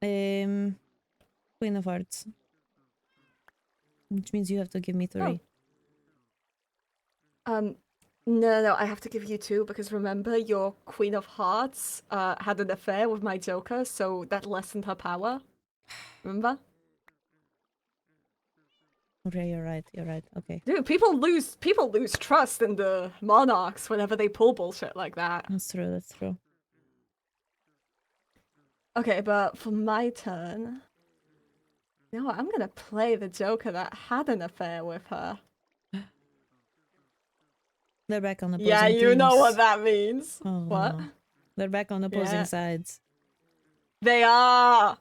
Queen of Hearts. Which means you have to give me 3. No, I have to give you 2 because remember your Queen of Hearts had an affair with my Joker, so that lessened her power. Remember? Okay, you're right. You're right. Okay. Dude, people lose trust in the monarchs whenever they pull bullshit like that. That's true. That's true. Okay, but for my turn, you know what? I'm gonna play the Joker that had an affair with her. They're back on opposing Yeah, you teams. know what that means. Oh, What? no. They're back on opposing Yeah. sides. They are!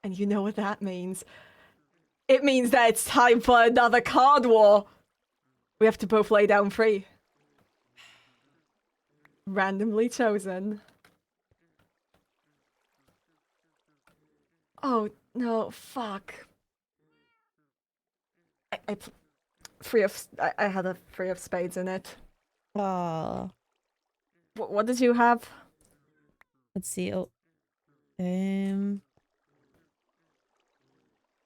And you know what that means. It means that it's time for another card war. We have to both lay down free. Randomly chosen. Oh, no, fuck. I had a 3 of spades in it. Ah. What did you have? Let's see. Oh.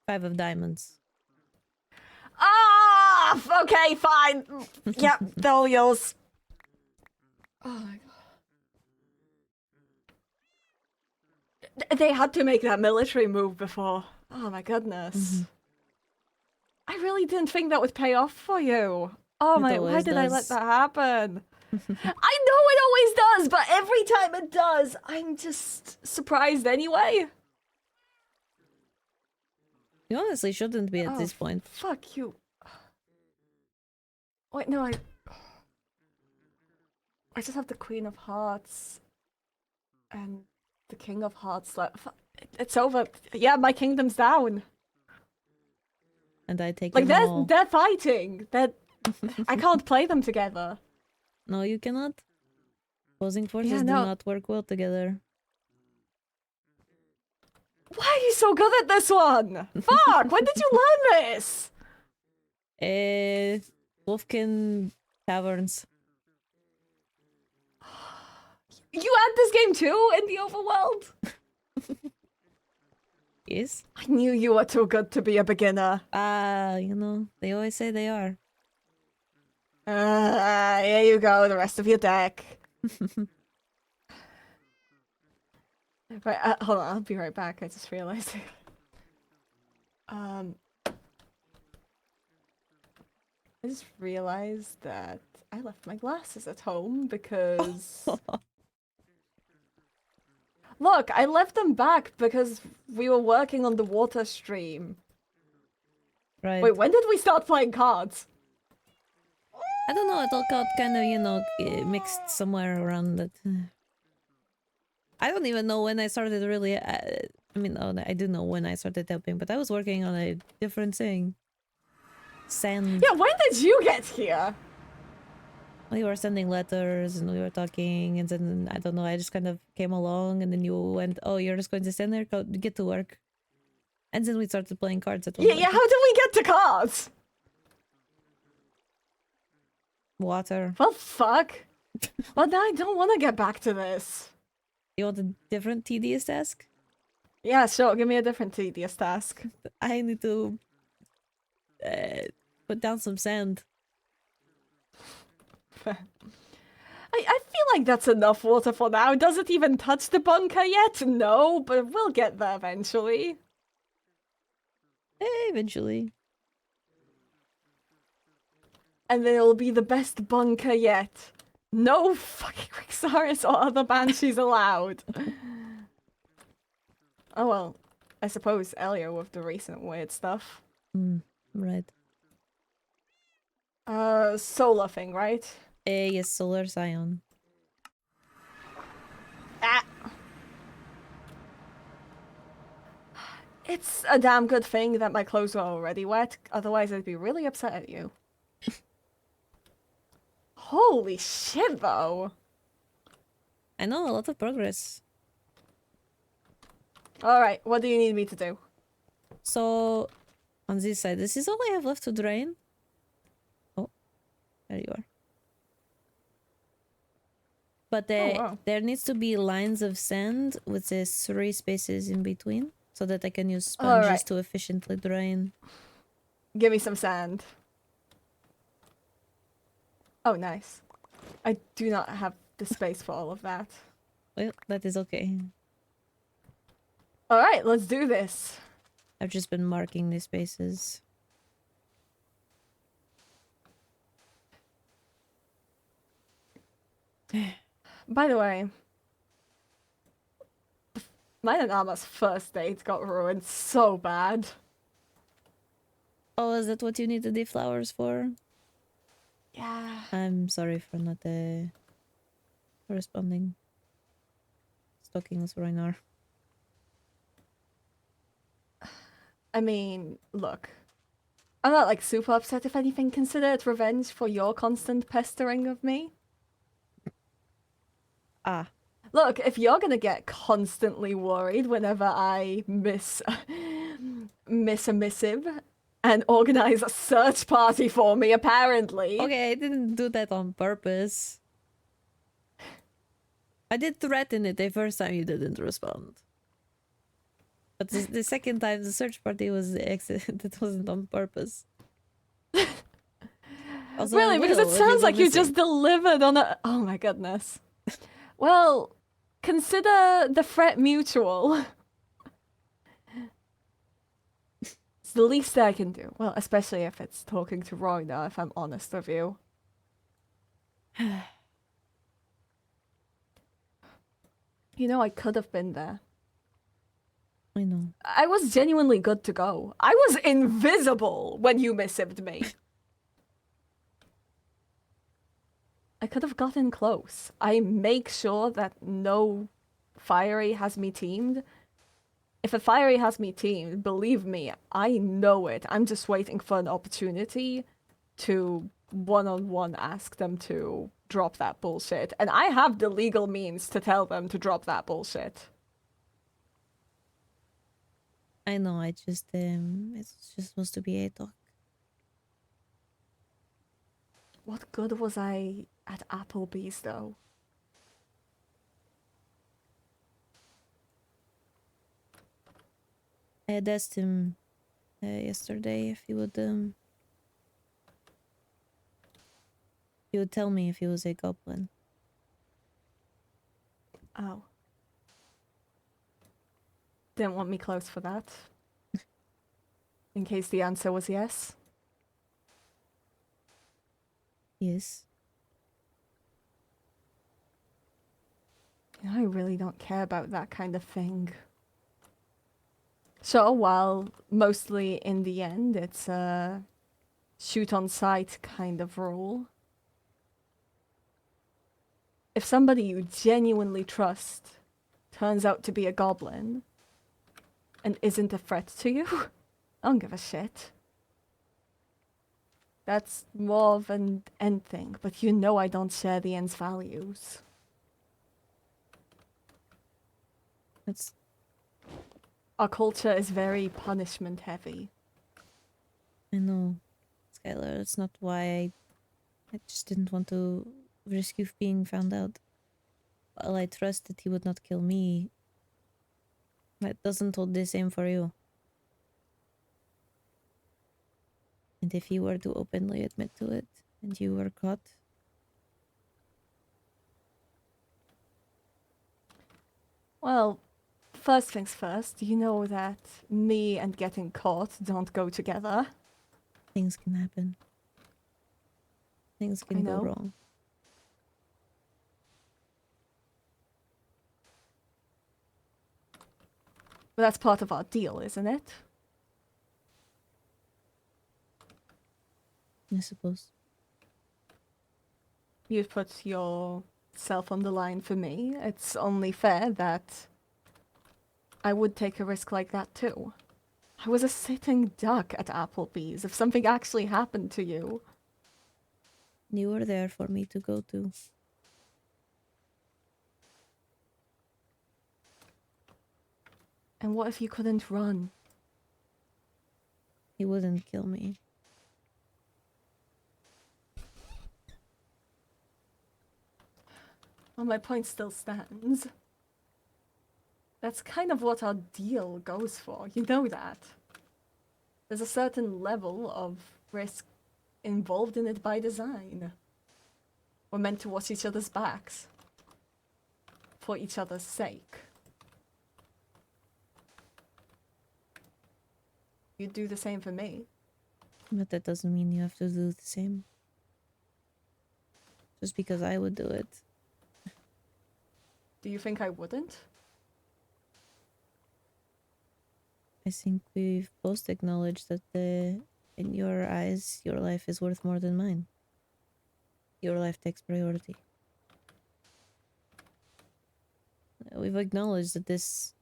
5 of diamonds. Ah! Okay, fine. Yep, they're all yours. Oh my god. They had to make that military move before. Oh my goodness. I really didn't think that would pay off for you. Oh It my, why always did I let does. that happen? I know it always does, but every time it does, I'm just surprised anyway. You honestly shouldn't be at this point. Fuck you. Wait, no, I just have the Queen of Hearts and the King of Hearts left. It's over. Yeah, my kingdom's down. And I take Like them all. they're fighting. I can't play them together. No, you cannot. Opposing forces Yeah, do no. not work well together. Why are you so good at this one? Fuck! When did you learn this? Wolfkin Taverns. You had this game too in the overworld? Yes? I knew you were too good to be a beginner. You know, they always say they are. Here you go, the rest of your deck. Right, hold on, I'll be right back. I just realized. I just realized that I left my glasses at home because... Look, I left them back because we were working on the water stream. Right. Wait, when did we start playing cards? I don't know, it all got kind of, you know, mixed somewhere around it. I don't even know when I started really... I mean, I do know when I started helping, but I was working on a different thing. Send. Yeah, when did you get here? We were sending letters and we were talking, and then, I don't know, I just kind of came along, and then you went, oh, you're just going to stand there? Go, get to work. And then we started playing cards at one point. Yeah, how did we get to cards? Water. Well, fuck. Well, now I don't want to get back to this. You want a different tedious task? Yeah, sure, give me a different tedious task. I need to put down some sand. I feel like that's enough water for now. Does it even touch the bunker yet? No, but we'll get there eventually. Eventually. And then it'll be the best bunker yet. No fucking Rixaris or other banshees allowed. Oh well, I suppose Elio with the recent weird stuff. Right. Solar thing, right? Yes, Solar Scion. Ah. It's a damn good thing that my clothes are already wet, otherwise I'd be really upset at you. Holy shit, though! I know, a lot of progress. Alright, what do you need me to do? So, on this side, this is all I have left to drain. Oh, there you are. But wow. there needs to be lines of sand with the 3 spaces in between so that I can use sponges Alright. to efficiently drain. Give me some sand. Oh, nice. I do not have the space for all of that. Well, that is okay. Alright, let's do this. I've just been marking the spaces. By the way, mine and Amma's first date got ruined so bad. Oh, is that what you needed the flowers for? Yeah. I'm sorry for not responding. Stalking us right now. I mean, look. I'm not like super upset if anything. Consider it revenge for your constant pestering of me. Ah, Look, if you're gonna get constantly worried whenever I miss a missive and organize a search party for me, apparently. okay, I didn't do that on purpose. I did threaten it the first time you didn't respond. But the second time, the search party was the accident. It wasn't on purpose. Also, Really, because it sounds like you just delivered on a. Oh my goodness. Well, consider the threat mutual. It's the least I can do. Well, especially if it's talking to Royna, if I'm honest with you. You know, I could have been there. I know. I was genuinely good to go. I was invisible when you missived me. I could have gotten close. I make sure that no fiery has me teamed. If a fiery has me teamed, believe me, I know it. I'm just waiting for an opportunity to one-on-one ask them to drop that bullshit. And I have the legal means to tell them to drop that bullshit. I know, it's just supposed to be a talk. What good was I at Applebee's, though? I had asked him yesterday if he would tell me if he was a goblin. Oh. Didn't want me close for that. In case the answer was yes. Yes. You know, I really don't care about that kind of thing. So, while mostly in the end it's a shoot on sight kind of rule, if somebody you genuinely trust turns out to be a goblin and isn't a threat to you, I don't give a shit. That's more of an end thing, but you know I don't share the end's values. That's Our culture is very punishment heavy. I know, Skylar. That's not why I just didn't want to risk you being found out. While I trust that he would not kill me, that doesn't hold the same for you. And if he were to openly admit to it, and you were caught, Well, first things first, you know that me and getting caught don't go together. things can happen. Things I can go know. wrong. But that's part of our deal, isn't it? I suppose. You've put yourself on the line for me. It's only fair that I would take a risk like that too. I was a sitting duck at Applebee's. If something actually happened to you, You were there for me to go to. and what if you couldn't run? He wouldn't kill me. Well, my point still stands. That's kind of what our deal goes for. You know that. There's a certain level of risk involved in it by design. We're meant to watch each other's backs. For each other's sake. You do the same for me. But that doesn't mean you have to do the same. Just because I would do it. Do you think I wouldn't? I think we've both acknowledged that in your eyes, your life is worth more than mine. Your life takes priority. We've acknowledged that this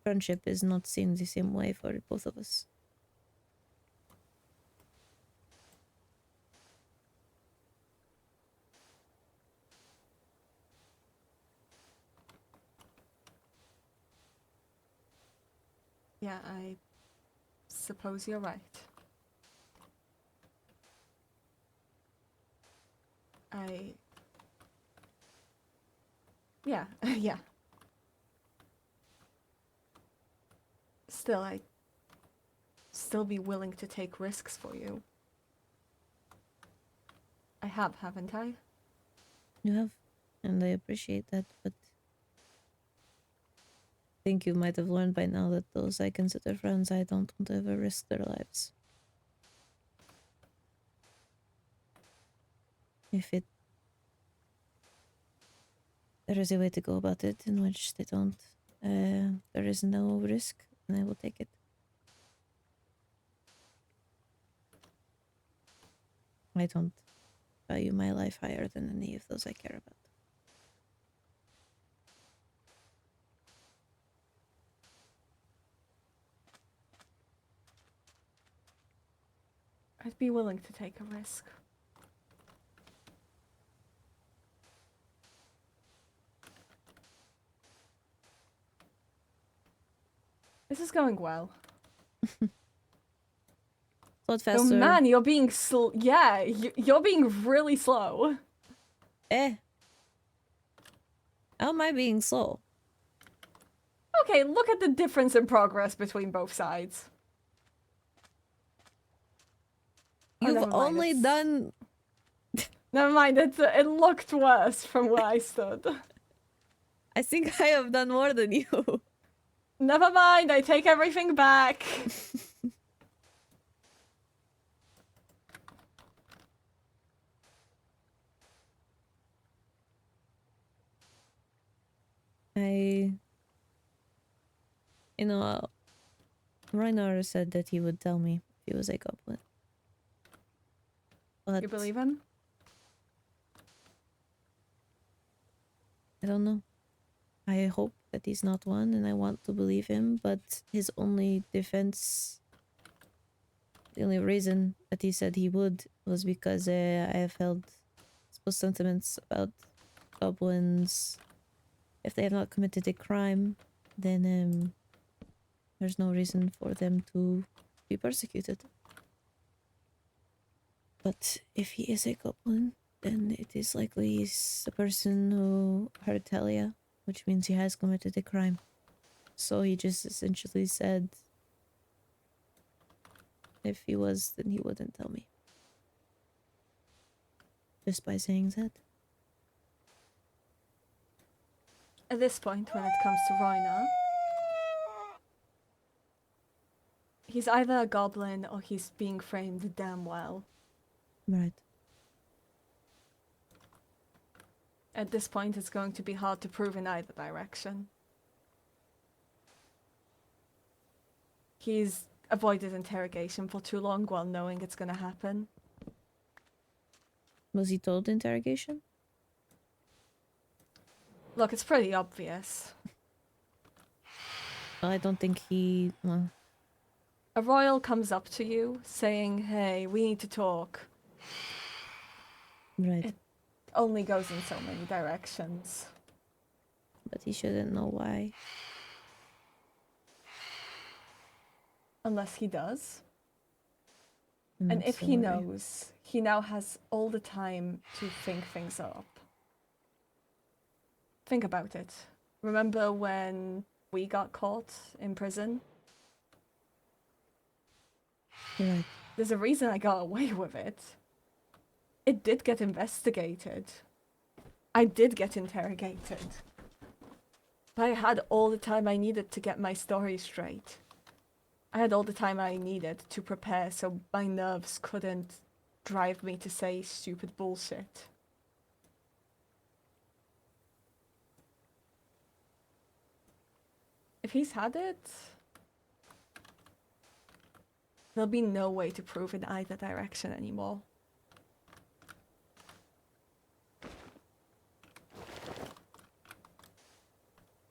friendship is not seen the same way for both of us. Yeah, I suppose you're right. Yeah, yeah. Still, I'd still be willing to take risks for you. I have, haven't I? You have, and I appreciate that, but I think you might have learned by now that those I consider friends, I don't want to ever risk their lives. If there is a way to go about it in which they don't, there is no risk, and I will take it. I don't value my life higher than any of those I care about. I'd be willing to take a risk. This is going well. Thought Oh faster. man, you're being yeah, you're being really slow. How am I being slow? Okay, look at the difference in progress between both sides. You've never mind, only it's- done... Never mind, it looked worse from where I stood. I think I have done more than you. Never mind, I take everything back. You know, Reinar said that he would tell me if he was a goblin. But You believe him? I don't know. I hope that he's not one, and I want to believe him, but his only defense, the only reason that he said he would was because I have held, I suppose, sentiments about goblins. If they have not committed a crime, then there's no reason for them to be persecuted. But if he is a goblin, then it is likely he's the person who hurt Talia, which means he has committed a crime. So he just essentially said, if he was, then he wouldn't tell me. Just by saying that. At this point, when it comes to Rhina, he's either a goblin or he's being framed damn well. Right. At this point, it's going to be hard to prove in either direction. He's avoided interrogation for too long while knowing it's gonna happen. Was he told interrogation? Look, it's pretty obvious. Well, I don't think he... Well, A royal comes up to you saying, hey, we need to talk. right. It only goes in so many directions. But he shouldn't know why. Unless he does. I'm And not if so he worried. knows, he now has all the time to think things up. Think about it. Remember when we got caught in prison? You're right. There's a reason I got away with it. It did get investigated. I did get interrogated. But I had all the time I needed to get my story straight. I had all the time I needed to prepare so my nerves couldn't drive me to say stupid bullshit. If he's had it, there'll be no way to prove in either direction anymore.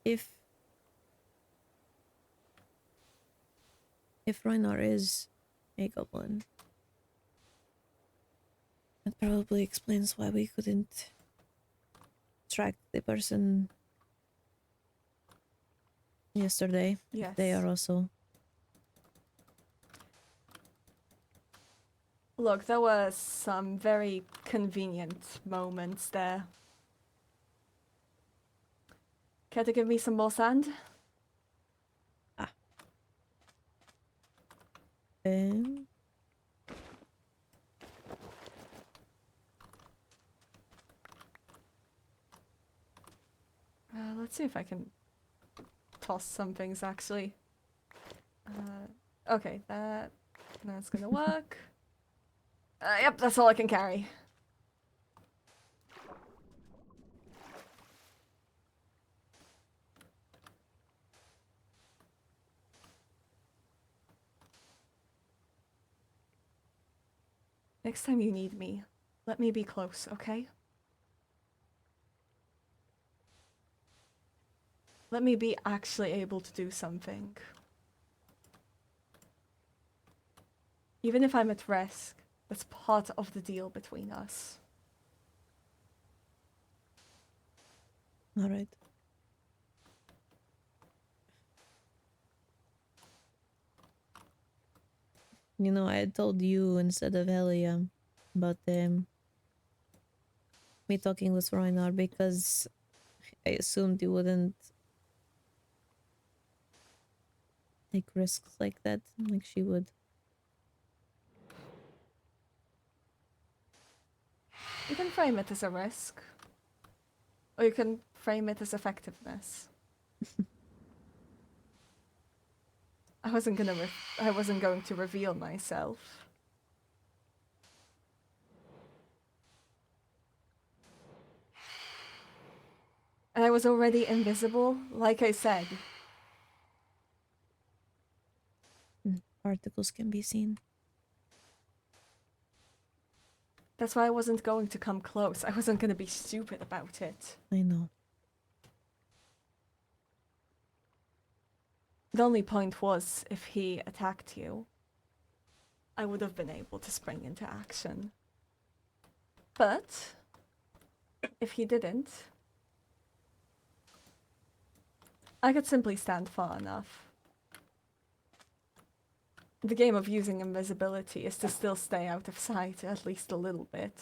If Reinar is a goblin, that probably explains why we couldn't track the person yesterday. Yes. If they are also. Look, there were some very convenient moments there. Care to give me some more sand? Um, Let's see if I can toss some things actually. Okay, that's gonna work. Yep, that's all I can carry. Next time you need me, let me be close, okay? Let me be actually able to do something. Even if I'm at risk, that's part of the deal between us. all right. You know, I had told you instead of Helia about me talking with Reinar because I assumed you wouldn't take risks like that, like she would. You can frame it as a risk. Or you can frame it as effectiveness. I wasn't going to reveal myself. And I was already invisible, like I said. Particles can be seen. That's why I wasn't going to come close. I wasn't going to be stupid about it. I know. The only point was, if he attacked you, I would have been able to spring into action. But, if he didn't, I could simply stand far enough. The game of using invisibility is to still stay out of sight at least a little bit.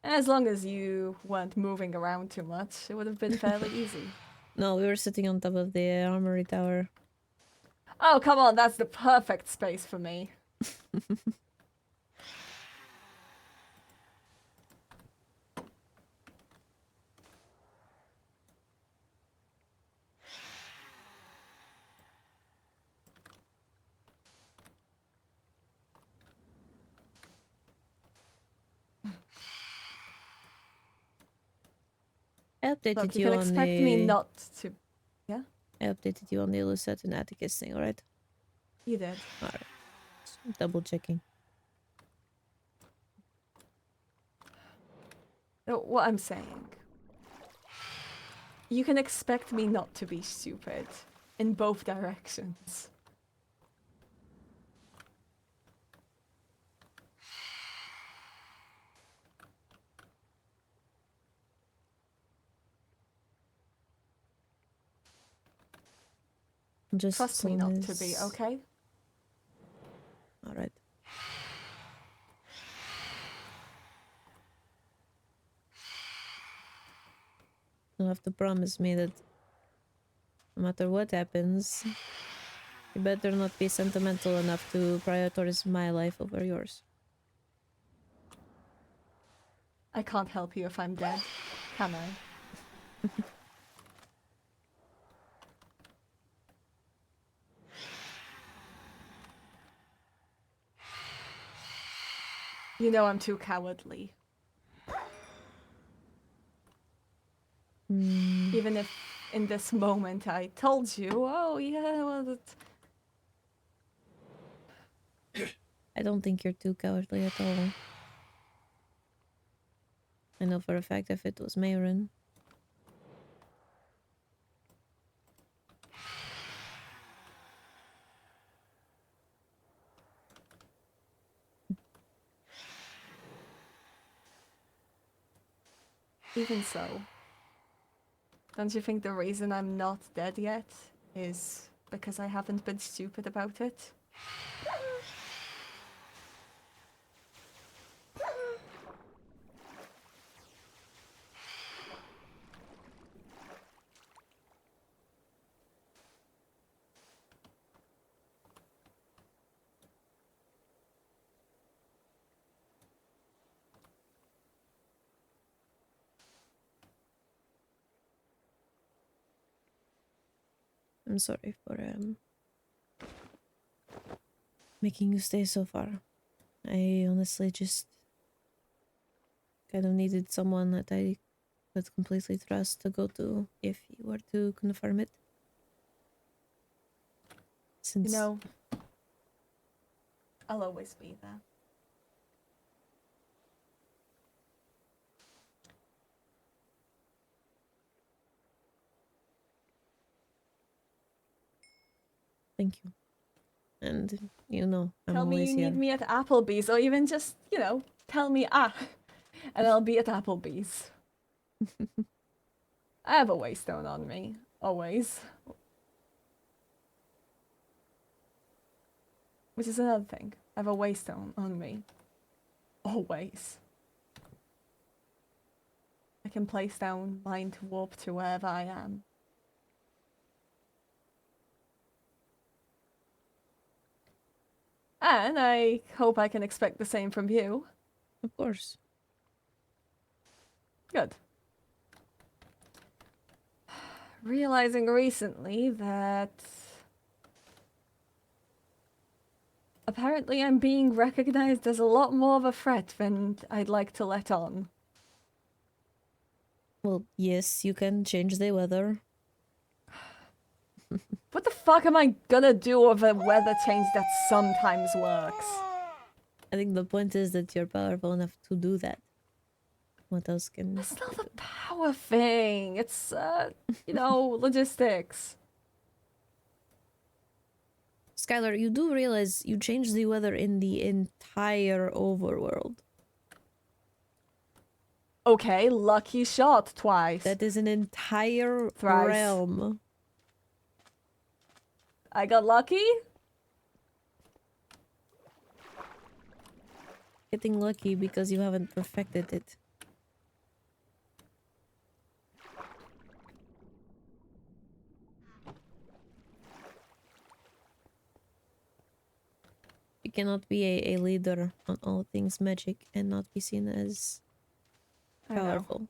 As long as you weren't moving around too much, it would have been fairly easy. No, we were sitting on top of the armory tower. Oh, come on, that's the perfect space for me. I updated Look, you you can on expect the. me not to... I updated you on the Lucette and Atticus thing, alright? You did. Alright. Double checking. What I'm saying. You can expect me not to be stupid. In both directions. Just Trust me not to be, okay? Alright. You'll have to promise me that no matter what happens, you better not be sentimental enough to prioritize my life over yours. I can't help you if I'm dead, can I? You know I'm too cowardly. Even if in this moment I told you, oh yeah, well, I don't think you're too cowardly at all. I know for a fact if it was Mayron. even so, don't you think the reason I'm not dead yet is because I haven't been stupid about it? I'm sorry for making you stay so far. I honestly just kind of needed someone that I could completely trust to go to if you were to confirm it. You Since know, I'll always be there. thank you. And you know, I'm Tell me always you need here. me at Applebee's, or even just, you know, tell me and I'll be at Applebee's. I have a waystone on me, always. Which is another thing. I have a waystone on me. Always. I can place down mind warp to wherever I am. And I hope I can expect the same from you. Of course. Good. Realizing recently that apparently I'm being recognized as a lot more of a threat than I'd like to let on. Well, yes, you can change the weather. What the fuck am I gonna do with a weather change that sometimes works? I think the point is that you're powerful enough to do that. What else can It's not you a do? power thing. It's, you know, logistics. Skylar, you do realize you changed the weather in the entire overworld. Okay, lucky shot twice. That is an entire Thrice. realm. I got lucky? Getting lucky because you haven't perfected it. You cannot be a leader on all things magic and not be seen as I know. powerful.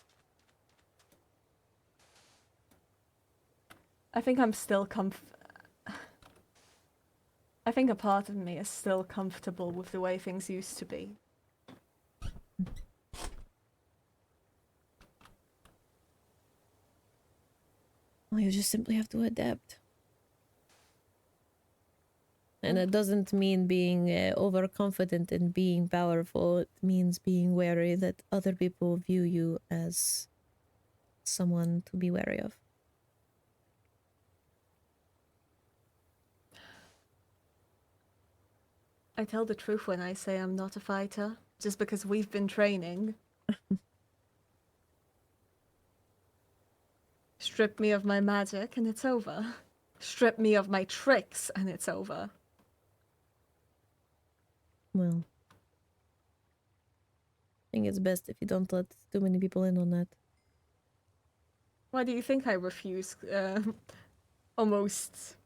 I think I'm still I think a part of me is still comfortable with the way things used to be. Well, you just simply have to adapt. And it doesn't mean being overconfident and being powerful. It means being wary that other people view you as someone to be wary of. I tell the truth when I say I'm not a fighter, just because we've been training. Strip me of my magic and it's over. Strip me of my tricks and it's over. Well, I think it's best if you don't let too many people in on that. Why do you think I refuse almost,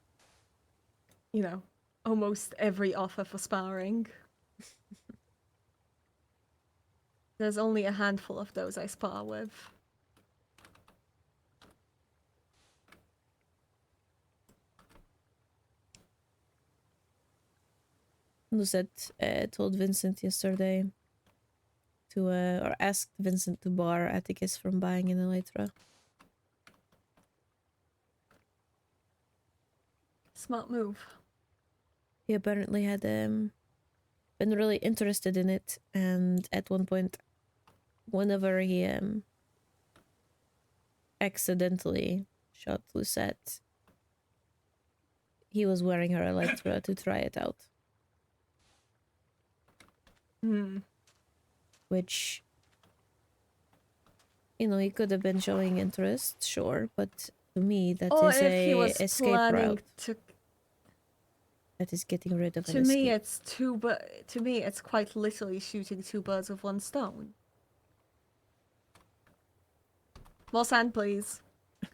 you know, almost every offer for sparring? There's only a handful of those I spar with. Lucette told Vincent yesterday to, or asked Vincent to bar Atticus from buying an Elytra. Smart move. He apparently had been really interested in it, and at one point, whenever he accidentally shot Lucette, he was wearing her Elytra to try it out. Hmm. Which, you know, he could have been showing interest, sure, but to me, that Or is if he a was escape planning route. to. That is getting rid of an To me, escape. it's to me, it's quite literally shooting two birds with one stone. More sand, please. Think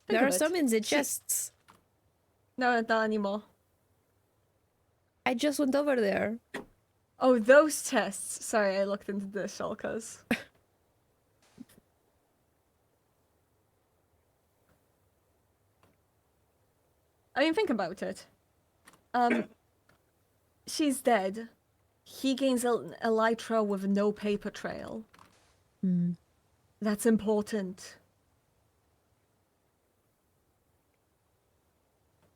There of are it. some in the Shoot. chests. No, not anymore. I just went over there. Oh, those chests. Sorry, I looked into the shulkers. I mean, think about it. She's dead. He gains an elytra with no paper trail. Hmm. That's important.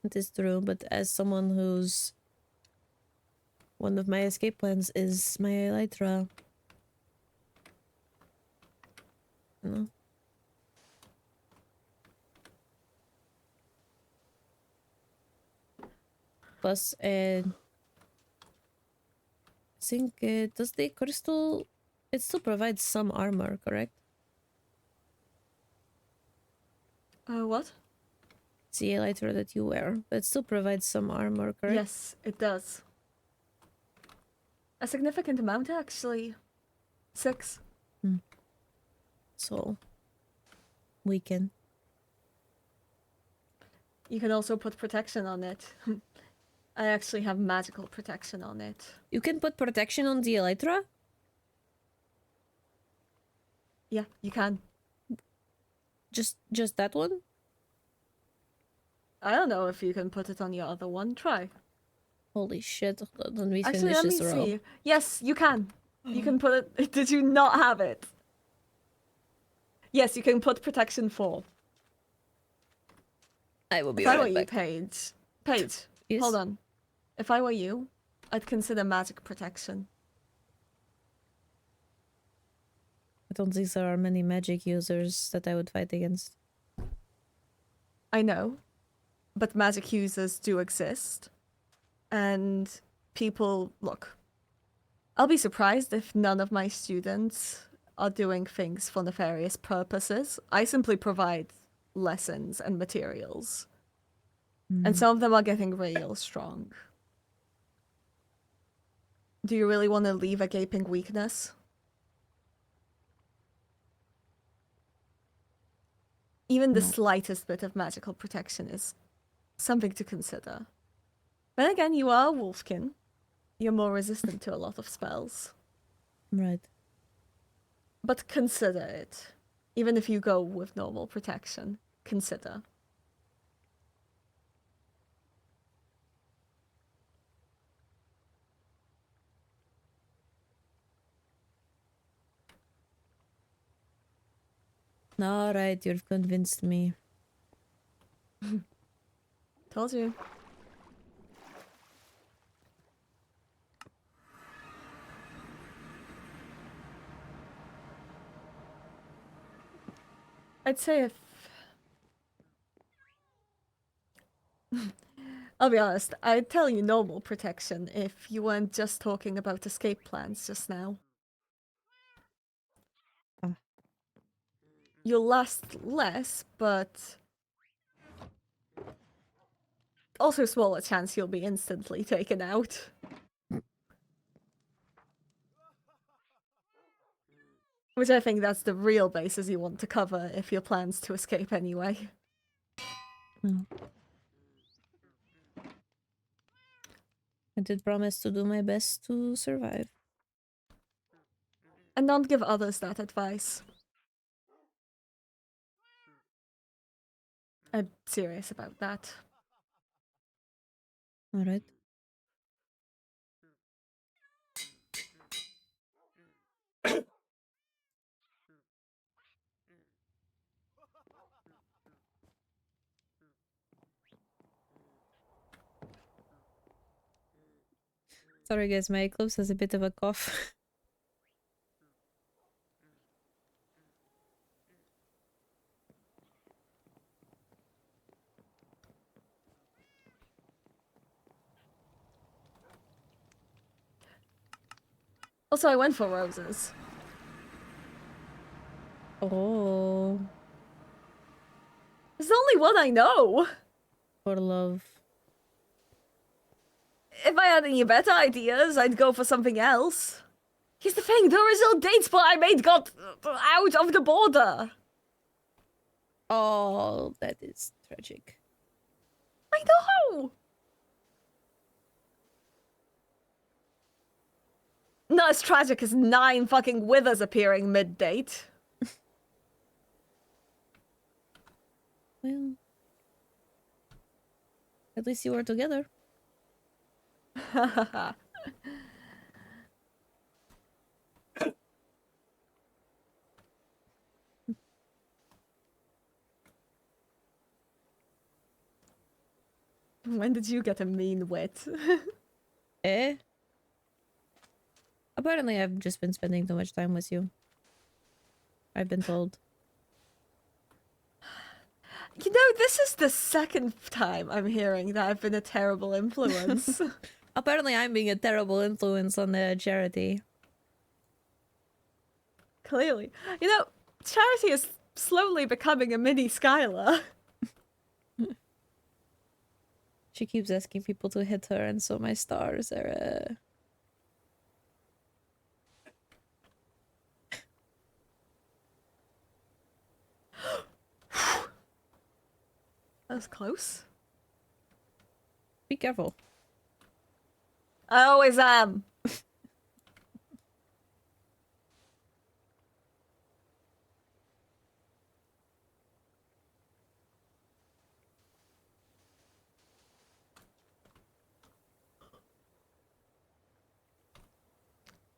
It is true, but as someone who's... One of my escape plans is my Elytra. You know? Plus, I think, does the crystal... It still provides some armor, correct? What? It's the Elytra that you wear, but it still provides some armor, correct? Yes, it does. A significant amount, actually. 6. So, we can... You can also put protection on it. I actually have magical protection on it. You can put protection on the Elytra? Yeah, you can. Just that one? I don't know if you can put it on your other one. Try. Holy shit, let me Actually, finish let me this row. see. Yes, you can. You can put it. Did you not have it? Yes, you can put protection 4. I will be If I were right you, back. Paige. Paige, Yes? hold on. If I were you, I'd consider magic protection. I don't think there are many magic users that I would fight against. I know, but magic users do exist. And people, look, I'll be surprised if none of my students are doing things for nefarious purposes. I simply provide lessons and materials. And some of them are getting real strong. Do you really want to leave a gaping weakness? Even the No. slightest bit of magical protection is something to consider. Then again, you are a wolfkin. You're more resistant to a lot of spells. Right. But consider it. Even if you go with normal protection, consider. Alright, you've convinced me. Told you. I'd say if... I'll be honest, I'd tell you normal protection if you weren't just talking about escape plans just now. Ah. You'll last less, but... also smaller chance you'll be instantly taken out. Which I think that's the real bases you want to cover if your plans to escape anyway. Oh. I did promise to do my best to survive. And don't give others that advice. I'm serious about that. Alright. Sorry guys, my eclipse has a bit of a cough. Also, I went for roses. Oh, There's only one I know! for love. If I had any better ideas, I'd go for something else. Here's the thing, the original date spot I made got out of the border. Oh, that is tragic. I know! Not as tragic as 9 fucking withers appearing mid-date. Well, at least you were together. When did you get a mean wit? Eh? Apparently I've just been spending too much time with you. I've been told. You know, this is the second time I'm hearing that I've been a terrible influence. Apparently I'm being a terrible influence on the charity. Clearly. You know, Charity is slowly becoming a mini Skylar. She keeps asking people to hit her, and so my stars are, That was close. Be careful. I always am.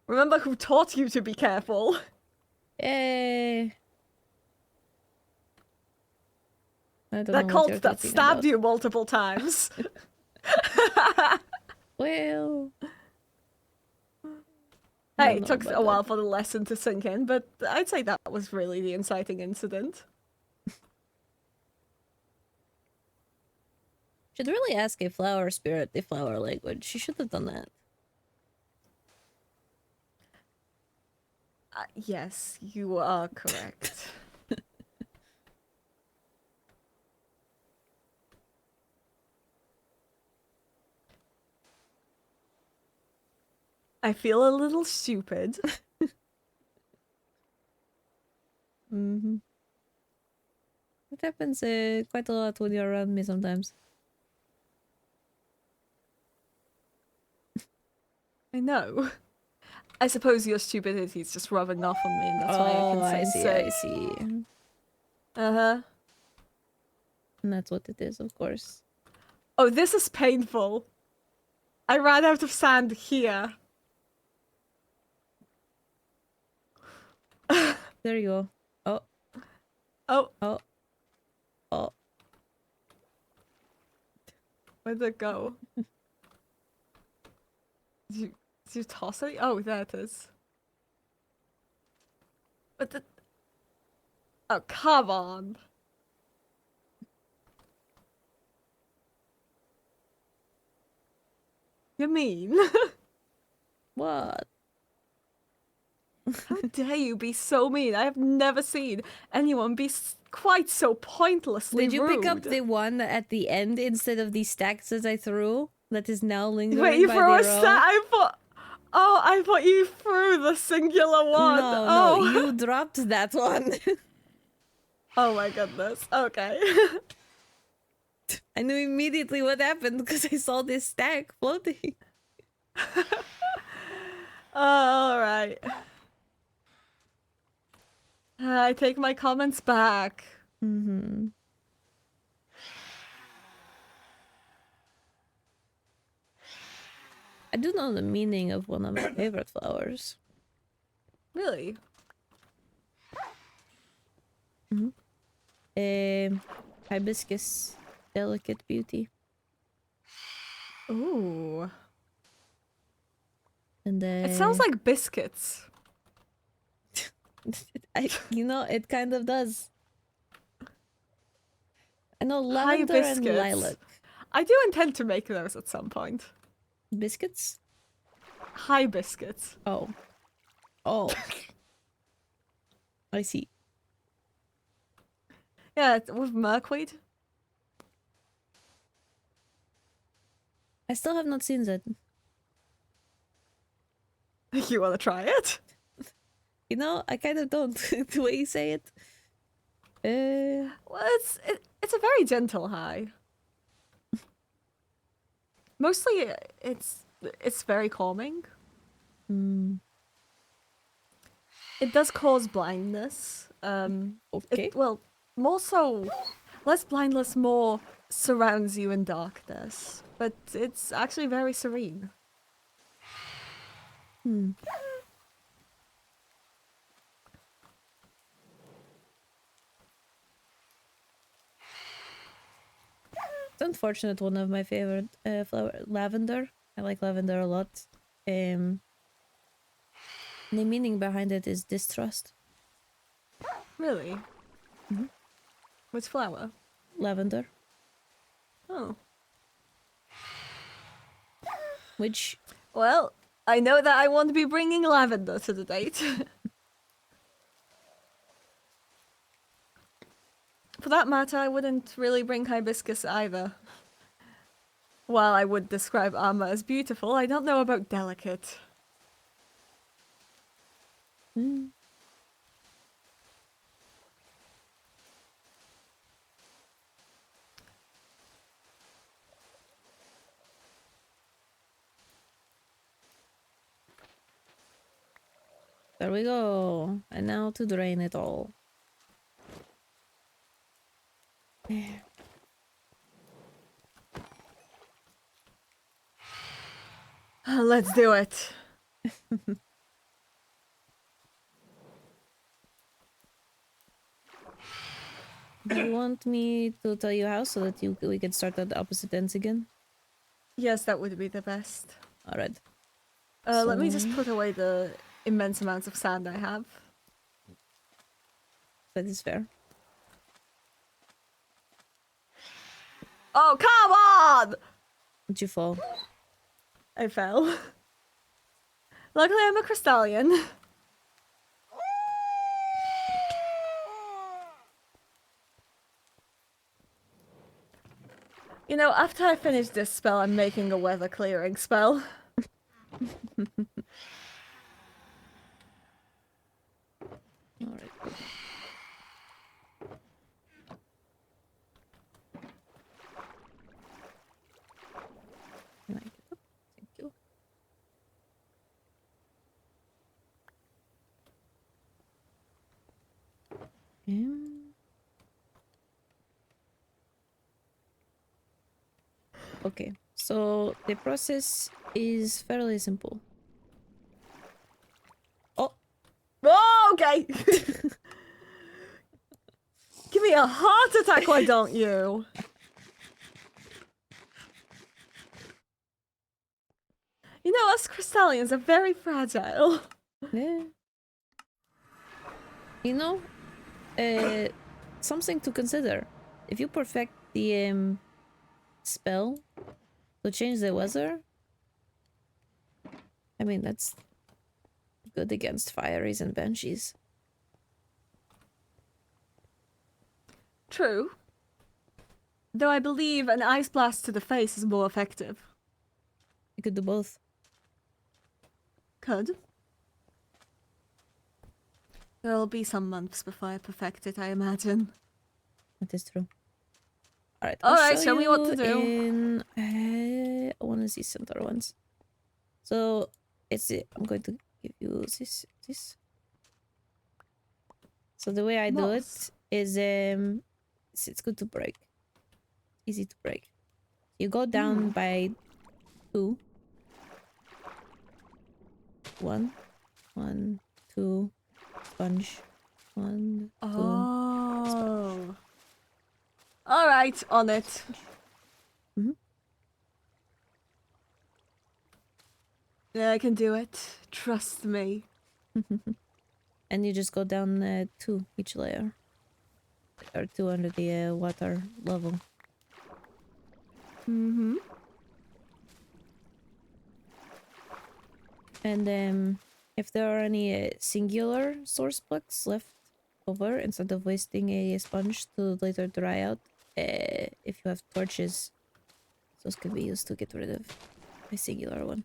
Remember who taught you to be careful? Yay! I don't know That what cult you're that talking stabbed about. you multiple times. Well... Hey, don't it know took about a while that. for the lesson to sink in, but I'd say that was really the inciting incident. Should really ask a flower spirit the flower language. She should have done that. Yes, you are correct. I feel a little stupid. Mm-hmm. It happens quite a lot when you're around me sometimes. I know. I suppose your stupidity is just rubbing off on me, and that's why I can sense it. I see. Uh-huh. And that's what it is, of course. Oh, this is painful. I ran out of sand here. There you go. Oh. Oh. Oh. Oh. Where'd it go? Did you toss it? Oh, there it is. But the... Oh, come on. You mean? What? How dare you be so mean? I have never seen anyone be quite so pointlessly Did you rude. pick up the one at the end instead of the stacks that I threw? That is now lingering Wait, you by throw the a row? stack? I thought... Oh, I thought you threw the singular one. No, Oh. no, you dropped that one. Oh my goodness. Okay. I knew immediately what happened because I saw this stack floating. All right. I take my comments back. Mm-hmm. I do know the meaning of one of my favorite flowers. Really? Hibiscus, delicate beauty. Ooh. And It sounds like biscuits. it kind of does. I know lavender and Hibiscus. lilac. I do intend to make those at some point. Biscuits? Hibiscus. Oh. Oh. I see. Yeah, with milkweed. I still have not seen that. You want to try it? You know, I kind of don't, the way you say it. Well, it's a very gentle high. Mostly, it's very calming. It does cause blindness. Okay. Well, more so, less blindness, more surrounds you in darkness. But it's actually very serene. It's unfortunate one of my favorite flower, lavender. I like lavender a lot. The meaning behind it is distrust. Really? Which flower? Lavender. Oh. Which, Well, I know that I want to be bringing lavender to the date. For that matter, I wouldn't really bring hibiscus either. While I would describe Amma as beautiful, I don't know about delicate. there we go. And now to drain it all. Let's do it. Do you want me to tell you how so that we can start at the opposite ends again? Yes, that would be the best. Alright. Let me just So- put away the immense amounts of sand I have. That is fair. Oh, come on! Did you fall? I fell. Luckily, I'm a crystallian. You know, after I finish this spell, I'm making a weather clearing spell. Alright. Can I get up? Thank you. Okay, so the process is fairly simple. Oh, Oh, okay. Give me a heart attack, why don't you? You know, us crystallians are very fragile. yeah. You know, something to consider. If you perfect the spell to change the weather, I mean, that's good against fieries and banshees. True. Though I believe an ice blast to the face is more effective. You could do both. could. There'll be some months before I perfect it, I imagine. That is true. Alright, Alright, show me what to do. In, I want to see some other ones. So, I'm going to give you this. So the way I do it Moss. is, it's good to break. Easy to break. You go down by 2. 1, 1, 2, sponge. 1, 2. Oh. Alright, on it. Mhm. Yeah, I can do it. Trust me. And you just go down 2 each layer. Or 2 under the water level. Mm-hmm. And if there are any singular source blocks left over, instead of wasting a sponge to later dry out, if you have torches, those could be used to get rid of a singular one.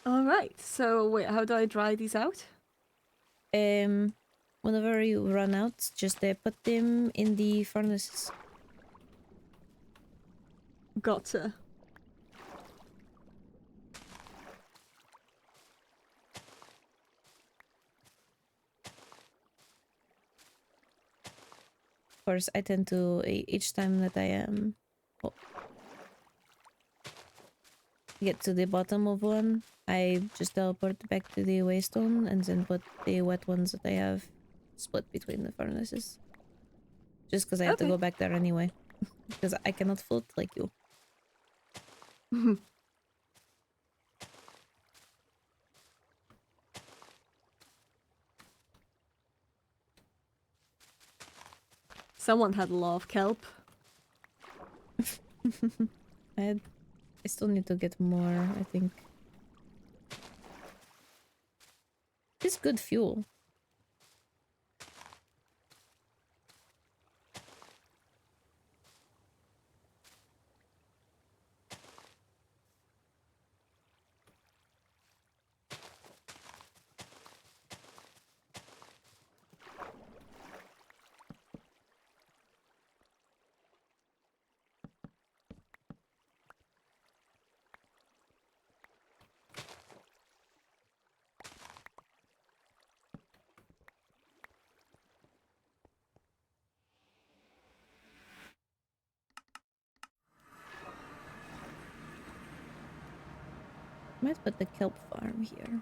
Alright, so wait, how do I dry these out? Whenever you run out, just put them in the furnaces. Gotcha. Of course, I tend to, each time that I get to the bottom of one, I just teleport back to the waystone and then put the wet ones that I have split between the furnaces. Just because I have to go back there anyway. Because I cannot float like you. Someone had a lot of kelp. I still need to get more, I think. It's good fuel. Might put the kelp farm here.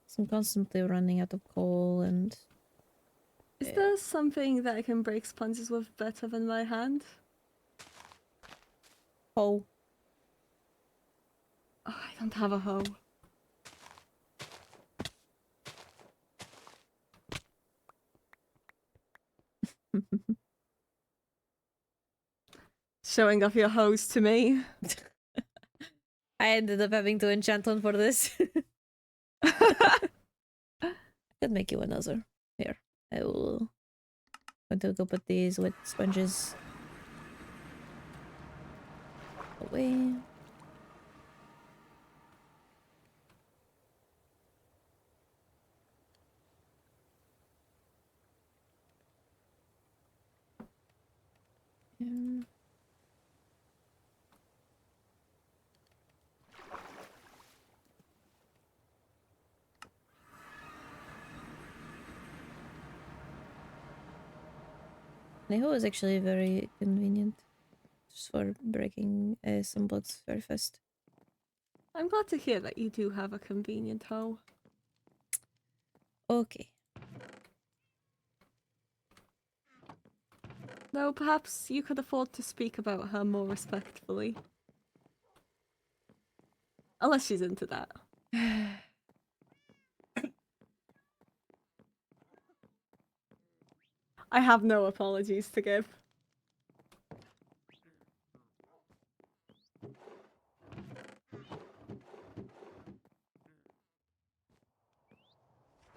So I'm constantly running out of coal and... Is there something that I can break sponges with better than my hand? Oh. Oh, I don't have a hoe. Showing off your hose to me. I ended up having to enchant one for this. Could make you another. Here. I will... I'm going to go put these wet sponges away. Yeah. Neho is actually very convenient. Just for breaking some blocks very fast. I'm glad to hear that you do have a convenient hoe. Okay. Though perhaps you could afford to speak about her more respectfully. Unless she's into that. I have no apologies to give.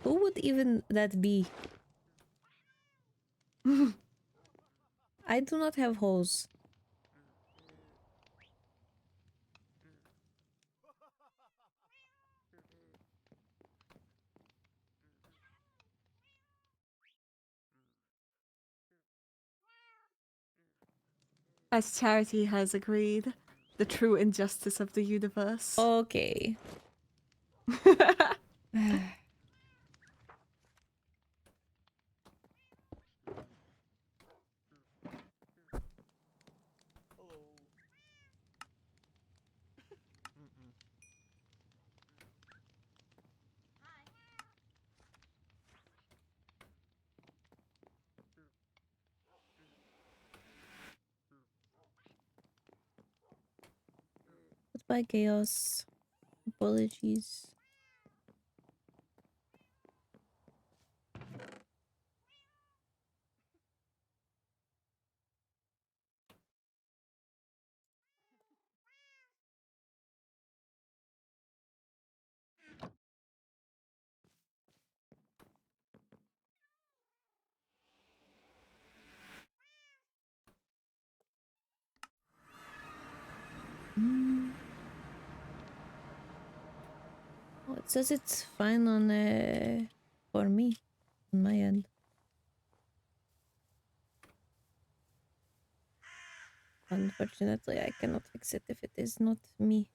Who would even that be? I do not have hose. As Charity has agreed, the true injustice of the universe. Okay. Goodbye, chaos. Apologies. Oh, it says it's fine on for me on my end. Unfortunately, I cannot fix it if it is not me.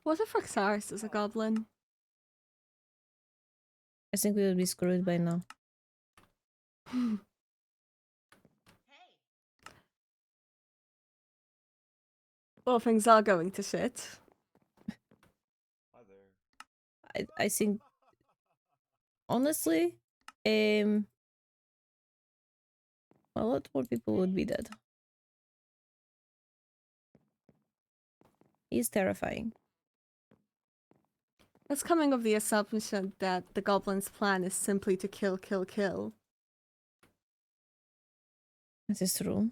What if Roxaris is a goblin? I think we would be screwed by now. Well, things are going to shit. Hi there. I think honestly, a lot more people would be dead. He's terrifying. That's coming of the assumption that the goblin's plan is simply to kill, kill, kill. This is true.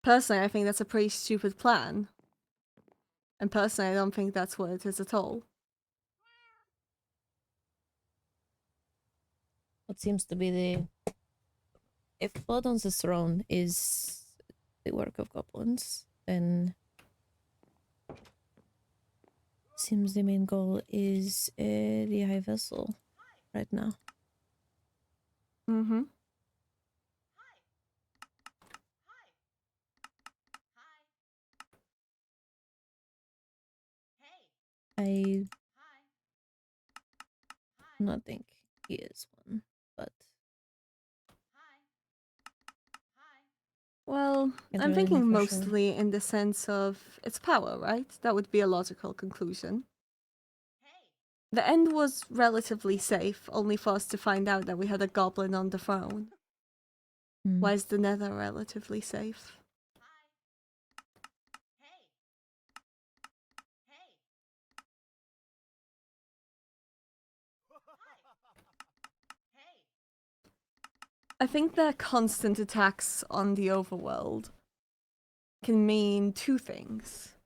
Personally, I think that's a pretty stupid plan. And personally, I don't think that's what it is at all. What seems to be the... If Blood on the Throne is the work of goblins, then seems the main goal is the High Vessel right now. Mm-hmm. I do not think he is one, but Well, can't I'm really know thinking for sure. mostly in the sense of its power, right? That would be a logical conclusion. The end was relatively safe, only for us to find out that we had a goblin on the throne. Hmm. Why is the nether relatively safe? I think their constant attacks on the overworld can mean two things.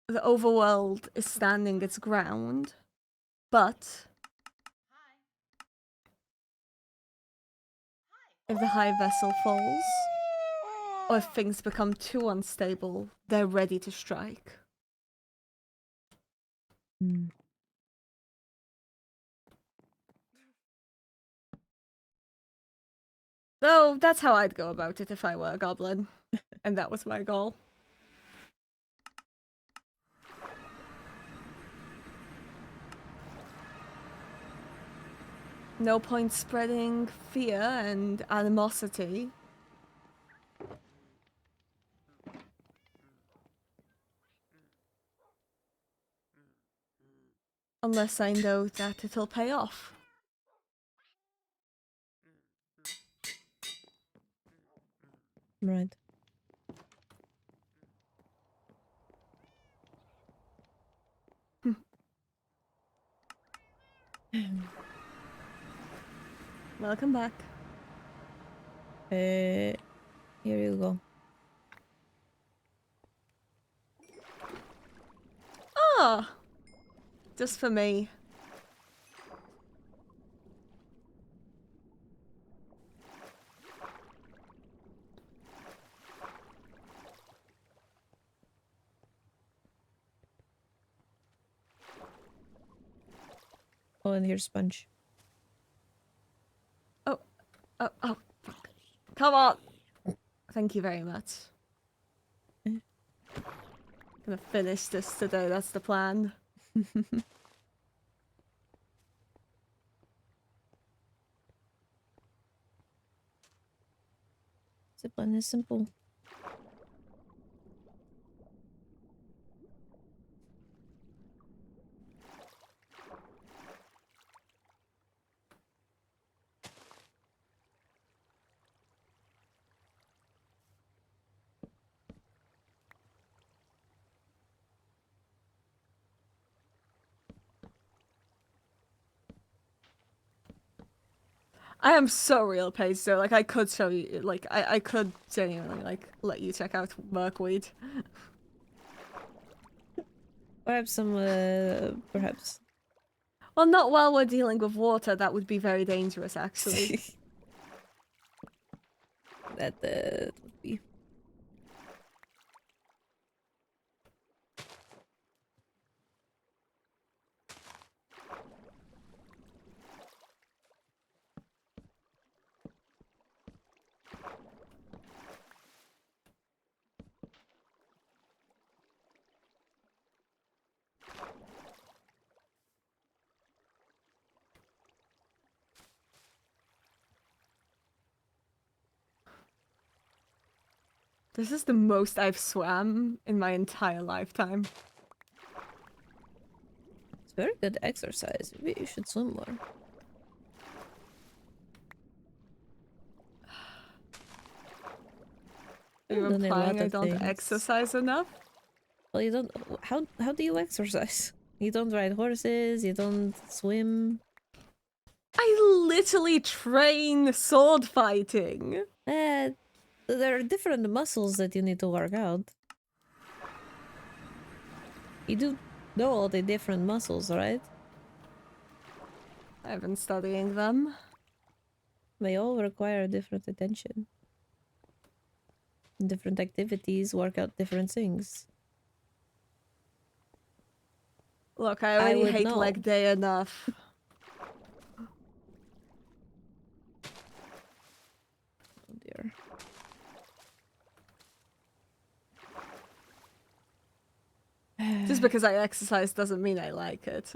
The overworld is standing its ground, but if the high vessel falls, or if things become too unstable, they're ready to strike. Hmm. So that's how I'd go about it if I were a goblin. And that was my goal. No point spreading fear and animosity. Unless I know that it'll pay off. Right. Welcome back. Here you go. Ah, just for me. Oh, and here's Sponge. Oh, fuck. Come on. Thank you very much. Eh. Gonna finish this today, that's the plan. The plan is simple. I am so real, Paige, so like I could show you, like I could genuinely like let you check out Merkweed. Perhaps some, perhaps. Well, not while we're dealing with water, that would be very dangerous actually. That would be. This is the most I've swam in my entire lifetime. It's very good exercise. Maybe you should swim more. You're Done a implying lot I of don't things. exercise enough? Well, you don't. How do you exercise? You don't ride horses. You don't swim. I literally train sword fighting. There are different muscles that you need to work out. You do know all the different muscles, right? I've been studying them. They all require different attention. Different activities work out different things. Look, I I already would hate know. leg day enough. Oh dear. Just because I exercise doesn't mean I like it.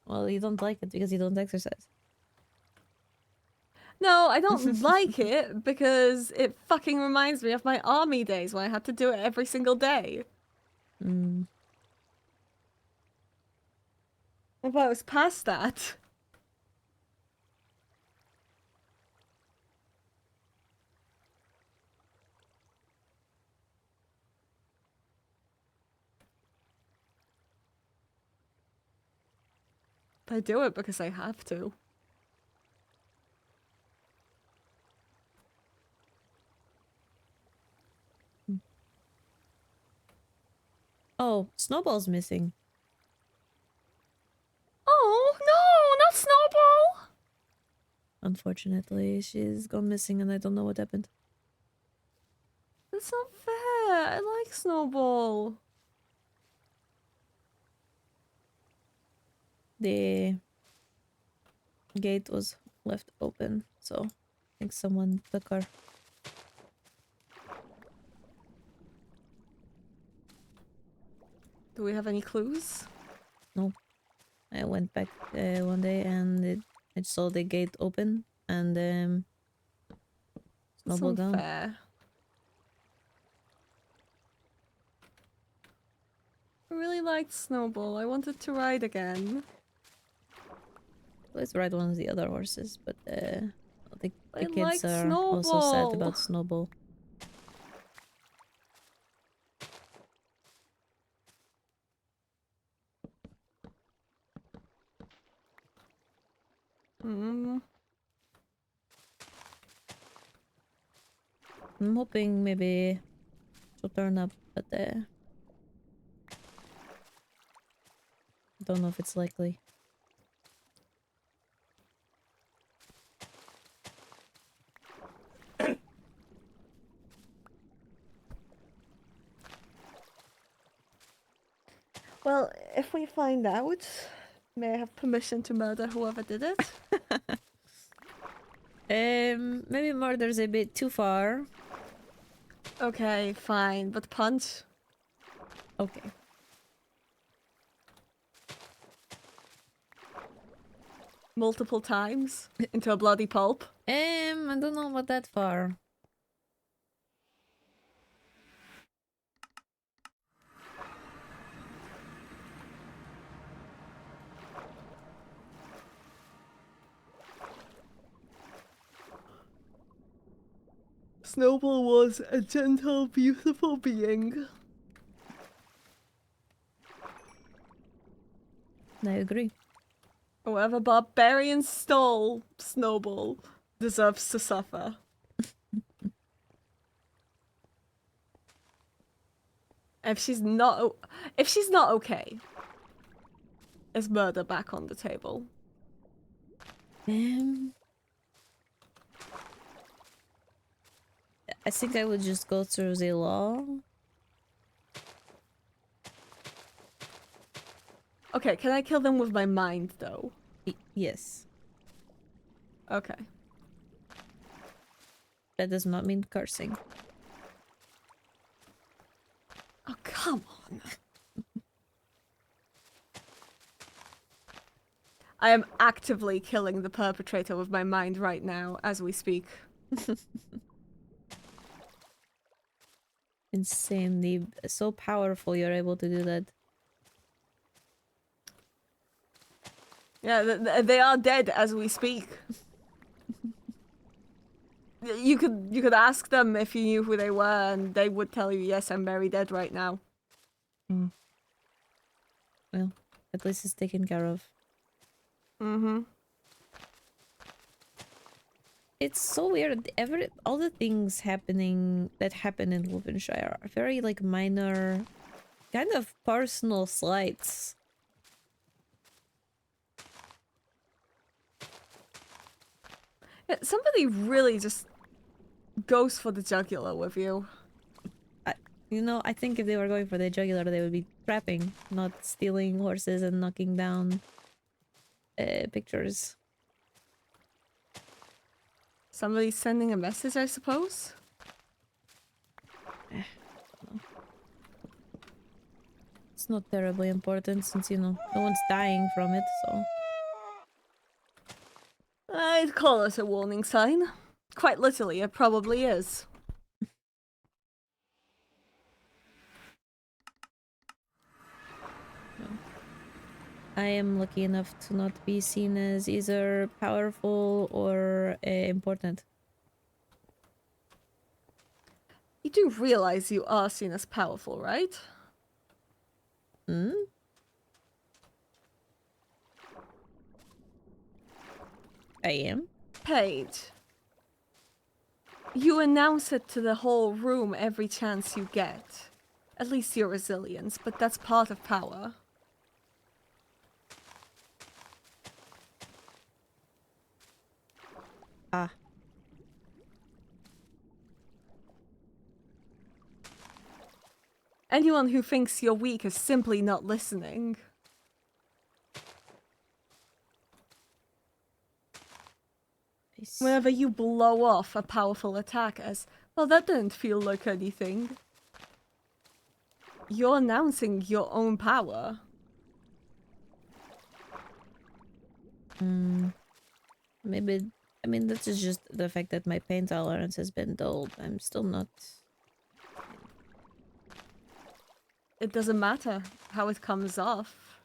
Well, you don't like it because you don't exercise. No, I don't like it because it fucking reminds me of my army days when I had to do it every single day. Mm. If I was past that. I do it because I have to. Oh, Snowball's missing. Oh, no, not Snowball! Unfortunately, she's gone missing and I don't know what happened. That's not fair. I like Snowball. The gate was left open, so I think someone took her. Do we have any clues? No. I went back one day and I saw the gate open and That's Snowball gone. unfair. I really liked Snowball. I wanted to ride again. Let's ride one of the other horses, but I don't think The I kids like are also sad Snowball. about Snowball. Hmm. I'm hoping maybe she'll turn up, but don't know if it's likely. Well, if we find out, may I have permission to murder whoever did it? Maybe murder's a bit too far. Okay, fine, but punch. Okay. Multiple times into a bloody pulp. I don't know about that far. Snowball was a gentle, beautiful being. I agree. Whoever barbarian stole Snowball deserves to suffer. If she's not okay, is murder back on the table? I think I would just go through the law. Okay, can I kill them with my mind though? Yes. Okay. That does not mean cursing. Oh, come on. I am actively killing the perpetrator with my mind right now as we speak. Insanely so powerful you're able to do that. Yeah, they are dead as we speak. You could ask them if you knew who they were, and they would tell you, yes, I'm very dead right now. Well, at least it's taken care of. Mm-hmm. It's so weird. All the things happening that happen in Wolfenshire are very like minor, kind of personal slights. Yeah, somebody really just goes for the jugular with you. You know, I think if they were going for the jugular, they would be trapping, not stealing horses and knocking down pictures. Somebody's sending a message, I suppose? It's not terribly important since, you know, no one's dying from it, so... I'd call it a warning sign. Quite literally, it probably is. I am lucky enough to not be seen as either powerful or important. You do realize you are seen as powerful, right? Hmm? I am? Paige. You announce it to the whole room every chance you get. At least your resilience, but that's part of power. Ah. Anyone who thinks you're weak is simply not listening. Whenever you blow off a powerful attack as, well, that didn't feel like anything. You're announcing your own power. Maybe... I mean, this is just the fact that my pain tolerance has been dulled. I'm still not... It doesn't matter how it comes off.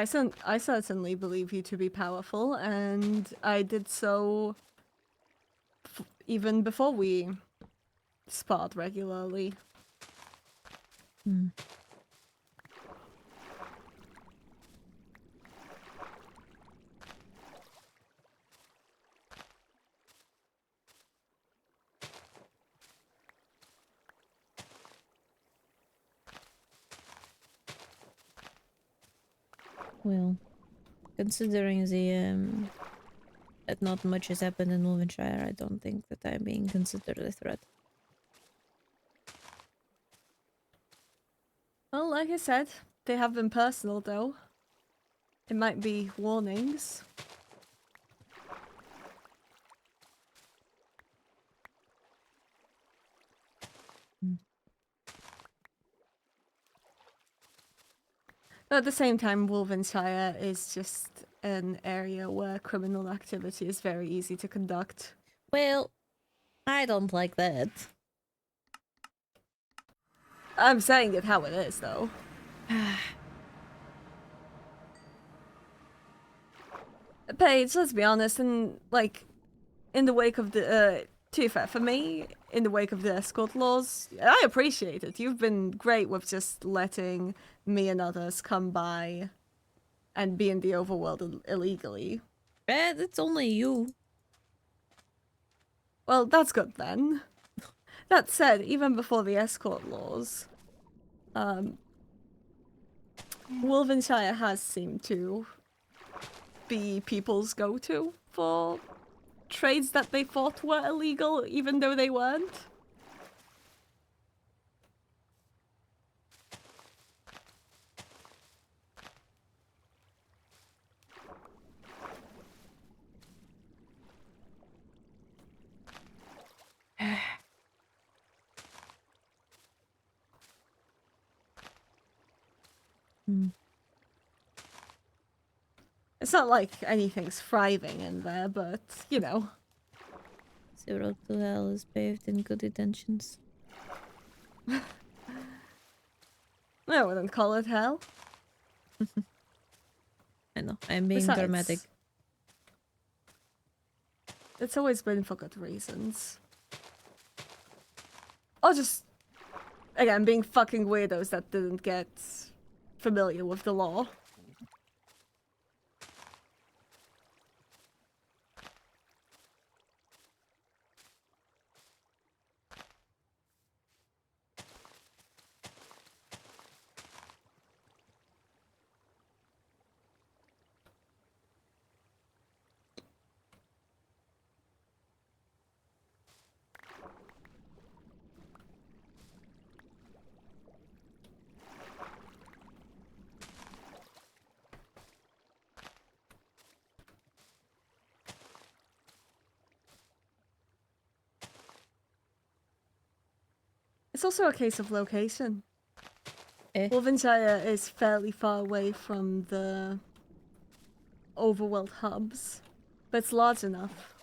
I certainly believe you to be powerful, and I did so even before we sparred regularly. Hmm. Well, considering that not much has happened in Wolvenshire, I don't think that I'm being considered a threat. Well, like I said, they have been personal though. It might be warnings. Hmm. But at the same time, Wolvenshire is just an area where criminal activity is very easy to conduct. Well, I don't like that. I'm saying it how it is, though. Paige, let's be honest, and like, in the wake of the, to be fair, for me, in the wake of the escort laws, I appreciate it. You've been great with just letting me and others come by and be in the overworld illegally. It's only you. Well, that's good then. That said, even before the escort laws, Wolvenshire has seemed to be people's go-to for trades that they thought were illegal, even though they weren't. Hmm. It's not like anything's thriving in there, but, you know. The road to hell is paved in good intentions. I wouldn't call it hell. I know, I'm being Besides, dramatic. it's always been for good reasons. Or just, again, being fucking weirdos that didn't get familiar with the law. It's also a case of location. Eh? Wolvenshire is fairly far away from the overworld hubs, but it's large enough.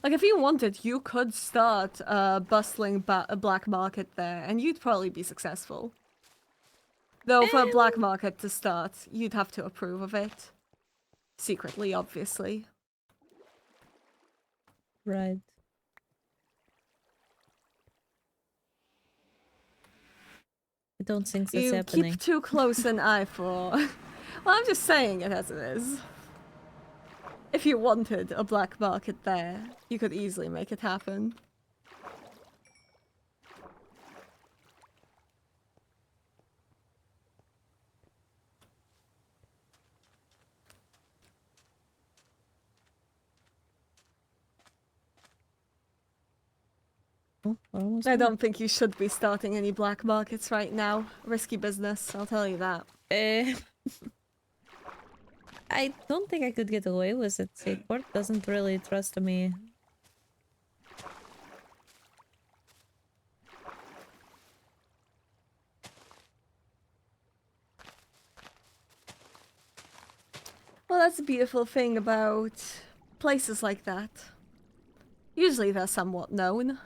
Like, if you wanted, you could start a bustling a black market there, and you'd probably be successful. Though, for a black market to start, you'd have to approve of it. Secretly, obviously. Right. I don't think that's You happening. keep too close an eye for... Well, I'm just saying it as it is. If you wanted a black market there, you could easily make it happen. Oh, we're almost I done. don't think you should be starting any black markets right now. Risky business, I'll tell you that. I don't think I could get away with it. The court doesn't really trust me. Well, that's the beautiful thing about places like that, usually they're somewhat known.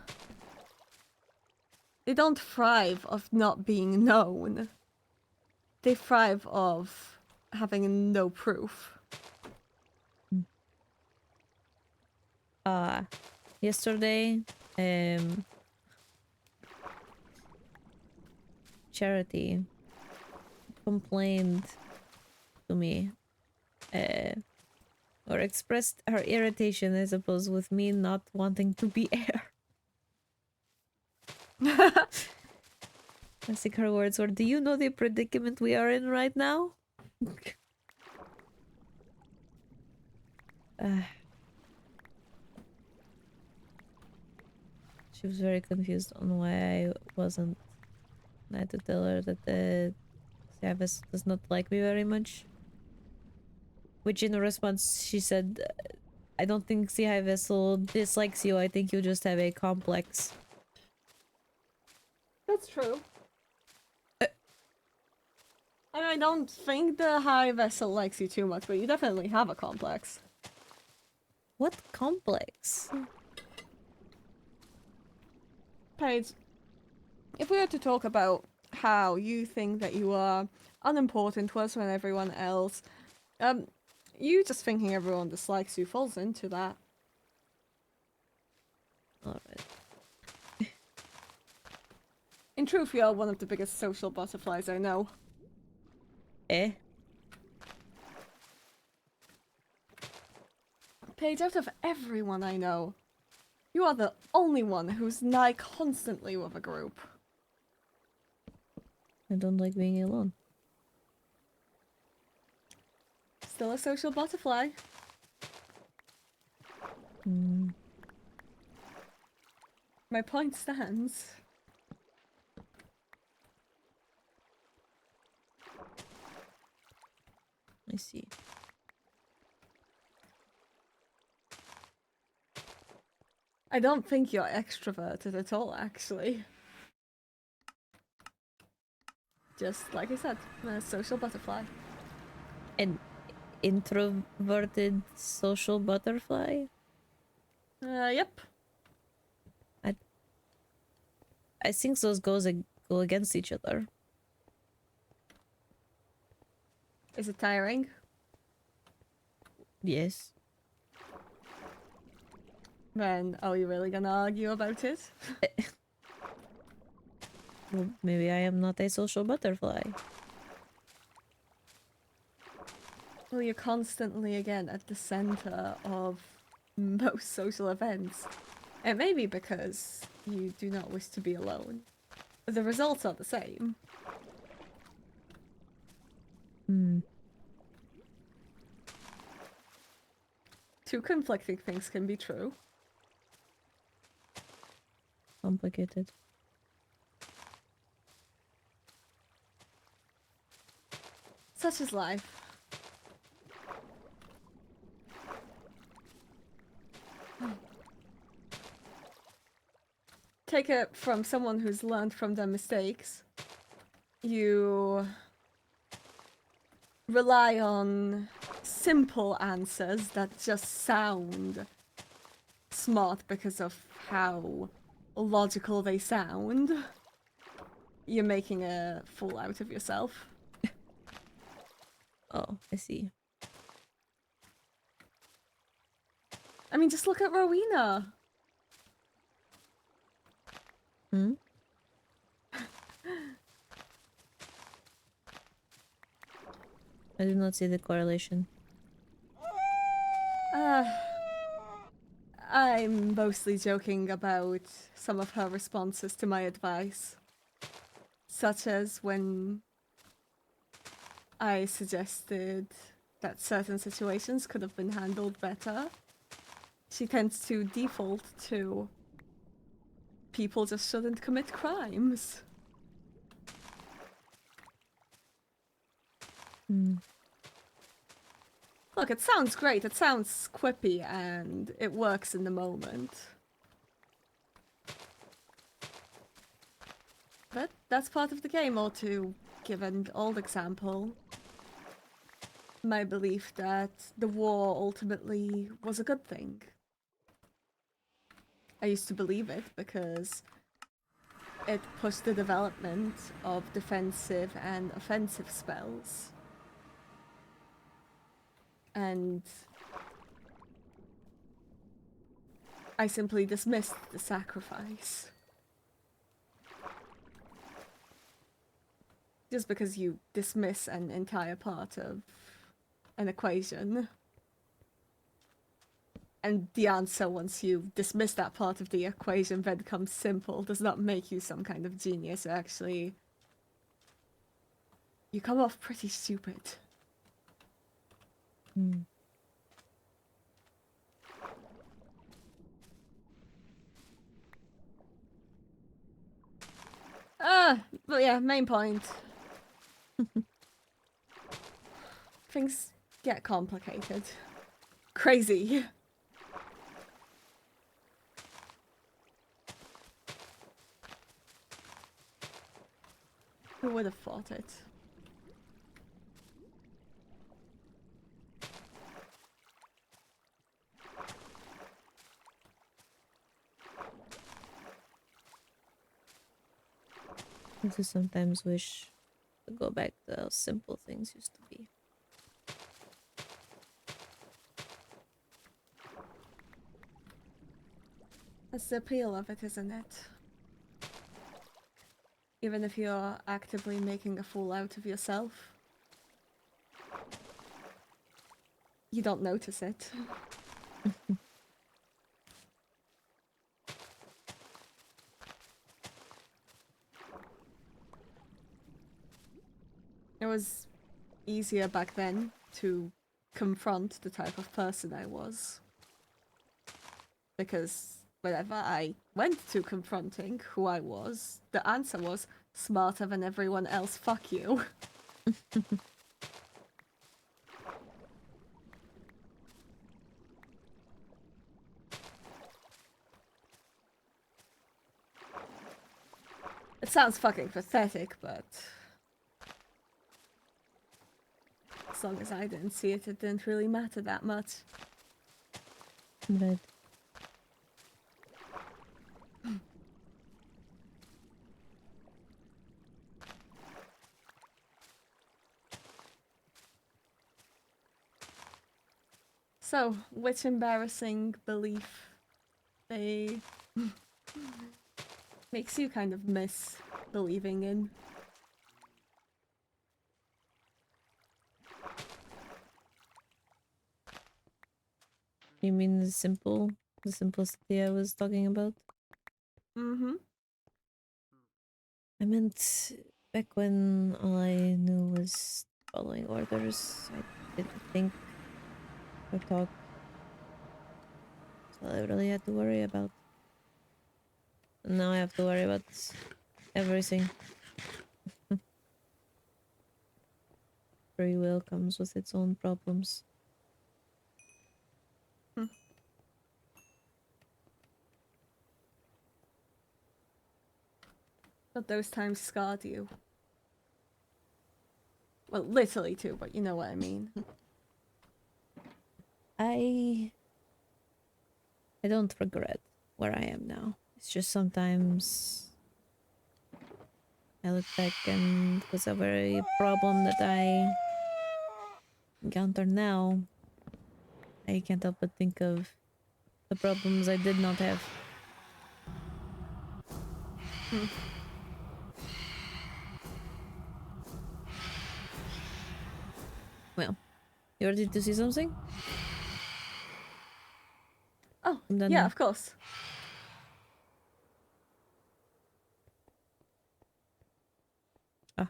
They don't thrive of not being known. They thrive of having no proof. Yesterday, Charity complained to me, or expressed her irritation, I suppose, with me not wanting to be air. I think her words were, "Do you know the predicament we are in right now?" She was very confused on why I wasn't. I had to tell her that the Savas does not like me very much. Which in response she said, "I don't think the High Vessel dislikes you, I think you just have a complex." That's true. I don't think the High Vessel likes you too much, but you definitely have a complex. What complex? Paige, if we were to talk about how you think that you are unimportant worse than everyone else, you just thinking everyone dislikes you falls into that. Alright. In truth, you are one of the biggest social butterflies I know. Eh? Paige, out of everyone I know, you are the only one who's nigh constantly with a group. I don't like being alone. Still a social butterfly. My point stands. I see. I don't think you're extroverted at all, actually. Just like I said, a social butterfly. An introverted social butterfly? Yep. I think those go against each other. Is it tiring? Yes. Then, are we really gonna argue about it? Well, maybe I am not a social butterfly. Well, you're constantly, again, at the center of most social events. It may be because you do not wish to be alone. The results are the same. Two conflicting things can be true. Complicated. Such is life. Take it from someone who's learned from their mistakes. You rely on simple answers that just sound smart because of how logical they sound. You're making a fool out of yourself. Oh, I see. I mean, just look at Rowena. Hmm? I do not see the correlation. I'm mostly joking about some of her responses to my advice. Such as when I suggested that certain situations could have been handled better. She tends to default to people just shouldn't commit crimes. Look, it sounds great, it sounds quippy, and it works in the moment. But that's part of the game, or to give an old example. my belief that the war ultimately was a good thing. I used to believe it because it pushed the development of defensive and offensive spells. And I simply dismissed the sacrifice. Just because you dismiss an entire part of an equation. And the answer, once you dismiss that part of the equation, then becomes simple, does not make you some kind of genius. Actually, you come off pretty stupid. Hmm. But yeah, main point. Things get complicated. Crazy. Who would have thought it? I do sometimes wish to go back to how simple things used to be. That's the appeal of it, isn't it? Even if you're actively making a fool out of yourself, you don't notice it. It was easier back then to confront the type of person I was. Because whenever I went to confronting who I was, the answer was smarter than everyone else, fuck you. It sounds fucking pathetic, but as long as I didn't see it, it didn't really matter that much. Right. So, which embarrassing belief they makes you kind of miss believing in? You mean the simplicity I was talking about? Mm-hmm. I meant back when all I knew was following orders. I didn't think or talk. So I really had to worry about. And now I have to worry about everything. Free will comes with its own problems. But those times scarred you. Well, literally too, but you know what I mean. I don't regret where I am now. It's just sometimes I look back and was a very problem that I encounter now. I can't help but think of the problems I did not have. Well, you ready to see something? Oh, I'm done yeah, now. of course. Ah.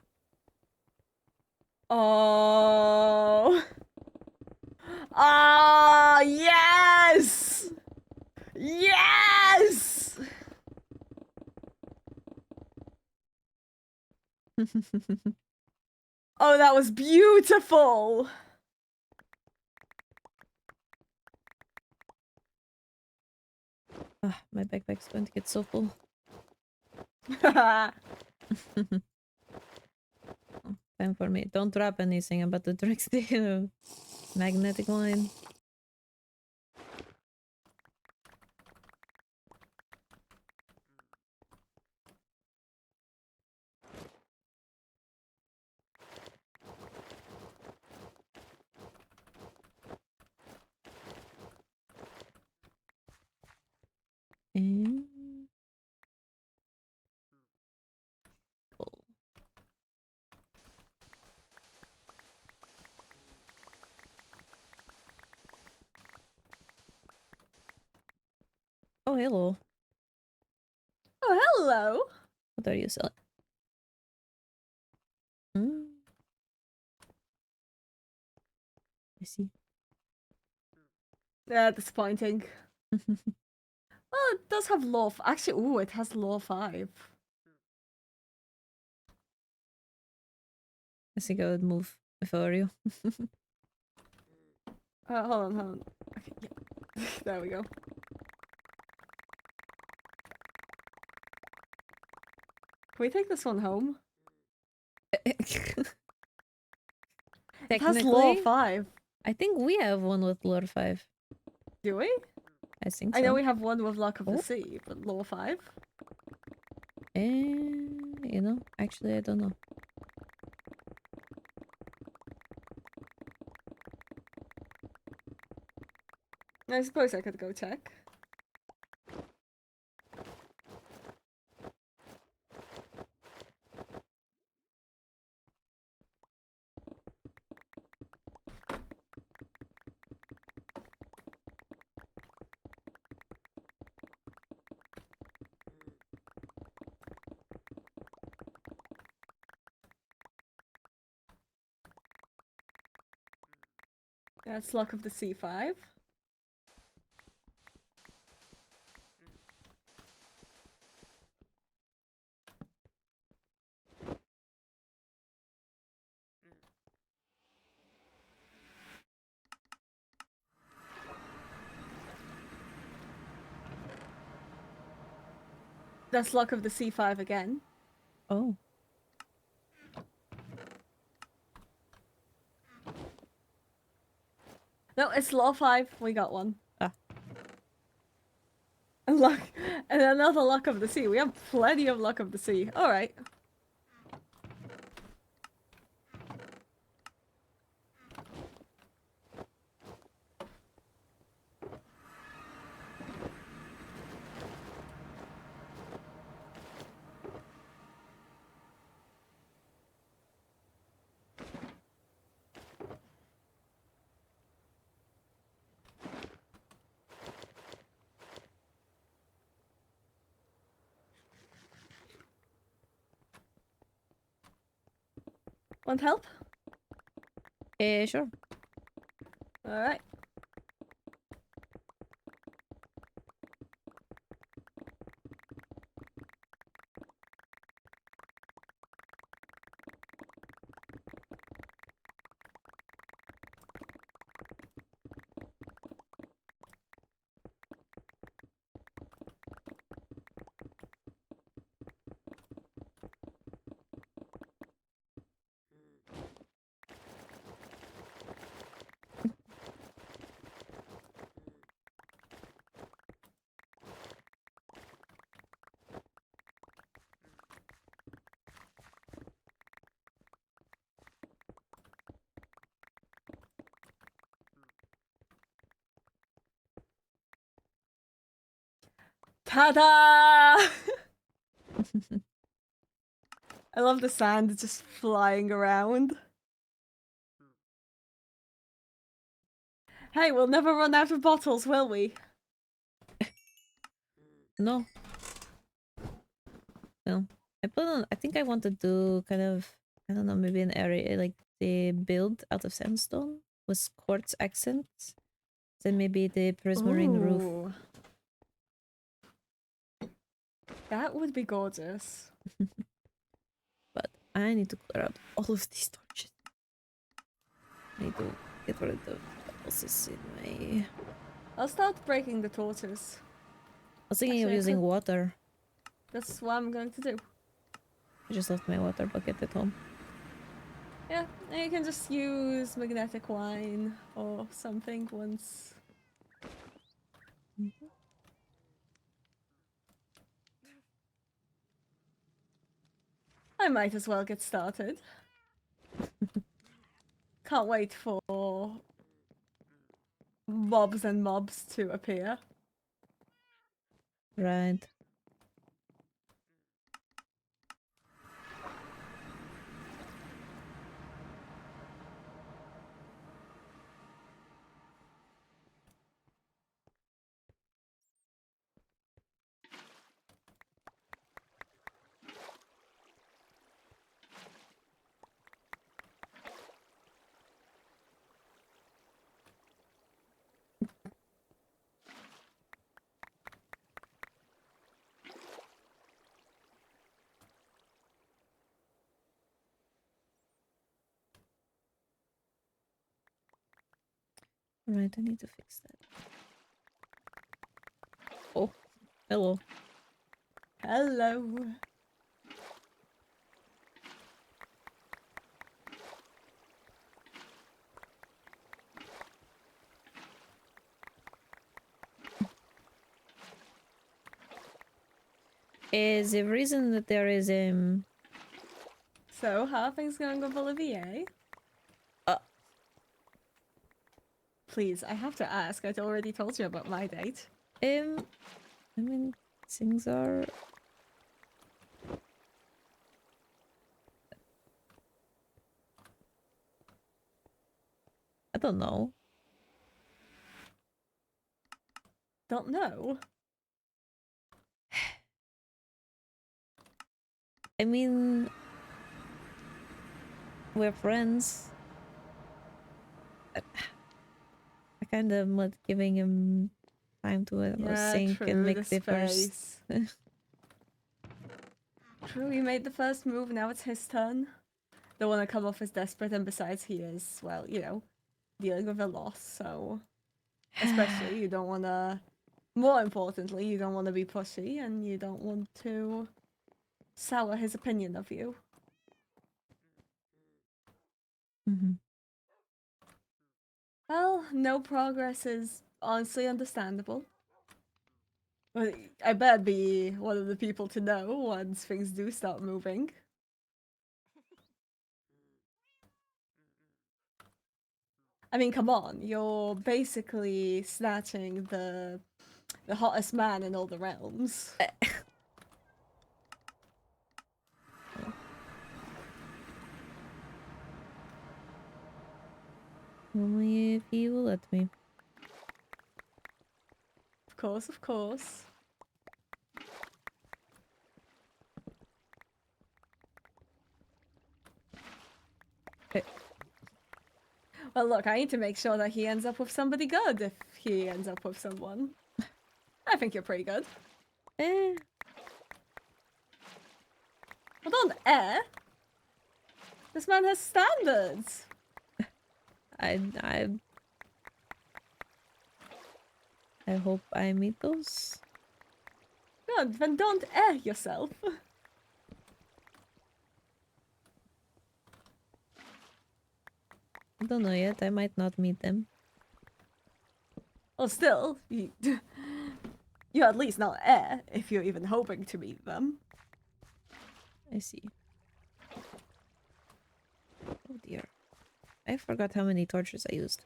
Oh. Ah, yes! Yes! Oh, that was beautiful! Ah, my backpack's going to get so full. I Oh, time for me. Don't drop anything. I'm about to drink the magnetic wine. And... Oh, hello. Oh, hello. What are you selling? Hmm. I see. Disappointing. Well, it does have law. Actually, ooh, it has law 5. I think I would move if I were you. Hold on. Okay, yeah. There we go. Can we take this one home? It has law Technically, 5. I think we have one with lore 5. Do we? I think I so. know we have one with Luck of Oh. the Sea, but law 5? And, you know, actually, I don't know. I suppose I could go check. That's Luck of the Sea 5. That's Luck of the Sea 5 again. Oh. No, it's law 5. We got one. Ah. And luck, and another Luck of the Sea. We have plenty of Luck of the Sea. All right. Want help? Sure. All right. Ta-da! I love the sand just flying around. Hey, we'll never run out of bottles, will we? No. No. I put on, I think I want to do kind of, I don't know, maybe an area like the build out of sandstone with quartz accents. Then maybe the prismarine roof. Ooh. That would be gorgeous. But I need to clear out all of these torches. I need to get rid of what else is in my... I'll start breaking the torches. I was thinking of Actually, I using could- water. That's what I'm going to do. I just left my water bucket at home. Yeah, and you can just use magnetic wine or something once. I might as well get started. Can't wait for mobs and mobs to appear. Right. Right, I need to fix that. Oh, hello. Hello. Is the reason that there is So, how are things going with Olivier? Uh. Please, I have to ask. I'd already told you about my date. I mean, things are... I don't know. Don't know. I mean, we're friends. I kind of not giving him time to Yeah, think true, and the make the first. space. True, he made the first move, now it's his turn. Don't want to come off as desperate, and besides, he is, well, you know, dealing with a loss, so. Especially, you don't want to. More importantly, you don't want to be pushy, and you don't want to sour his opinion of you. Mm-hmm. Well, no progress is honestly understandable. But I better be one of the people to know once things do start moving. I mean, come on, you're basically snatching the hottest man in all the realms. Only if he will let me. Of course, of course. Well, look, I need to make sure that he ends up with somebody good if he ends up with someone. I think you're pretty good. Eh, Hold on, this man has standards. I hope I meet those. Good, then don't yourself. I don't know yet. I might not meet them. Well, still, you're at least not if you're even hoping to meet them. I see. Oh dear. I forgot how many torches I used.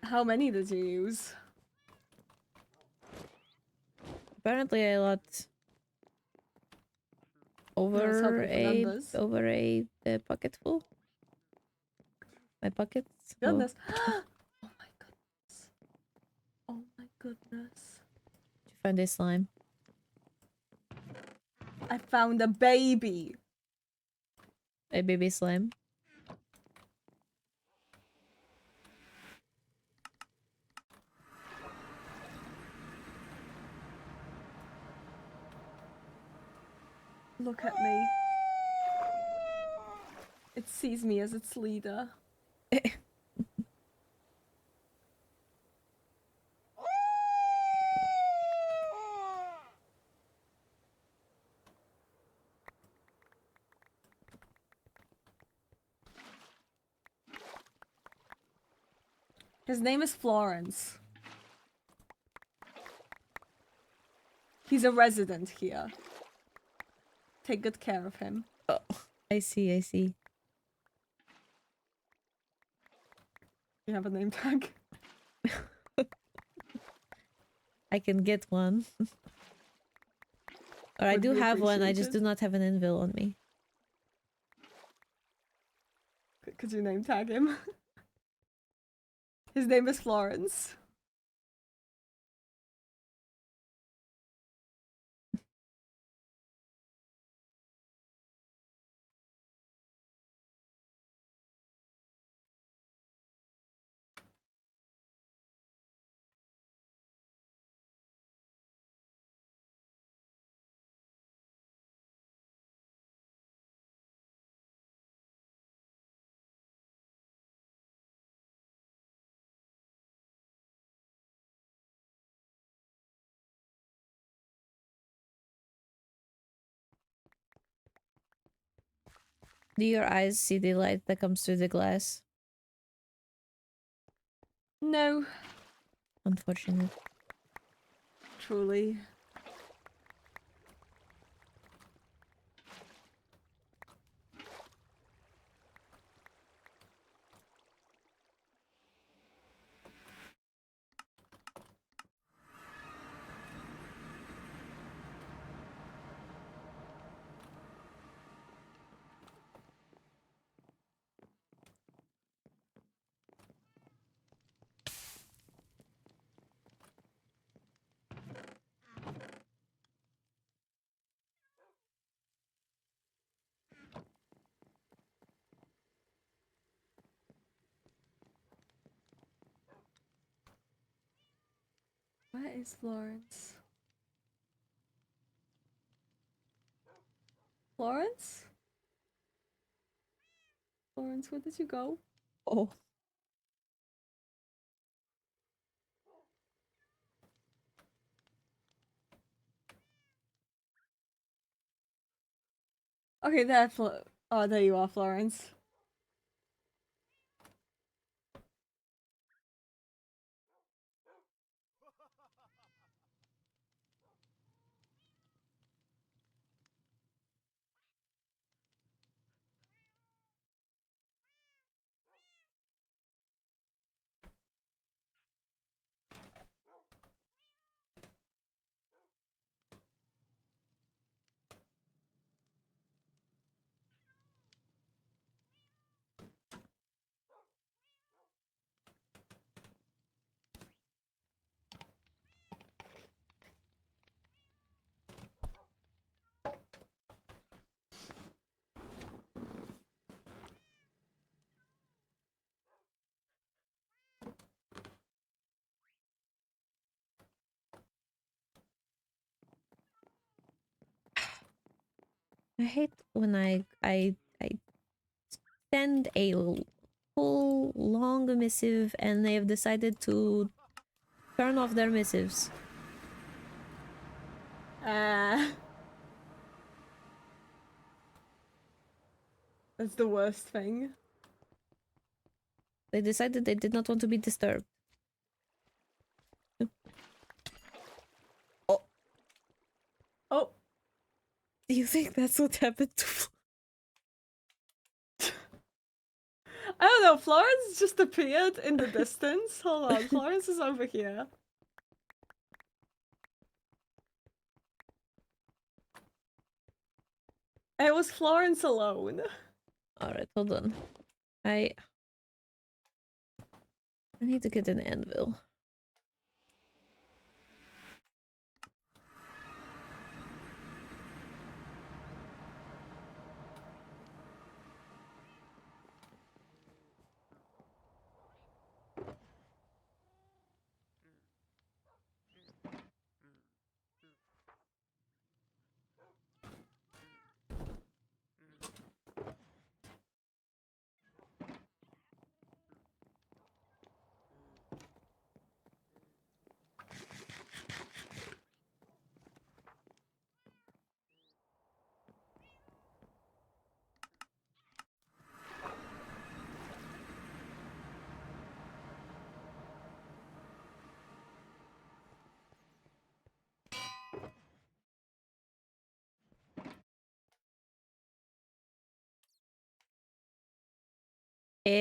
How many did you use? Apparently I lot Let's hope he remembers. over a bucket full. My buckets. Oh. Goodness. Oh my goodness. Oh my goodness. Did you find a slime? I found a baby. A baby slime? Look at me. It sees me as its leader. His name is Florence. He's a resident here. Take good care of him. Oh, I see, I see. You have a name tag? I can get one. Or I Would do be have one, I just do appreciated. not have an anvil on me. Could you name tag him? His name is Florence. Do your eyes see the light that comes through the glass? No, Unfortunate. truly. Where is Florence? Florence? Florence, where did you go? Oh. Okay, oh, there you are, Florence. I hate when I send a full long missive and they have decided to turn off their missives. That's the worst thing. They decided they did not want to be disturbed. Oh, Oh, do you think that's what happened to I don't know, Florence just appeared in the distance. Hold on, Florence is over here. It was Florence alone. Alright, hold on. I need to get an anvil.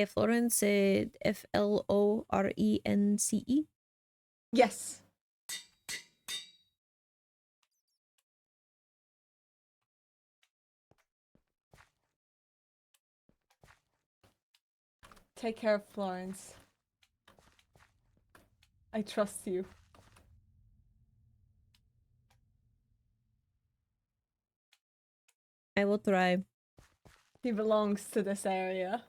Florence, Florence. Yes. Take care of Florence. I trust you. I will try. He belongs to this area.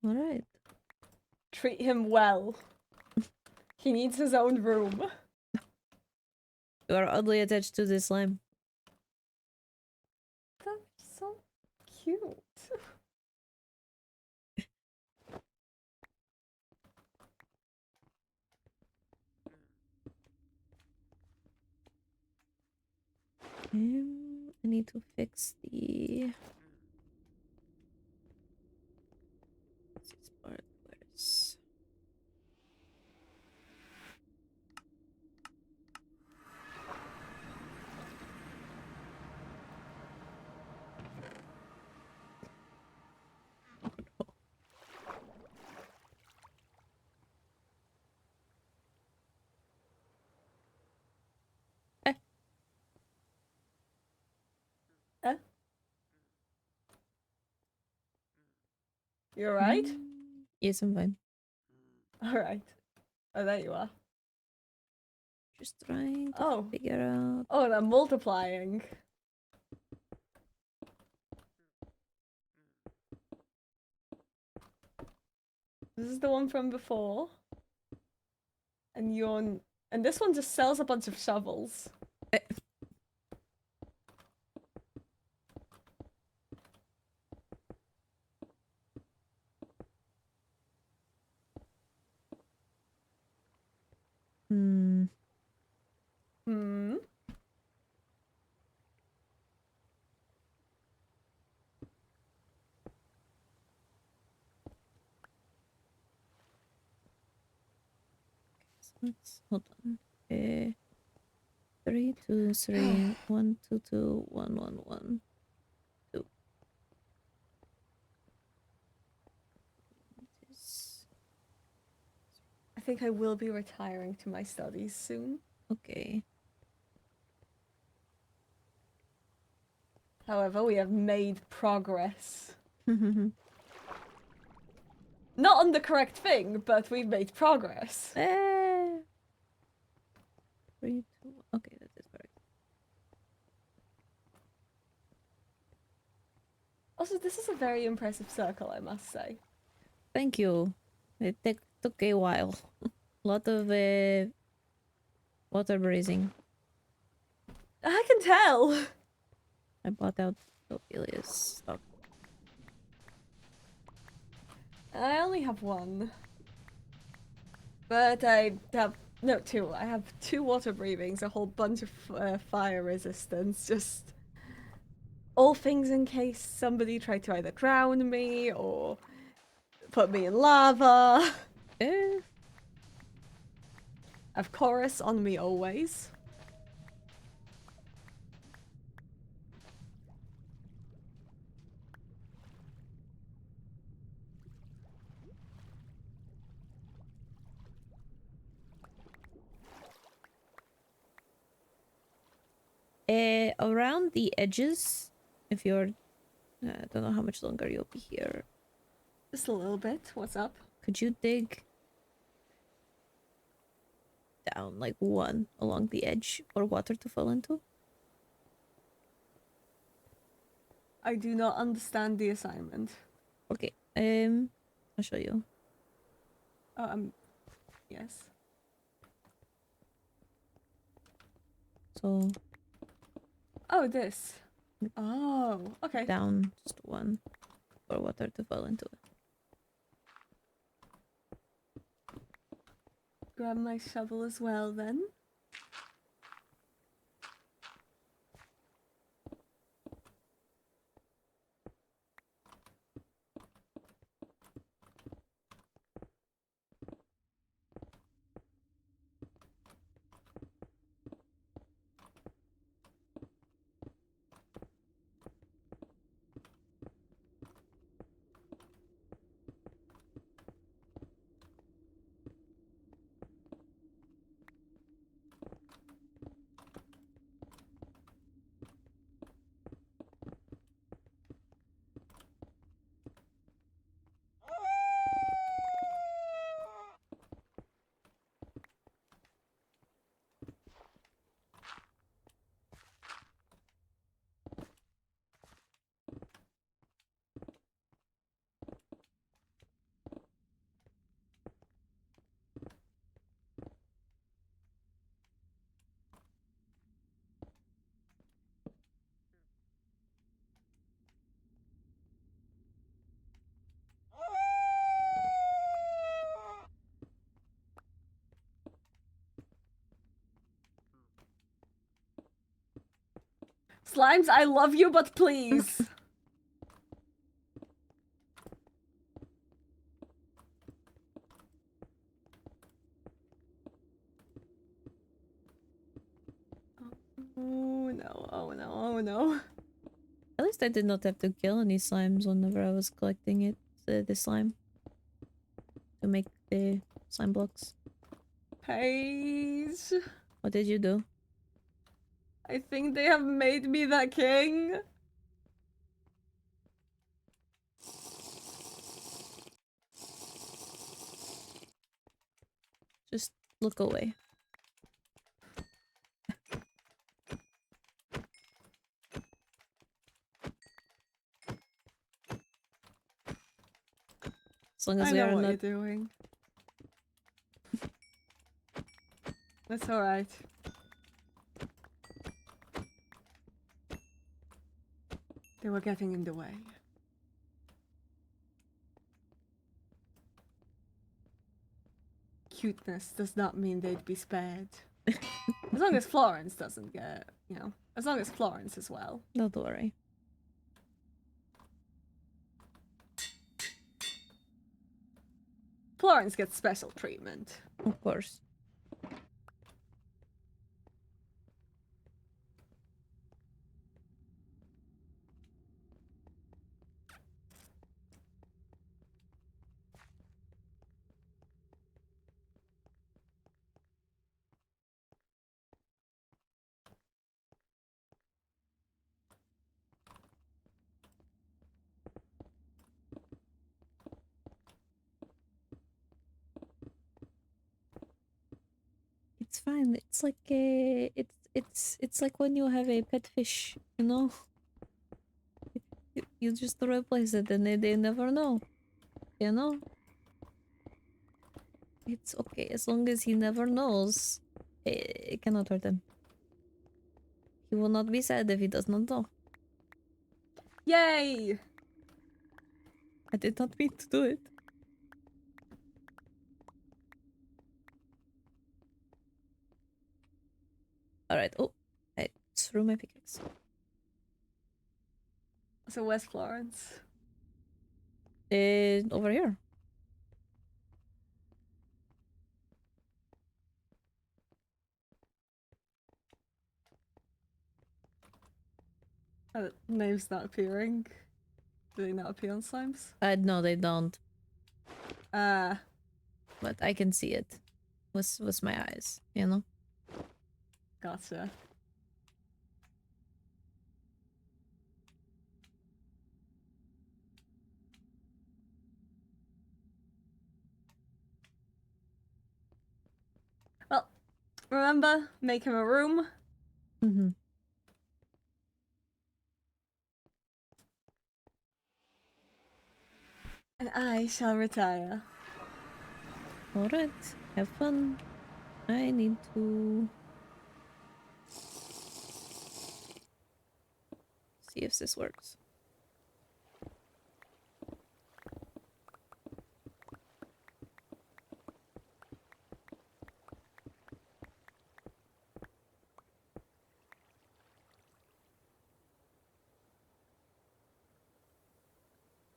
All right. Treat him well. He needs his own room. You are oddly attached to this slime. That's so cute. I need to fix the... This part, where's... You alright? Yes, I'm fine. Alright. Oh, there you are. Just trying to Oh. figure out... Oh, they're multiplying. This is the one from before. And you're... And this one just sells a bunch of shovels. Hmm. Hmm. Let's hold on. 3, 2, 3, 1, 2, 2, 1, 1, 1, 2. This. I think I will be retiring to my studies soon. Okay. However, we have made progress. Not on the correct thing, but we've made progress. 3, 2. Okay, that is correct. Also, this is a very impressive circle, I must say. Thank you. It took a while. A lot of water breathing. I can tell! I bought out Ophelia's stuff. I only have one. But I have... No, two. I have 2 water breathings, a whole bunch of fire resistance, just... all things in case somebody tried to either drown me or put me in lava. Eh, I have chorus on me always. around the edges, if you're... I don't know how much longer you'll be here. Just a little bit. What's up? Could you dig down like 1 along the edge for water to fall into? I do not understand the assignment. Okay. I'll show you. Oh, yes. So Oh, this. Oh, okay. down just 1 for water to fall into it. Grab my shovel as well, then. Slimes, I love you, but please. Oh no, oh no, oh no. At least I did not have to kill any slimes whenever I was collecting it, the slime. To make the slime blocks. Paige. What did you do? I think they have made me the king. Just look away. As long as I we know are what not... you're doing. That's alright. They were getting in the way. Cuteness does not mean they'd be spared. As long as Florence doesn't get, you know, as long as Florence as well. Don't worry. Florence gets special treatment. Of course. It's fine. It's like a... It's like when you have a pet fish, you know? You just replace it and they never know. You know? It's okay as long as he never knows. It cannot hurt him. He will not be sad if he does not know. Yay! I did not mean to do it. Alright. Oh, I threw my pickaxe. So where's Florence? Over here. Name's not appearing. Do they not appear on slimes? No, they don't. Ah. But I can see it with my eyes, you know? Gotcha. Well, remember, make him a room. Mm-hmm. And I shall retire. Alright, have fun. I need to see if this works.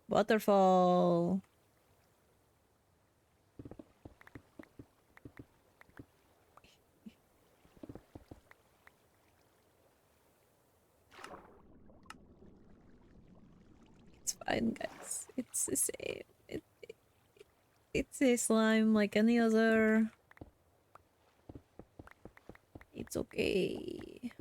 Waterfall. It's fine, guys. It's the same. It's a slime like any other. It's okay.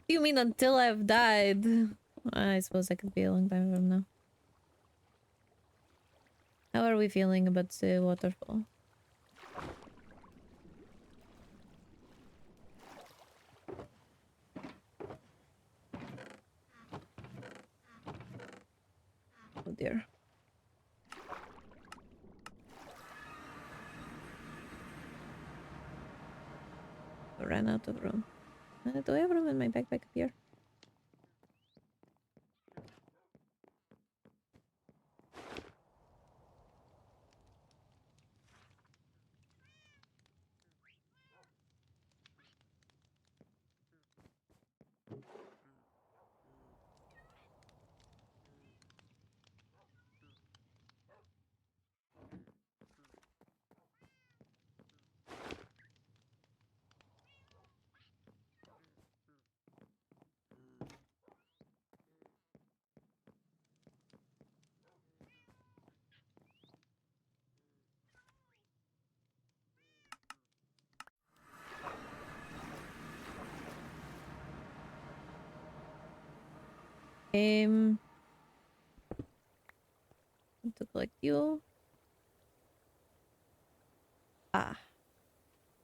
You mean until I've died? I suppose I could be a long time from now. How are we feeling about the waterfall? Oh dear. I ran out of room. Do I have room in my backpack up here? To collect you. Ah,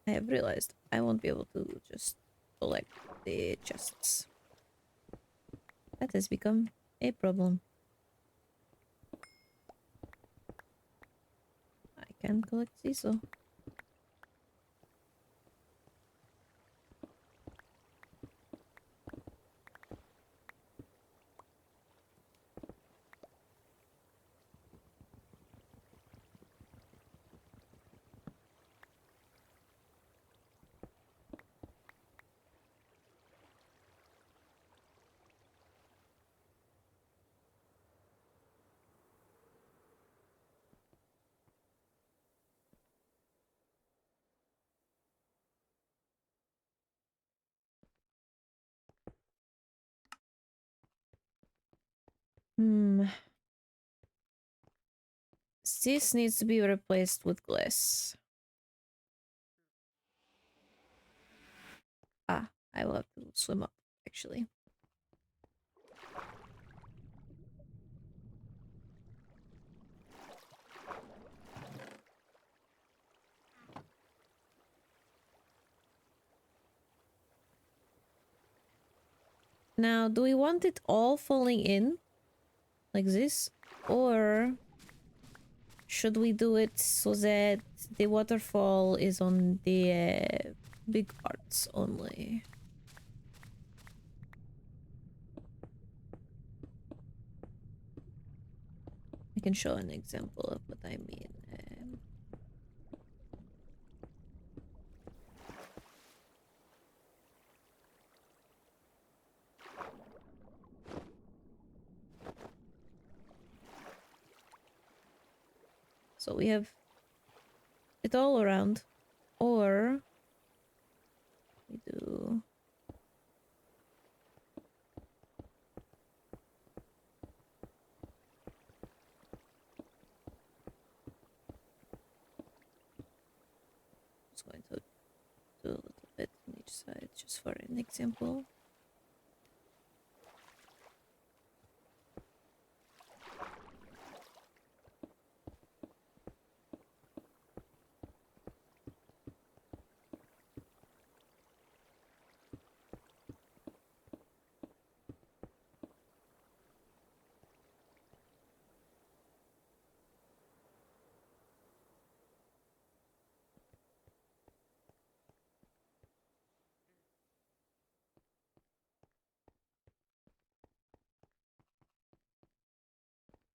I have realized I won't be able to just collect the chests. That has become a problem. I can collect these though. Hmm. This needs to be replaced with glass. Ah, I will have to swim up, actually. Now, do we want it all falling in? Like this? Or should we do it so that the waterfall is on the big parts only? I can show an example of what I mean. So we have it all around. Or we do... Just going to do a little bit on each side just for an example.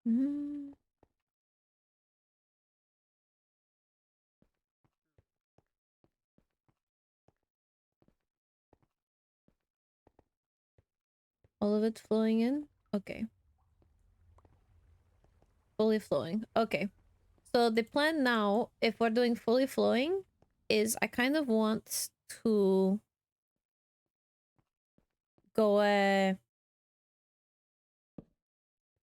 Mm. All of it flowing in? Okay. Fully flowing. Okay. So the plan now, if we're doing fully flowing, is I kind of want to go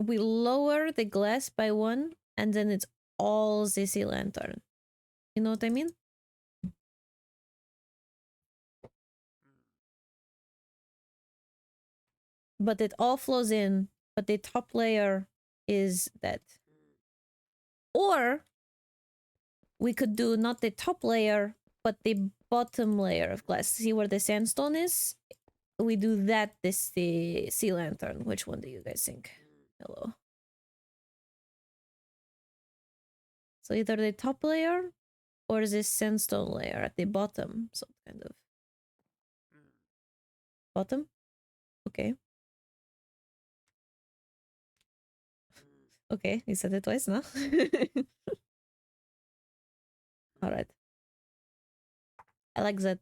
we lower the glass by one and then it's all ZC lantern. You know what I mean? But it all flows in, but the top layer is that. Or we could do not the top layer, but the bottom layer of glass. See where the sandstone is? We do that, this the sea lantern. Which one do you guys think? Hello. So either the top layer or this sandstone layer at the bottom. So kind of bottom? Okay. Okay, you said it twice now. Alright. I like that.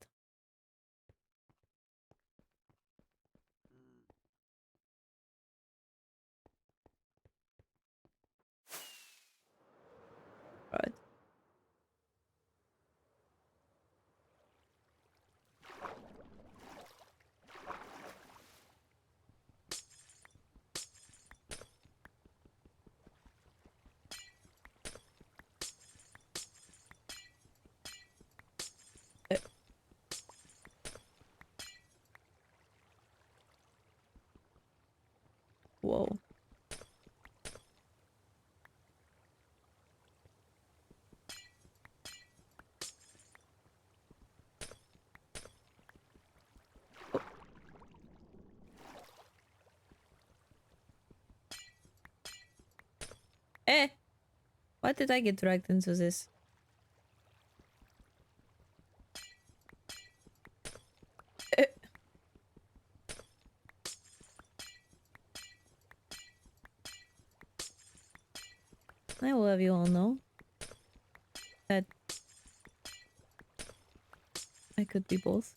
Alright. Whoa. Eh! Why did I get dragged into this? Eh. I will have you all know that I could be both.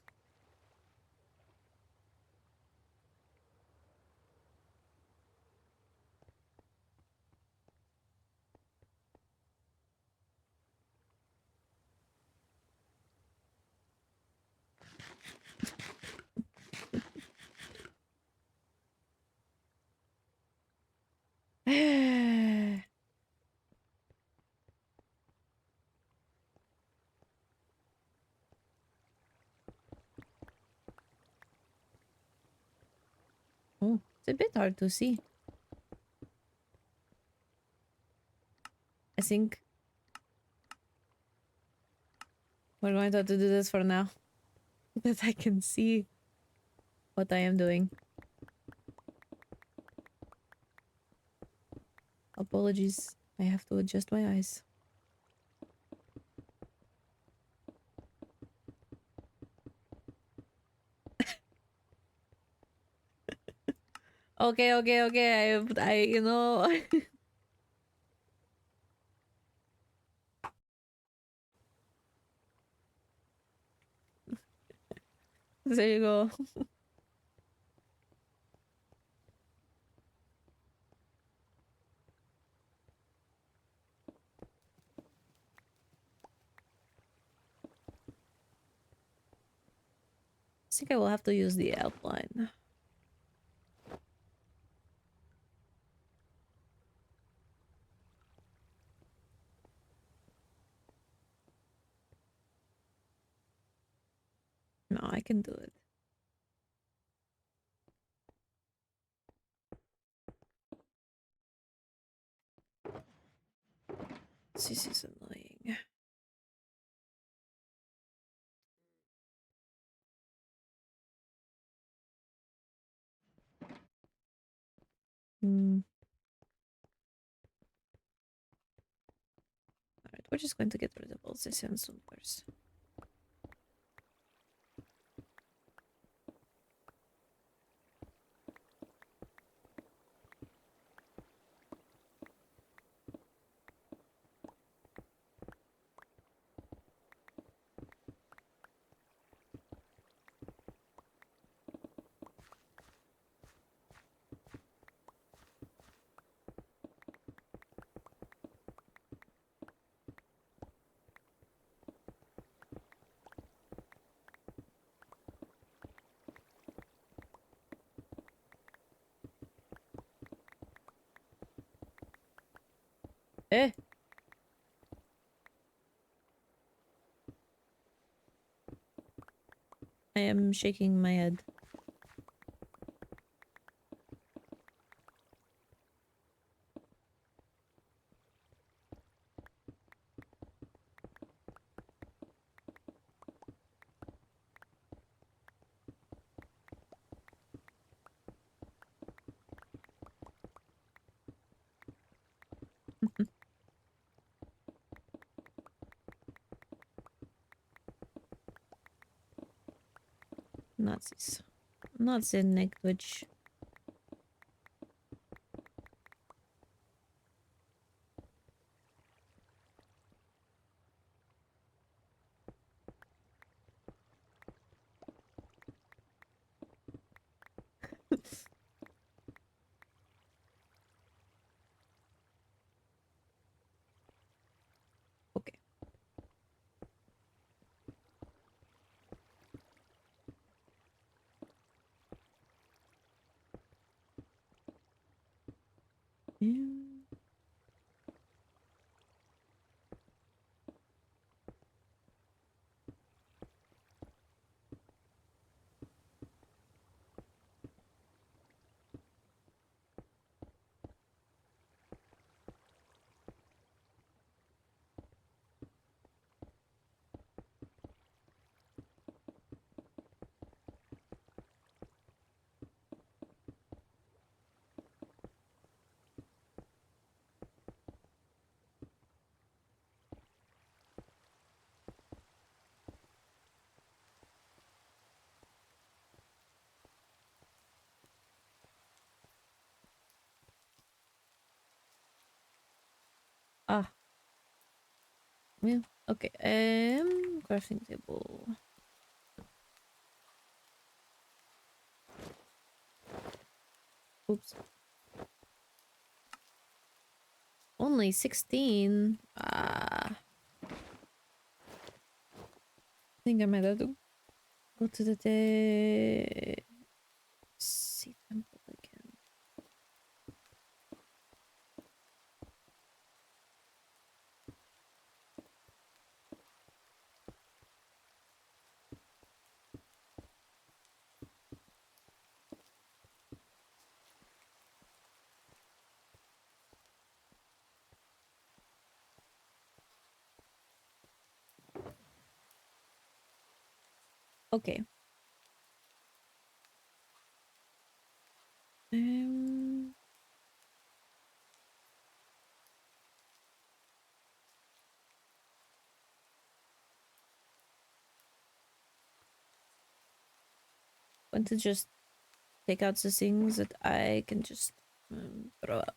Oh, it's a bit hard to see. I think we're going to have to do this for now. That I can see what I am doing. Apologies. I have to adjust my eyes. Okay, okay, okay. You know. There you go. I think I will have to use the outline. No, I can do it. This is annoying. Hmm. Alright, we're just going to get rid of all this sandstone first. Eh! I am shaking my head. Nazis. Nazi language. Okay. Mm. Ah. Yeah. Okay. Crafting table. Oops. Only 16. Ah. I think I might have to go to the sea temple again. Okay. Um. Want to just take out the things that I can just throw out.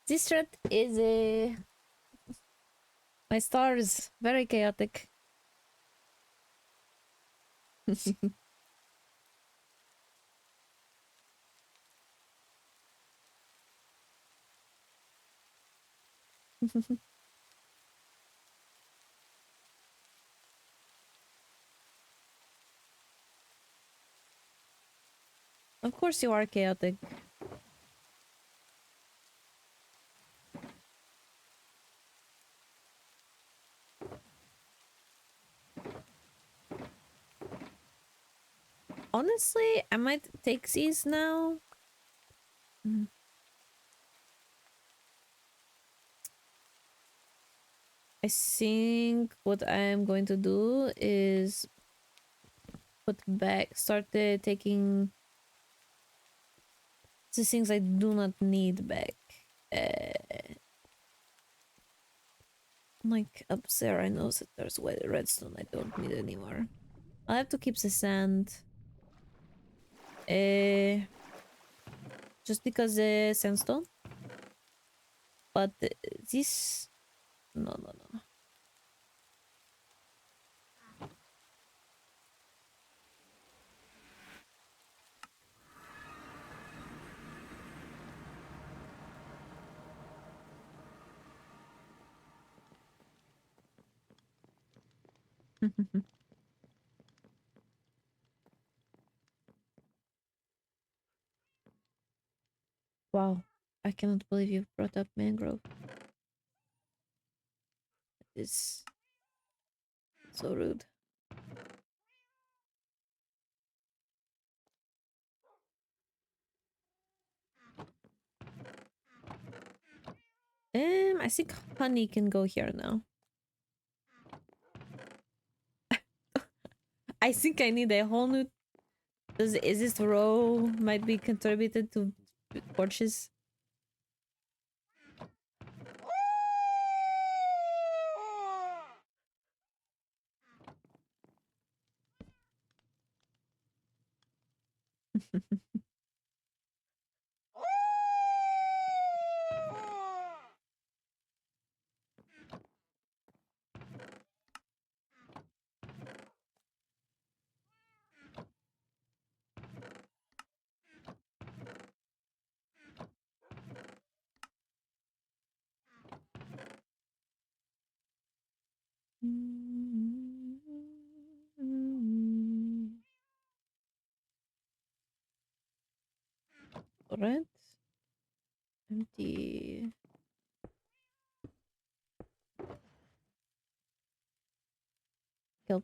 This thread is a my stars very chaotic. Of course you are chaotic. Honestly, I might take these now. I think what I'm going to do is start taking the things I do not need back. Like up there, I know that there's redstone I don't need anymore. I'll have to keep the sand. just because sandstone. But this, no, no, no. Wow, I cannot believe you brought up mangrove. It's so rude. I think honey can go here now. I think I need a whole new. Is this row might be contributed to porches? Red, empty. Kelp.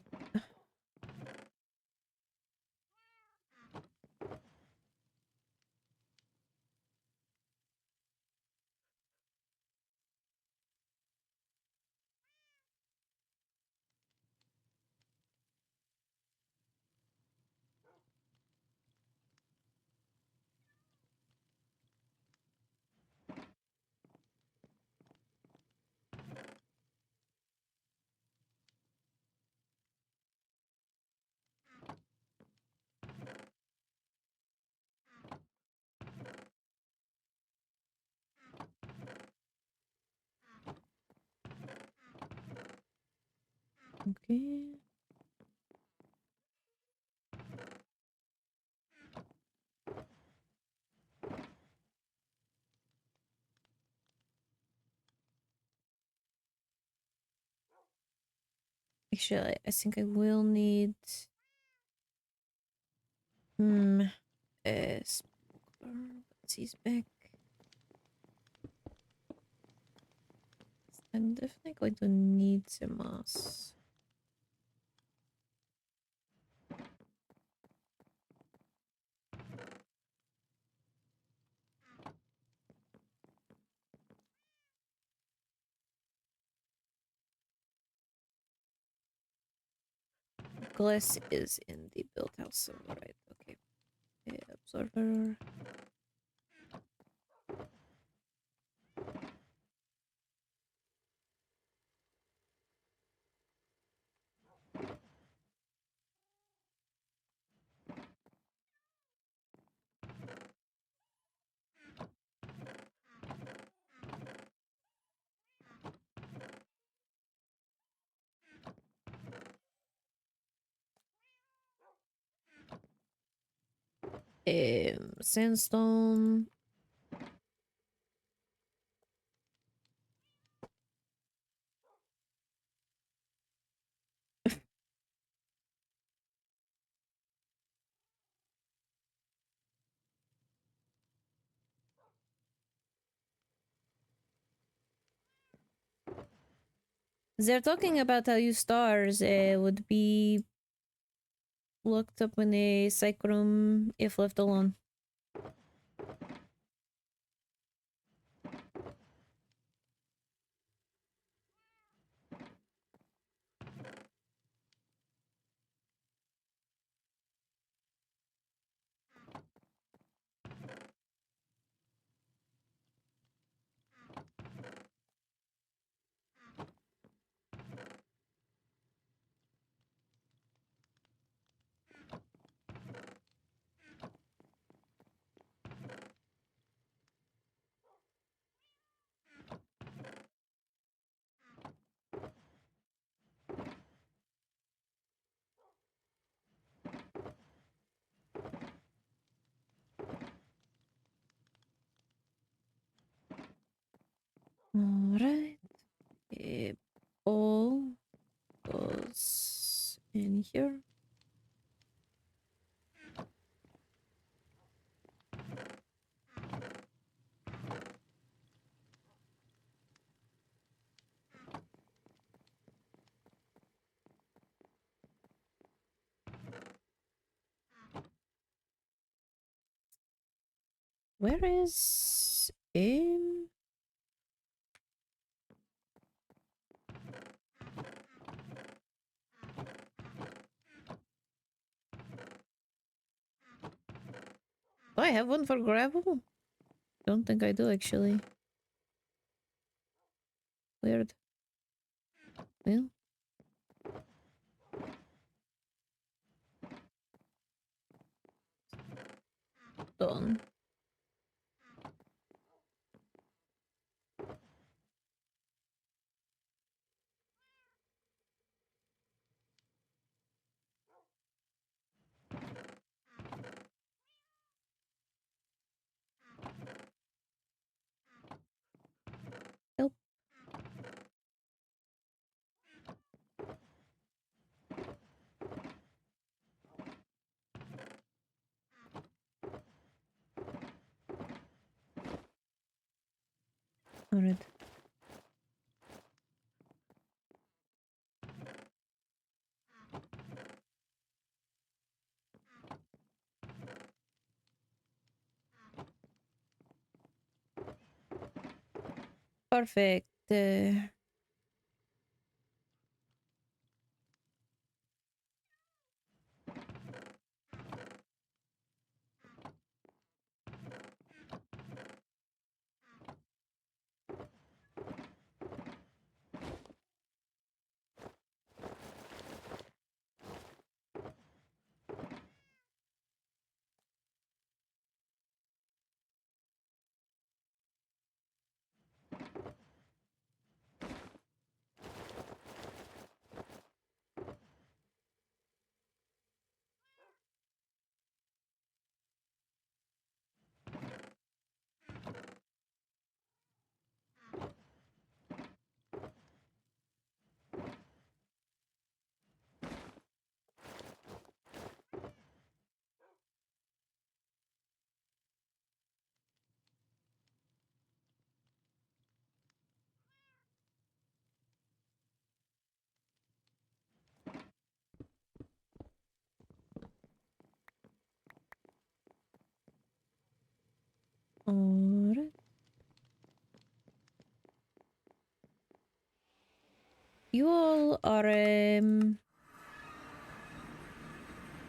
Okay. Actually, I think I will need. Smoker. But he's back. I'm definitely going to need some moss. Glass is in the build house, right? Okay. Absorber. Sandstone. They're talking about how you stars would be locked up in a psych room if left alone. Alright. It all goes in here. Where is him? Do I have one for gravel? Don't think I do actually. Weird. Well. Done. Help. Alright. Perfect. Alright. You all are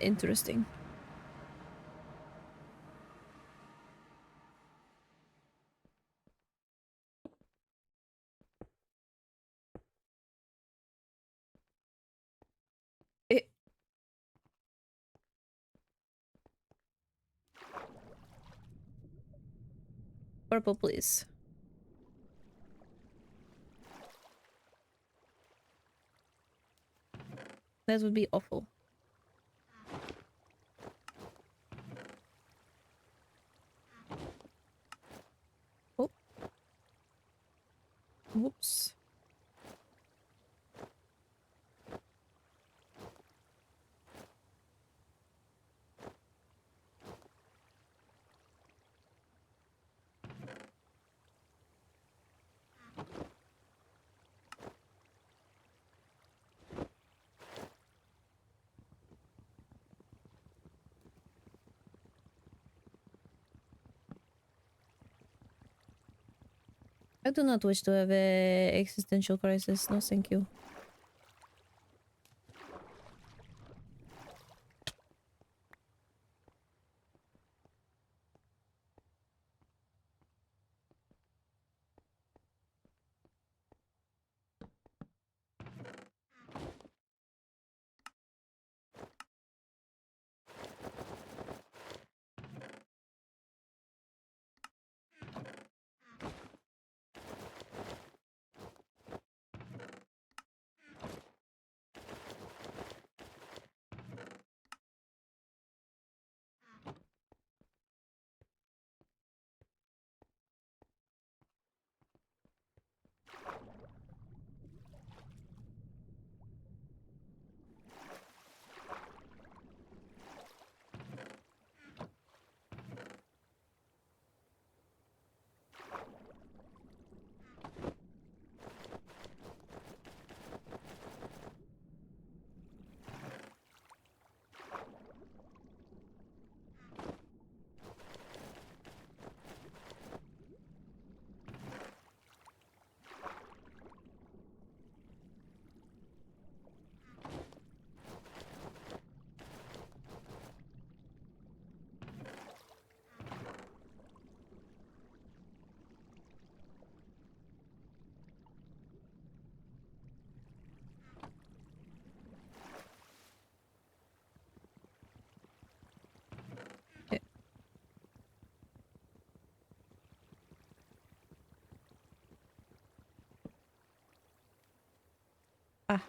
interesting. Eh, purple, please. That would be awful. Oh. Whoops. I do not wish to have a existential crisis. No, thank you. Ah.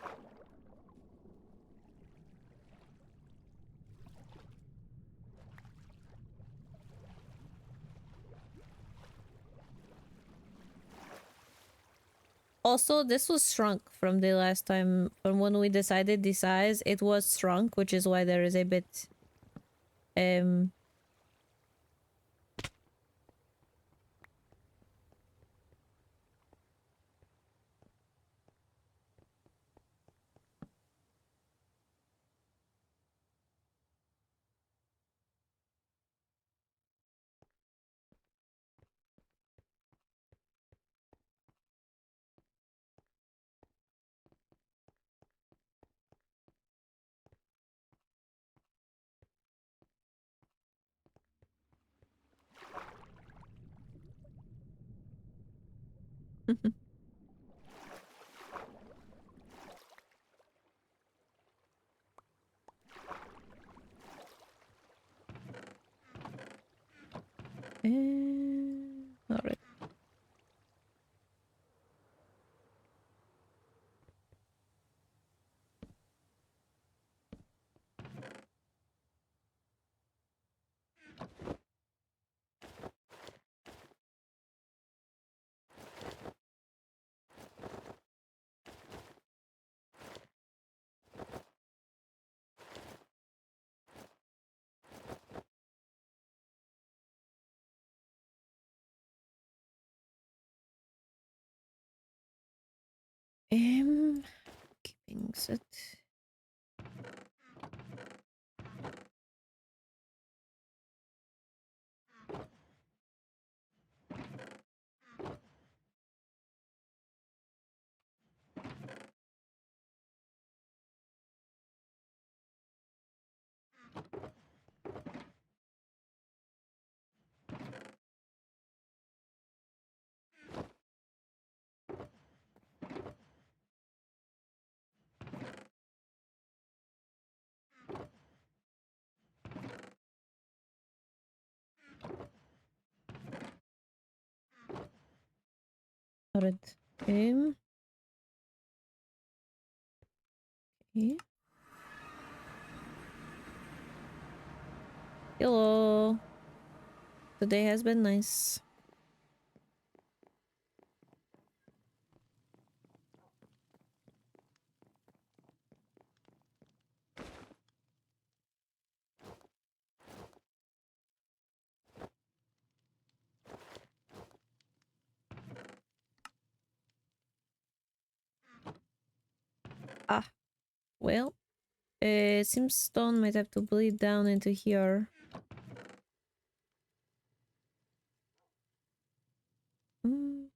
Also, this was shrunk from the last time, from when we decided the size. It was shrunk, which is why there is a bit, alright. Keeping set. Alright. Okay. Hello. Today has been nice. Ah, well, seems stone might have to bleed down into here. Mm.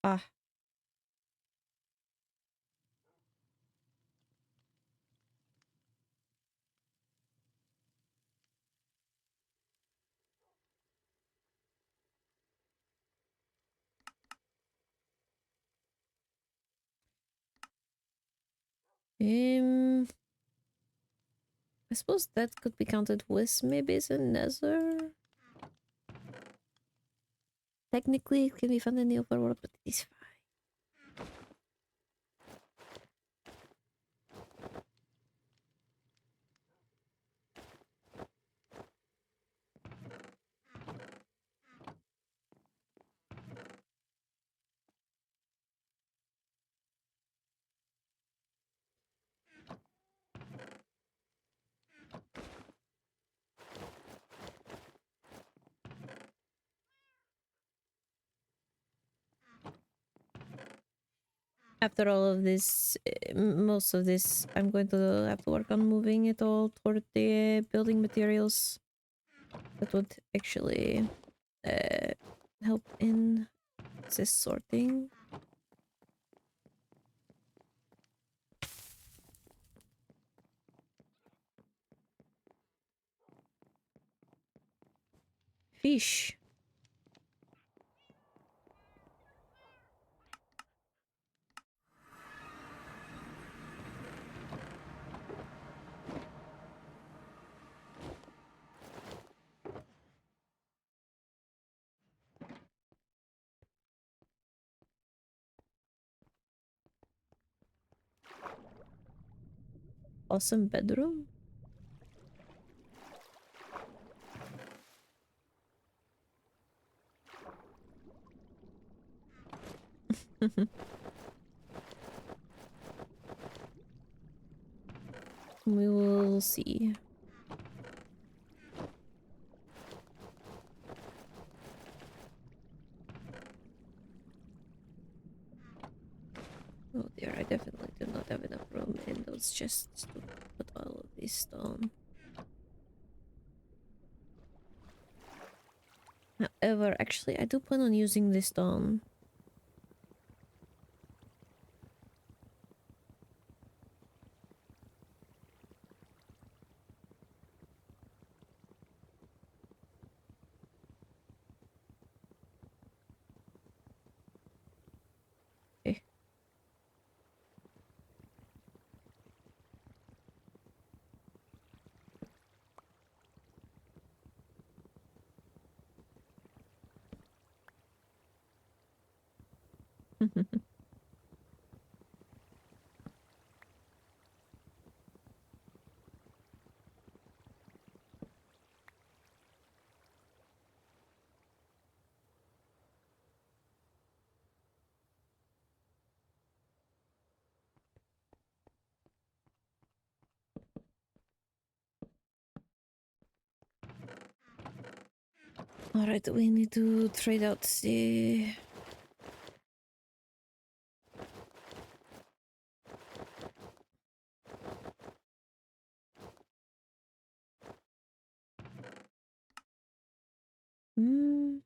Ah. I suppose that could be counted with maybe as a nether. Technically, it can be found in the overworld, but it is fine. After all of this, most of this, I'm going to have to work on moving it all toward the building materials. That would actually help in this sorting. Fish. Awesome bedroom. We will see. Oh dear, I definitely do not have enough room in those chests to put all of this stone. However, actually, I do plan on using this stone. Okay. Alright, we need to trade out the... Hmm.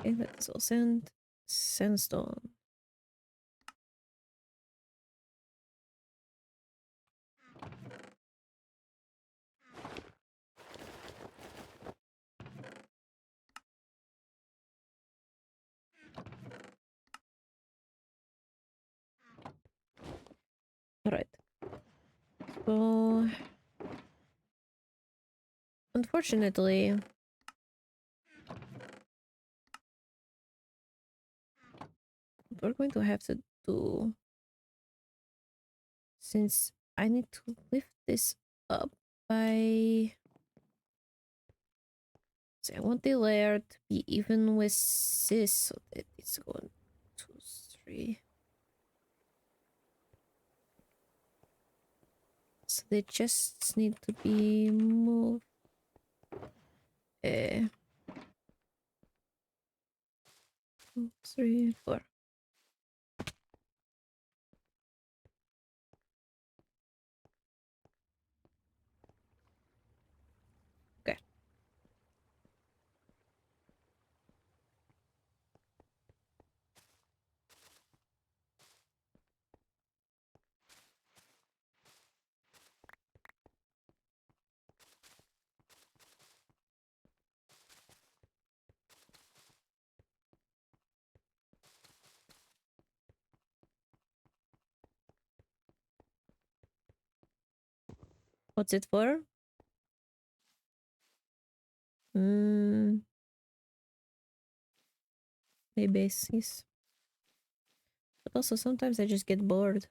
Okay, that's all sandstone. Alright. So... Unfortunately... What we're going to have to do... Since I need to lift this up by... So I want the layer to be even with this, so that it's going 2, 3. So they just need to be moved. 2, 3, 4. Okay. What's it for? Hmm. A basis. But also sometimes I just get bored.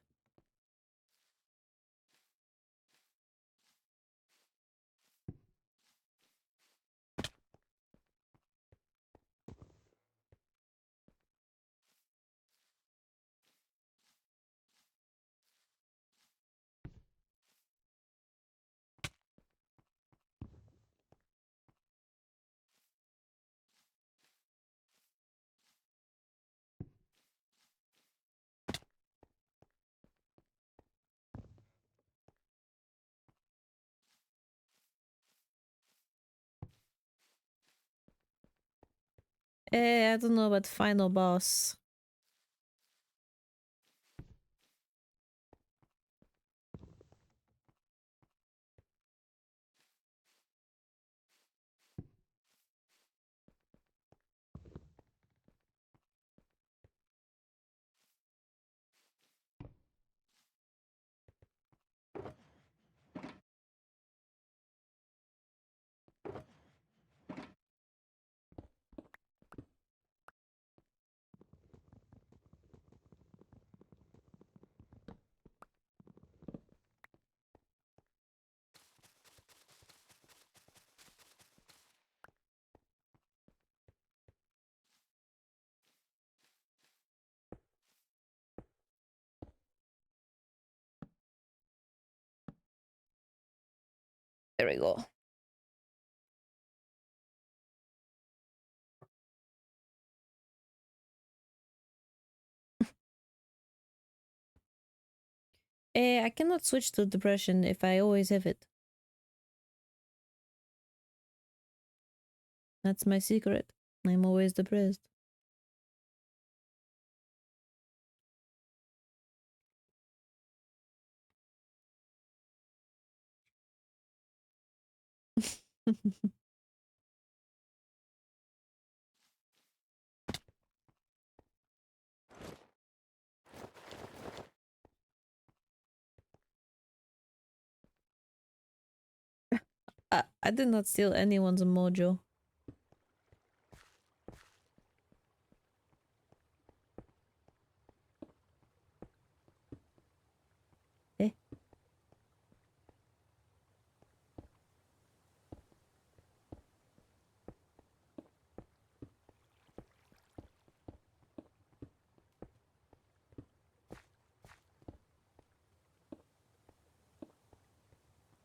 I don't know about final boss. There we go. I cannot switch to depression if I always have it. That's my secret. I'm always depressed. I did not steal anyone's mojo. Eh?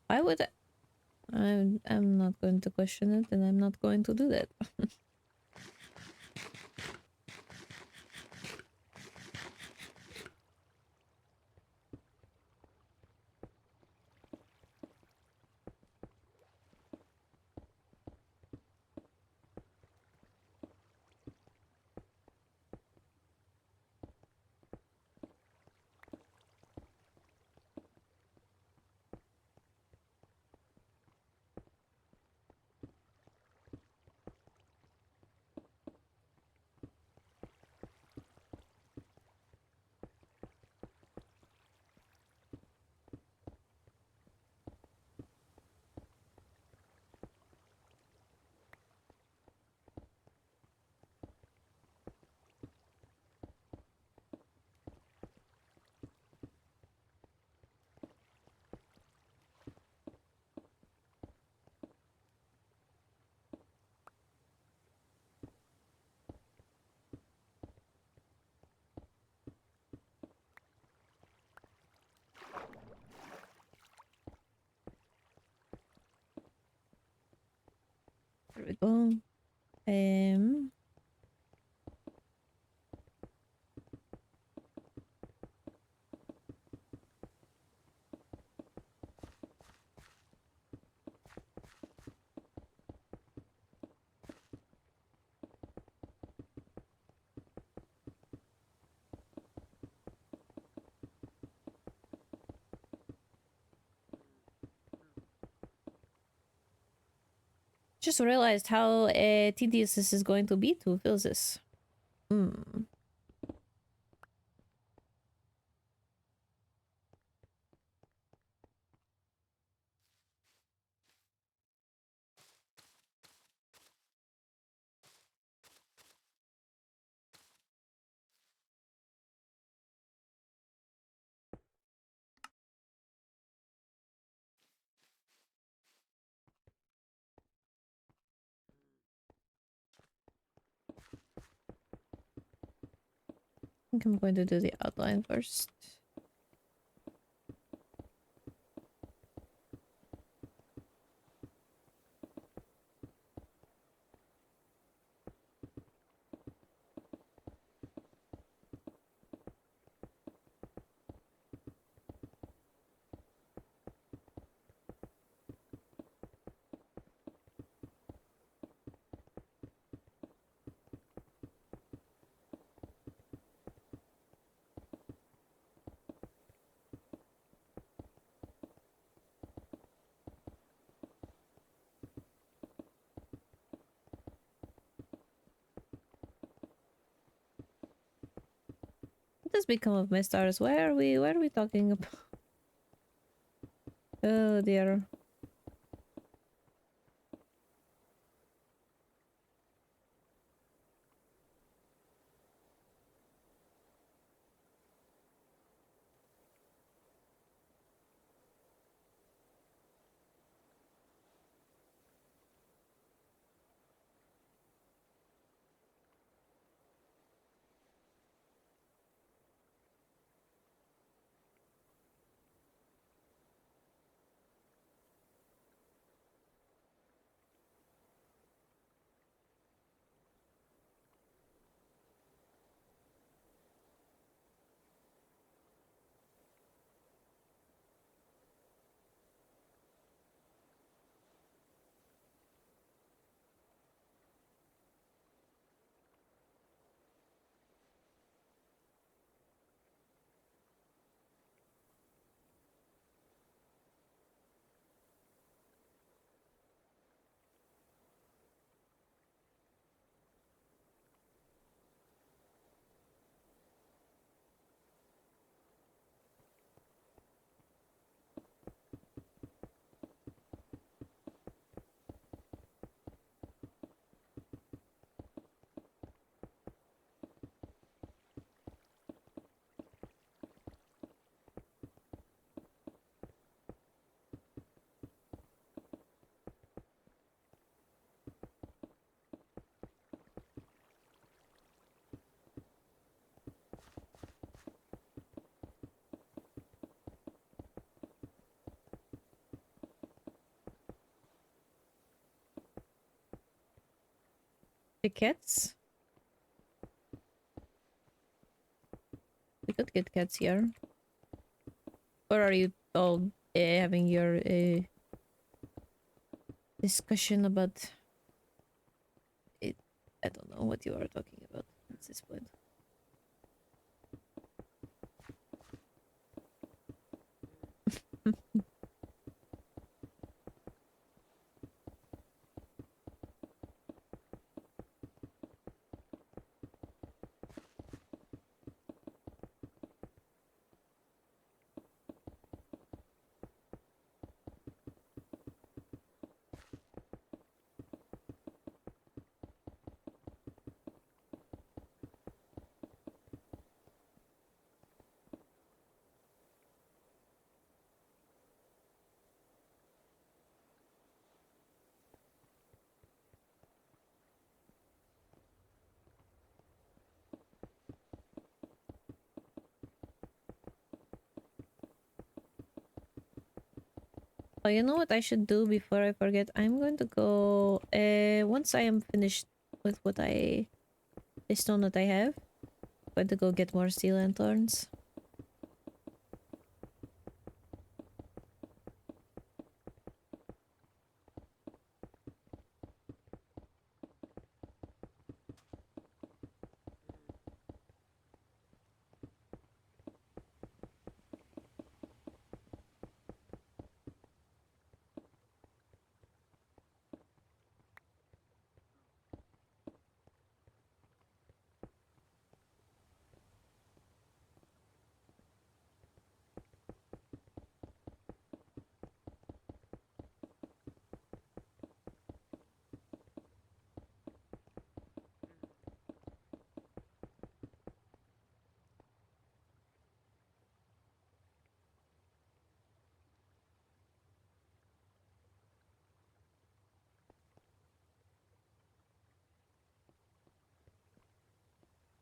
I would. I'm not going to question it, and I'm not going to do that. There we go. Just realized how tedious this is going to be to fill this. Hmm. I think I'm going to do the outline first. What has become of my stars? Where are we? What are we talking about? Oh dear. The cats? We could get cats here. Or are you all having your discussion about it? I don't know what you are talking about at this point. Oh, you know what I should do before I forget? I'm going to go once I am finished with what the stone that I have. I'm going to go get more sea lanterns.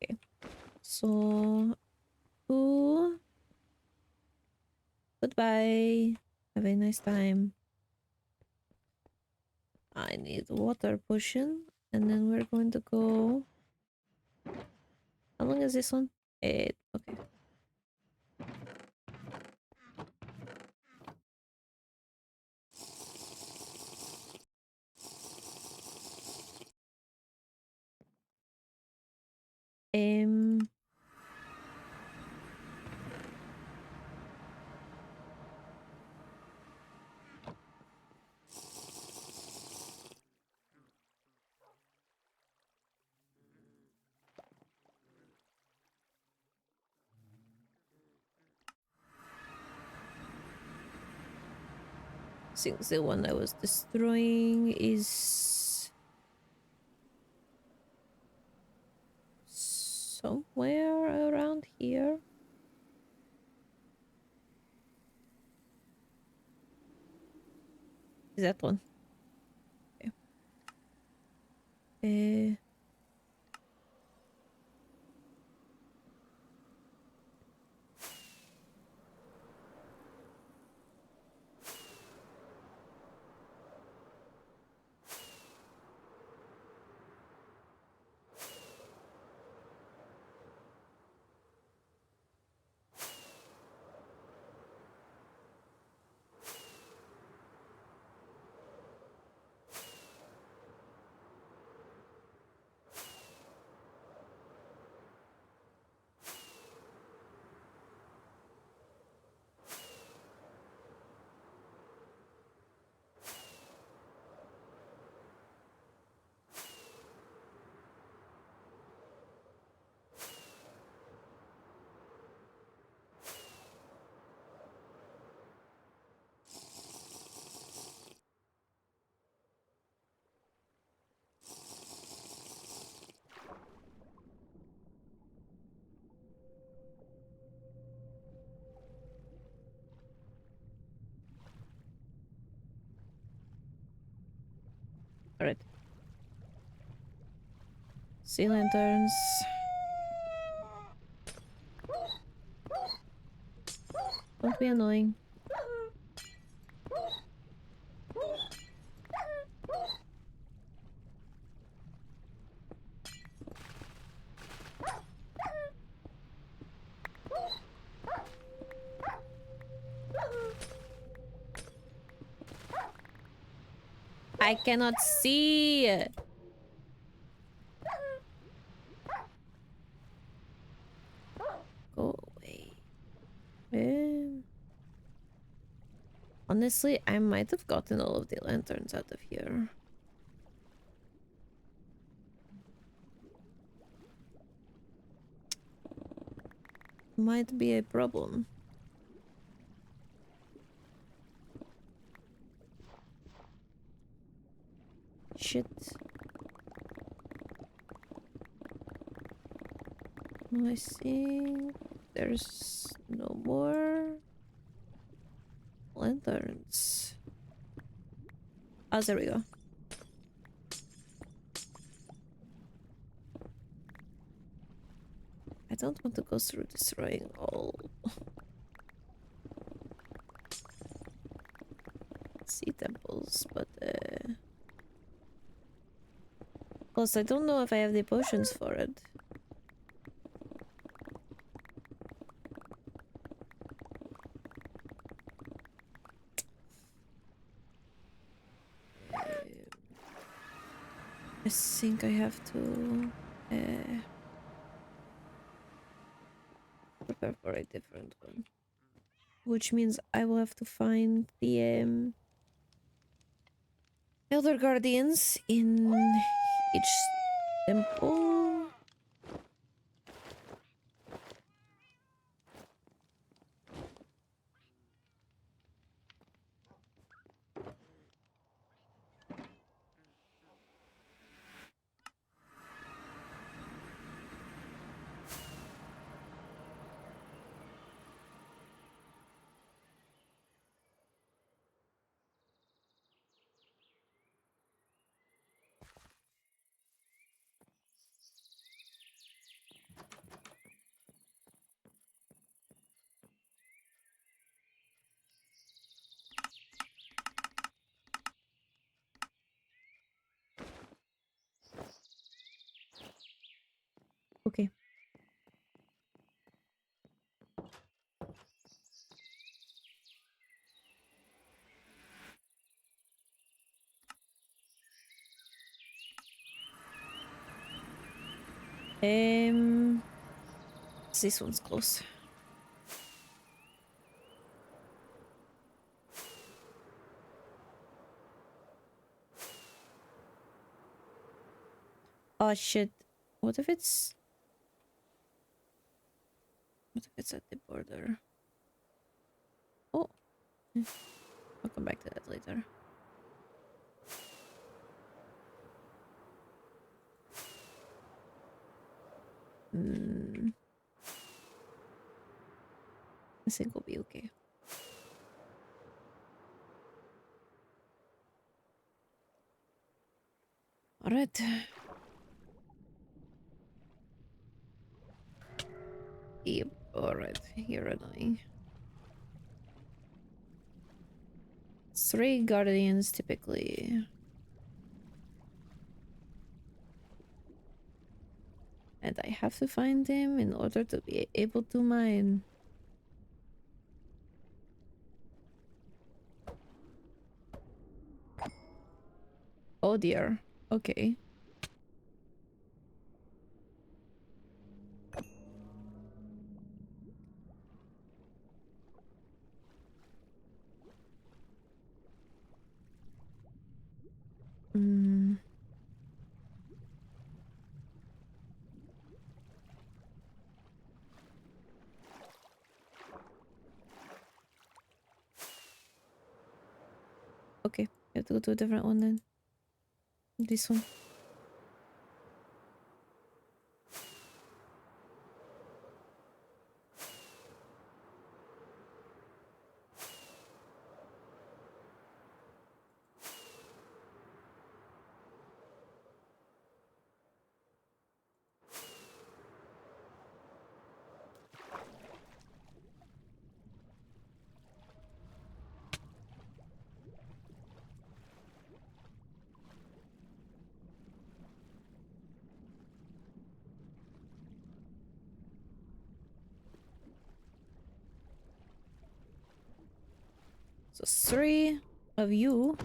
Okay. So, ooh, goodbye. Have a nice time. I need water potion, and then we're going to go. How long is this one? Okay. Um. Since the one I was destroying is somewhere around here. Is that one? Okay. Alright. Sea lanterns. Don't be annoying. I cannot see. Go away. Honestly, I might have gotten all of the lanterns out of here. Might be a problem. Shit. I think there's no more lanterns. Oh, there we go. I don't want to go through destroying all sea temples, but plus I don't know if I have the potions for it. I think I have to prepare for a different one. Which means I will have to find the Elder Guardians in each temple. Okay. This one's close. Oh shit. What if it's... What if it's at the border? Oh. I'll come back to that later. I think we'll be okay. Alright. Yep, alright. You're annoying. 3 guardians typically. And I have to find him in order to be able to mine. Oh dear. Okay. Mm. Okay, you have to go to a different one then. This one. So 3 of you.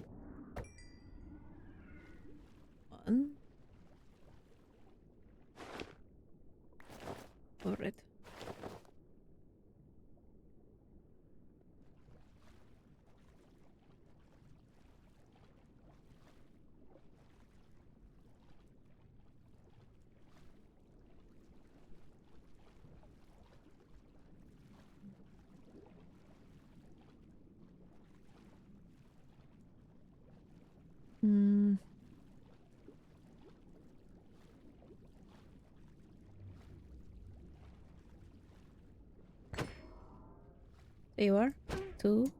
There you are. 2.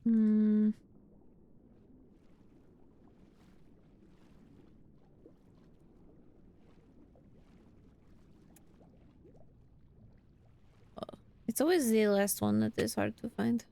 Hmm. It's always the last one that is hard to find.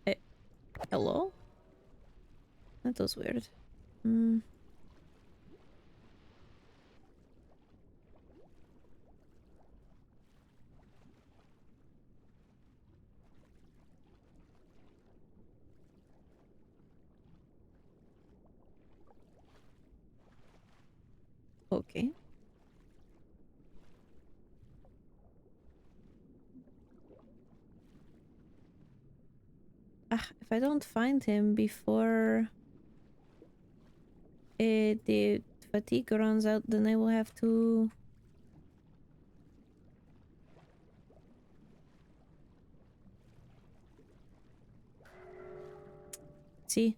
Eh, hello? That was weird. Hmm. Okay. Ah, if I don't find him before the fatigue runs out, then I will have to... See?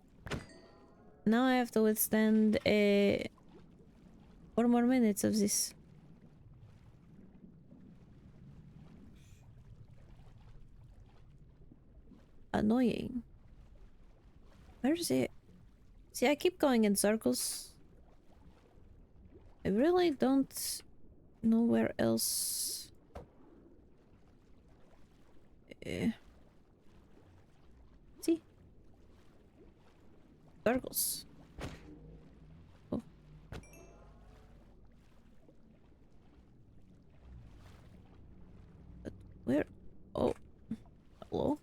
Now I have to withstand 4 more minutes of this. Annoying. Where's it? See, I keep going in circles. I really don't know where else. See? Circles. Oh. But where? Oh. Hello?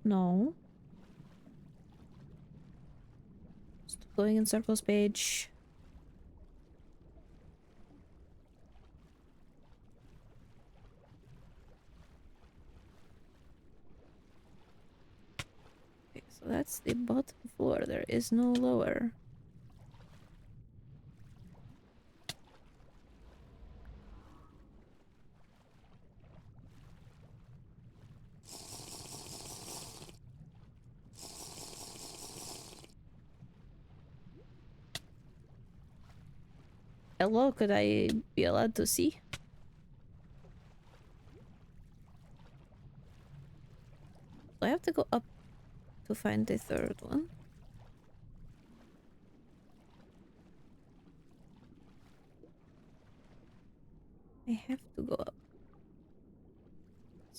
No. Stop going in circles, page. Okay, so that's the bottom floor. There is no lower. Hello, could I be allowed to see? I have to go up to find the third one. I have to go up.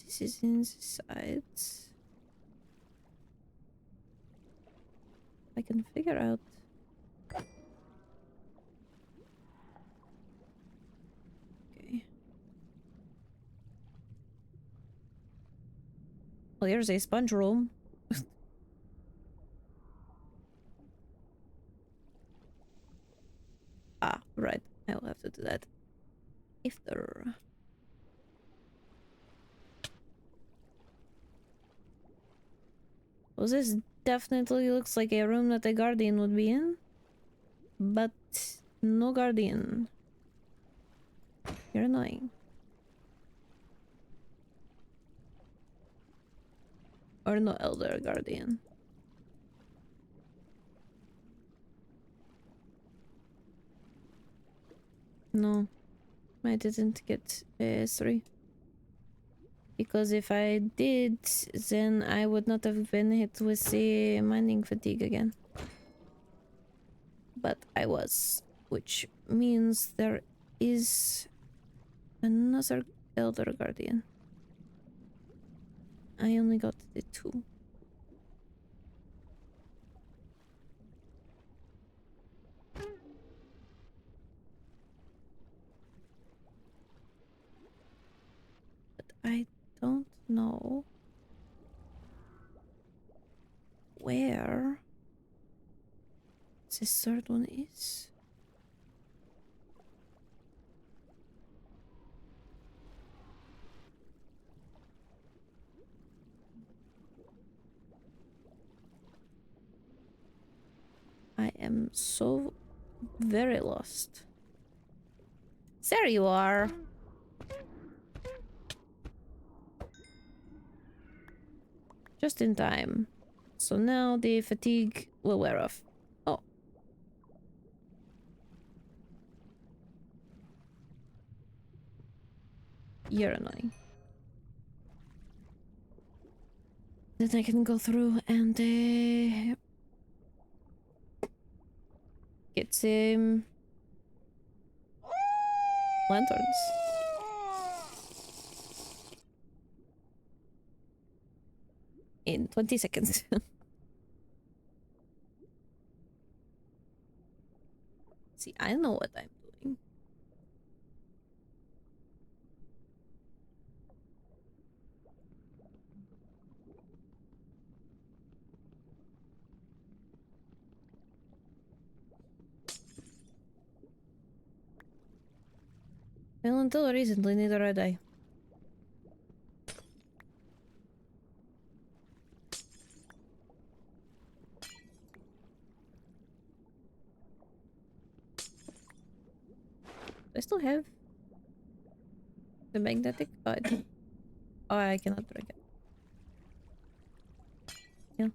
This is inside. I can figure out. Okay. Well, here's a sponge room. Ah, right. I will have to do that. After. Well, this definitely looks like a room that a guardian would be in. But no guardian. You're annoying. Or no Elder Guardian. No, I didn't get 3. Because if I did, then I would not have been hit with the mining fatigue again. But I was, which means there is another Elder Guardian. I only got the 2. But I don't know where this third one is. I am so very lost. There you are. Just in time. So now the fatigue will wear off. Oh. You're annoying. Then I can go through and get some lanterns. In 20 seconds. See, I know what I'm doing. Well, until recently, neither had I. Do I still have the magnetic? Oh, I don't. Oh, I cannot break it. Yeah.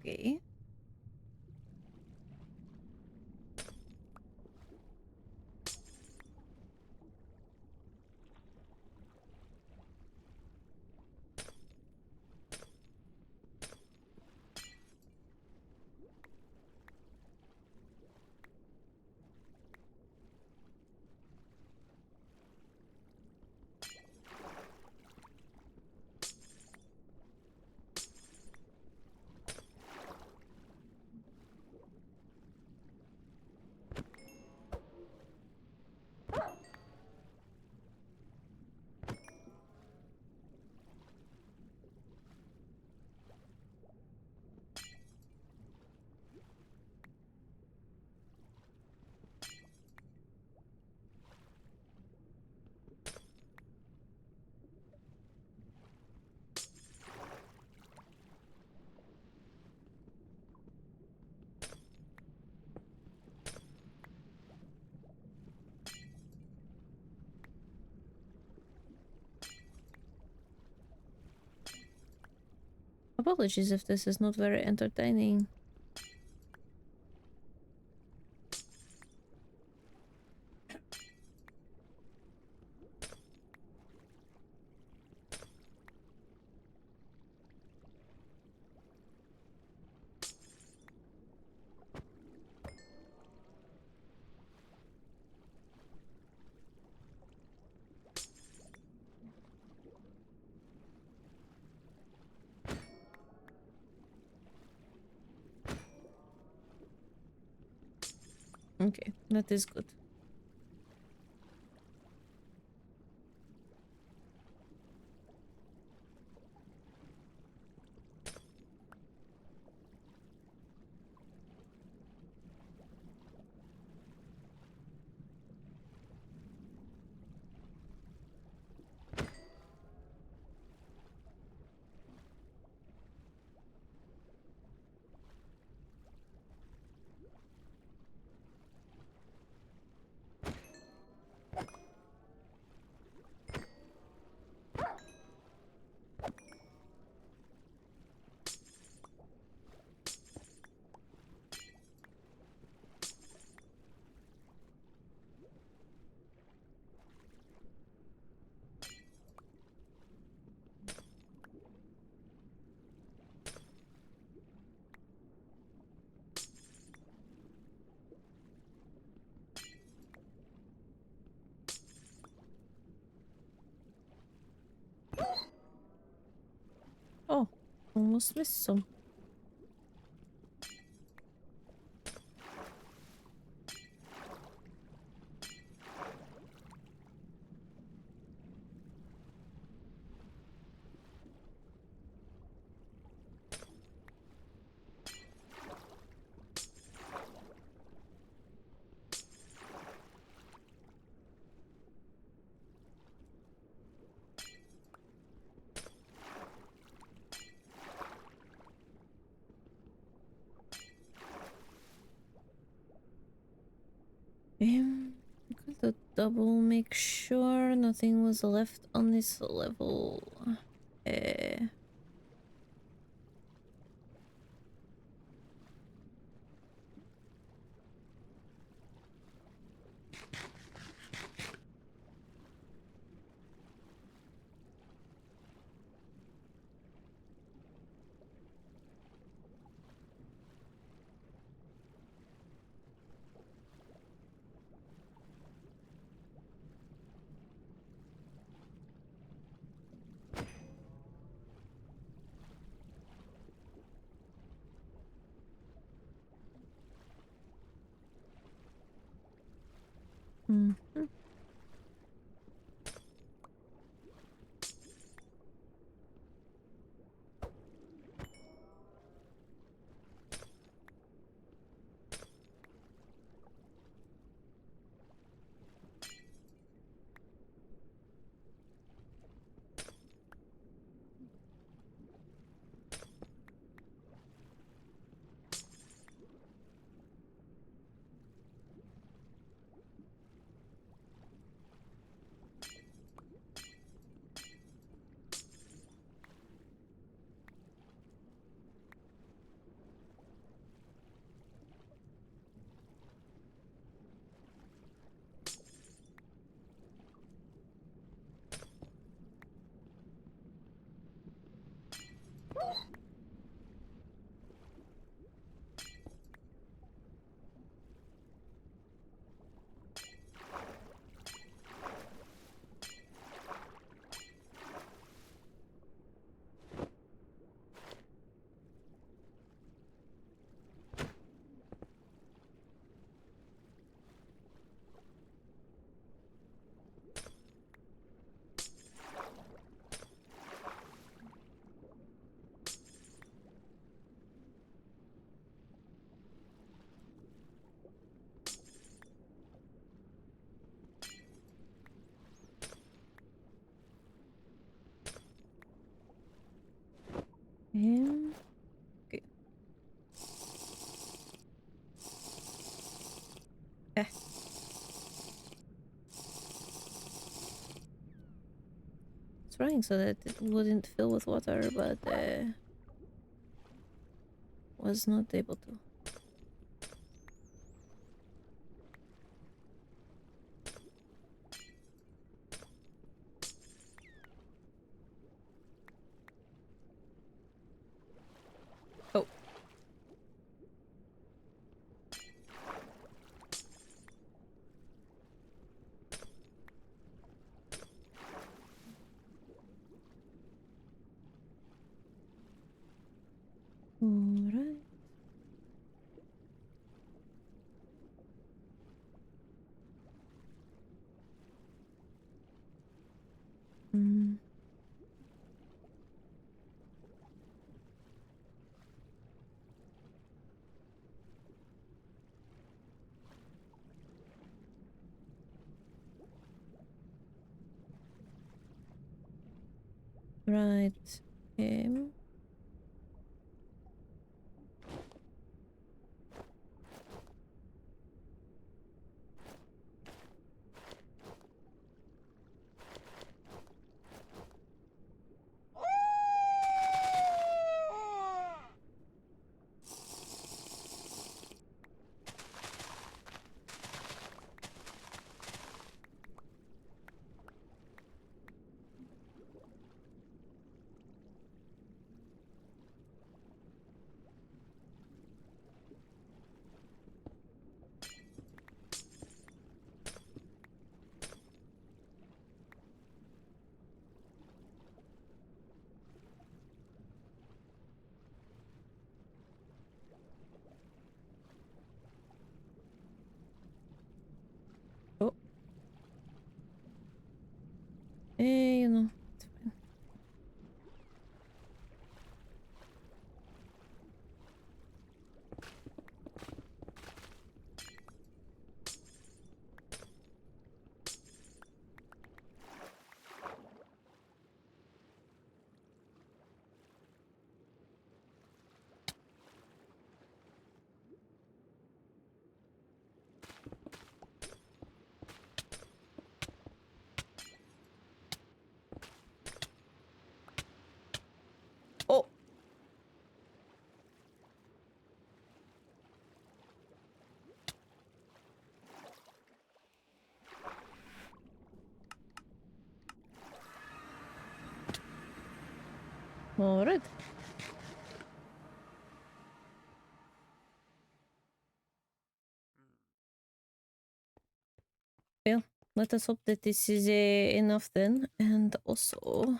Okay. Apologies if this is not very entertaining. Okay, that is good. Oh, almost missed some. Gotta double make sure nothing was left on this level. Uh, mhm. Okay. Eh. Trying so that it wouldn't fill with water, but was not able to. Oh. Alright. Right. Oh. You know, it's fine. Oh. All right. Well, let us hope that this is enough then, and also,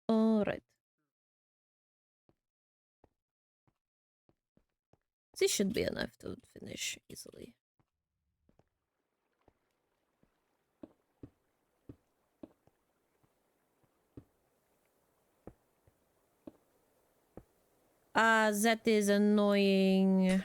all right. This should be enough to finish easily. Ah, that is annoying.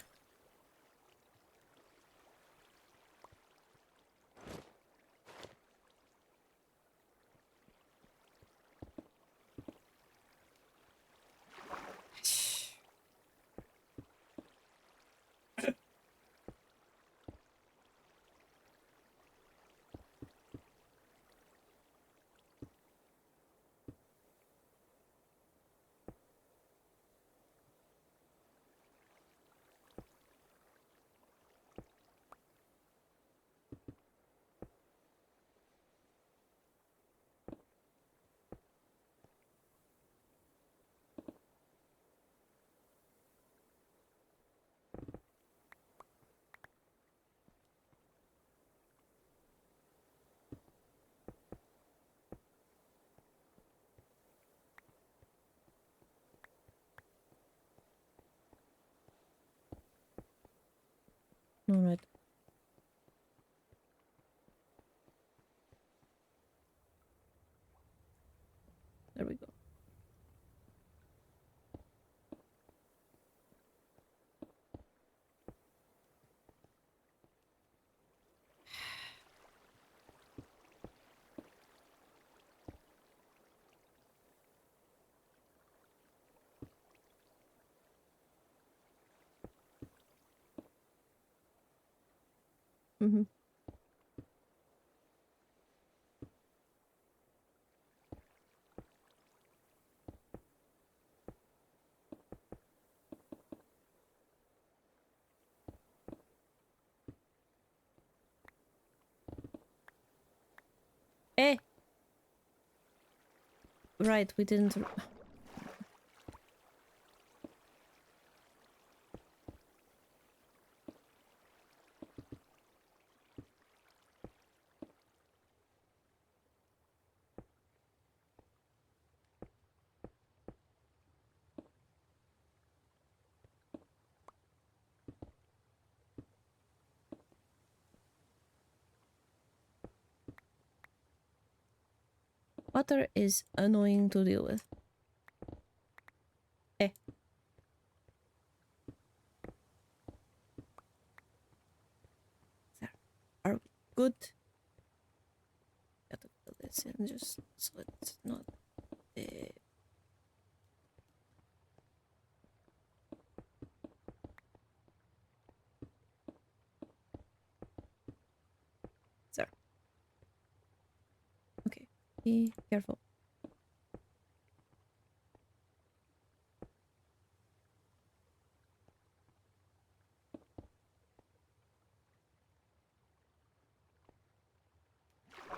All right. There we go. Mm-hmm. Eh! Right, we didn't... Water is annoying to deal with. Eh. There. Are we good? Gotta fill this in just so it's not... There. Okay. Be careful.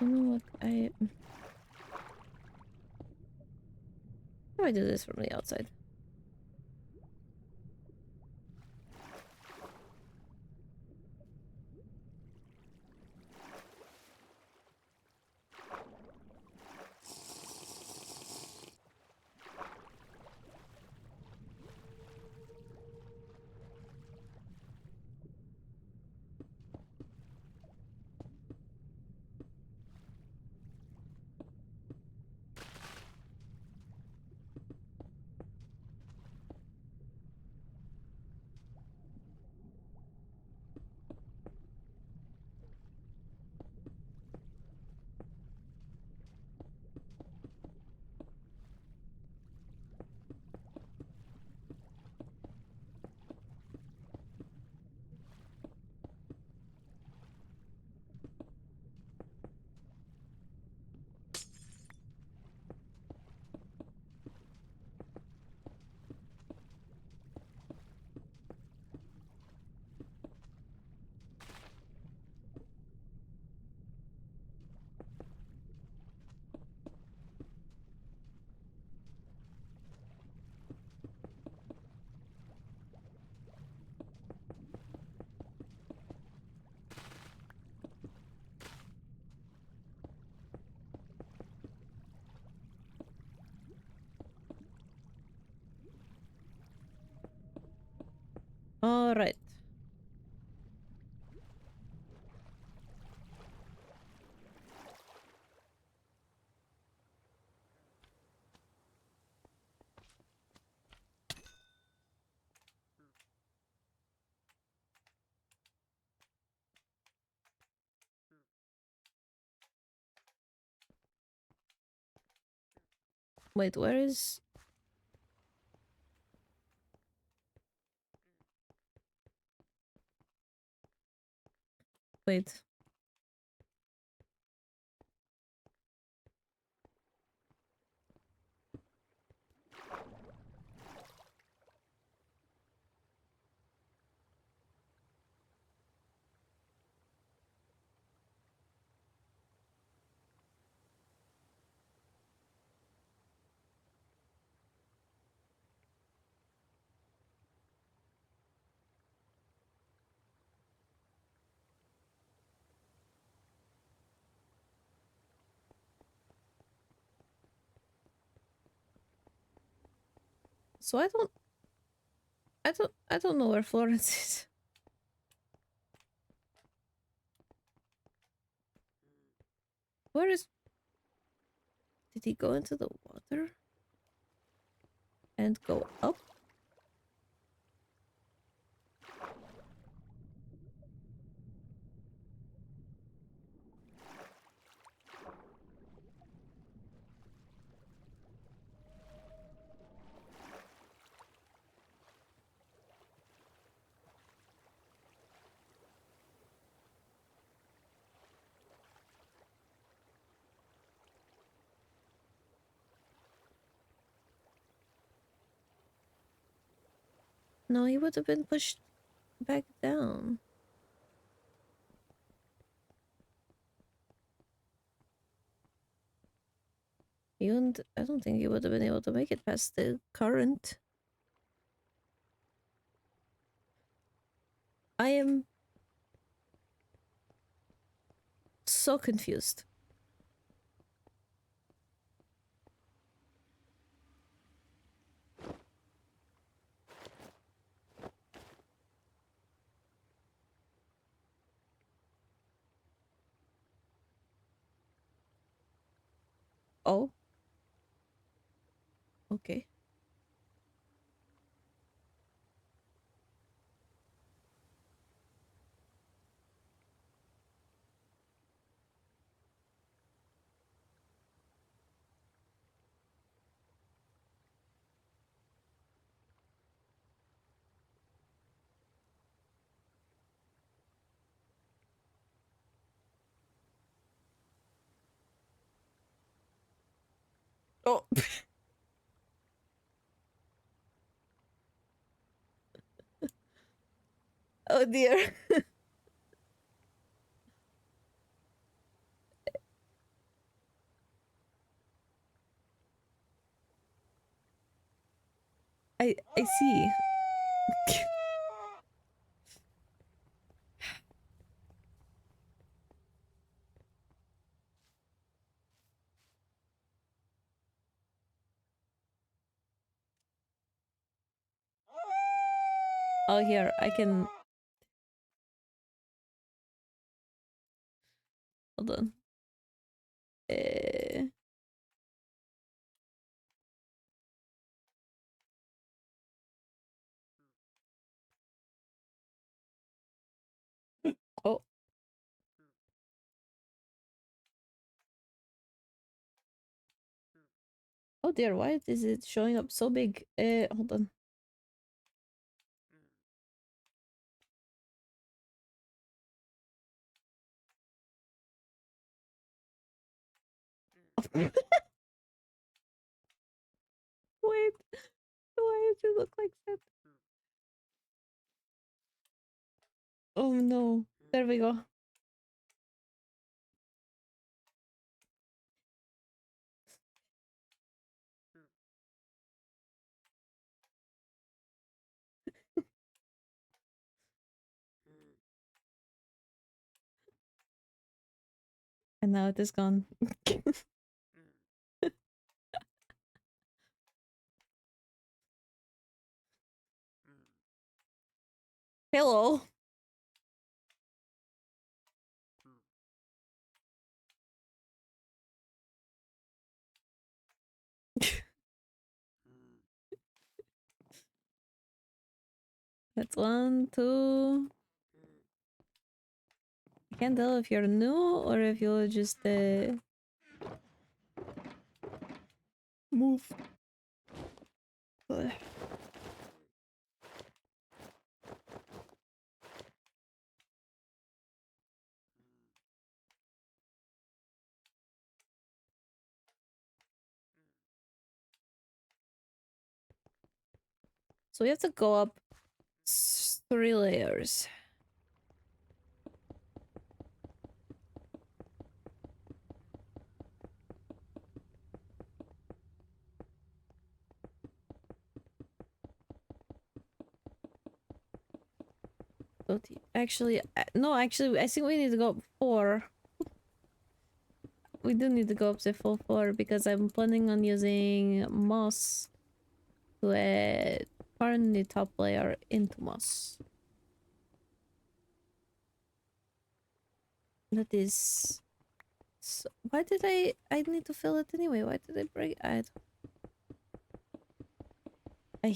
You know what? How do I do this from the outside? All right. Wait, where is... Wait. So I don't know where Florence is. Where is... Did he go into the water? And go up? No, he would have been pushed back down. I don't think he would have been able to make it past the current. I am so confused. Oh. Okay. Oh. Oh dear. I see. Oh, here, I can... Hold on. Uh... Oh. Oh dear, why is it showing up so big? Hold on. Wait. Why does it look like that? Oh no. There we go. And now it is gone. Hello. That's 1, 2. I can't tell if you're new or if you're just move. Ugh. So we have to go up 3 layers. Actually, no, actually, I think we need to go up 4. We do need to go up to full 4 because I'm planning on using moss to turn the top layer into moss. That is... So, why did I need to fill it anyway? Why did I break... I... Eh.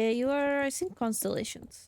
You are, I think, constellations.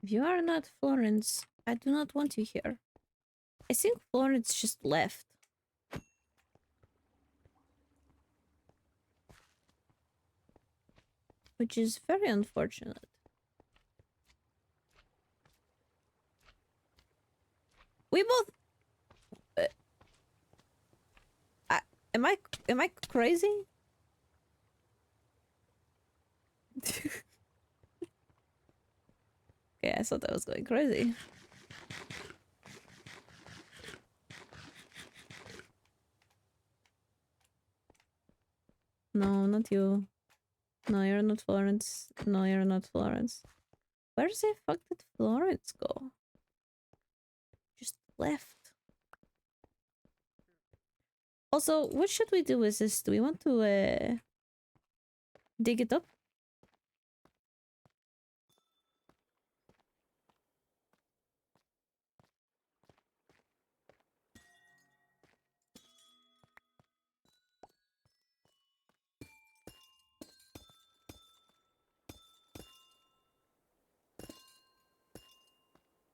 If you are not Florence, I do not want you here. I think Florence just left. Which is very unfortunate. We both... Am I crazy? Okay, I thought I was going crazy. No, not you. No, you're not Florence. No, you're not Florence. Where the fuck did Florence go? Just left. Also, what should we do with this? Do we want to dig it up?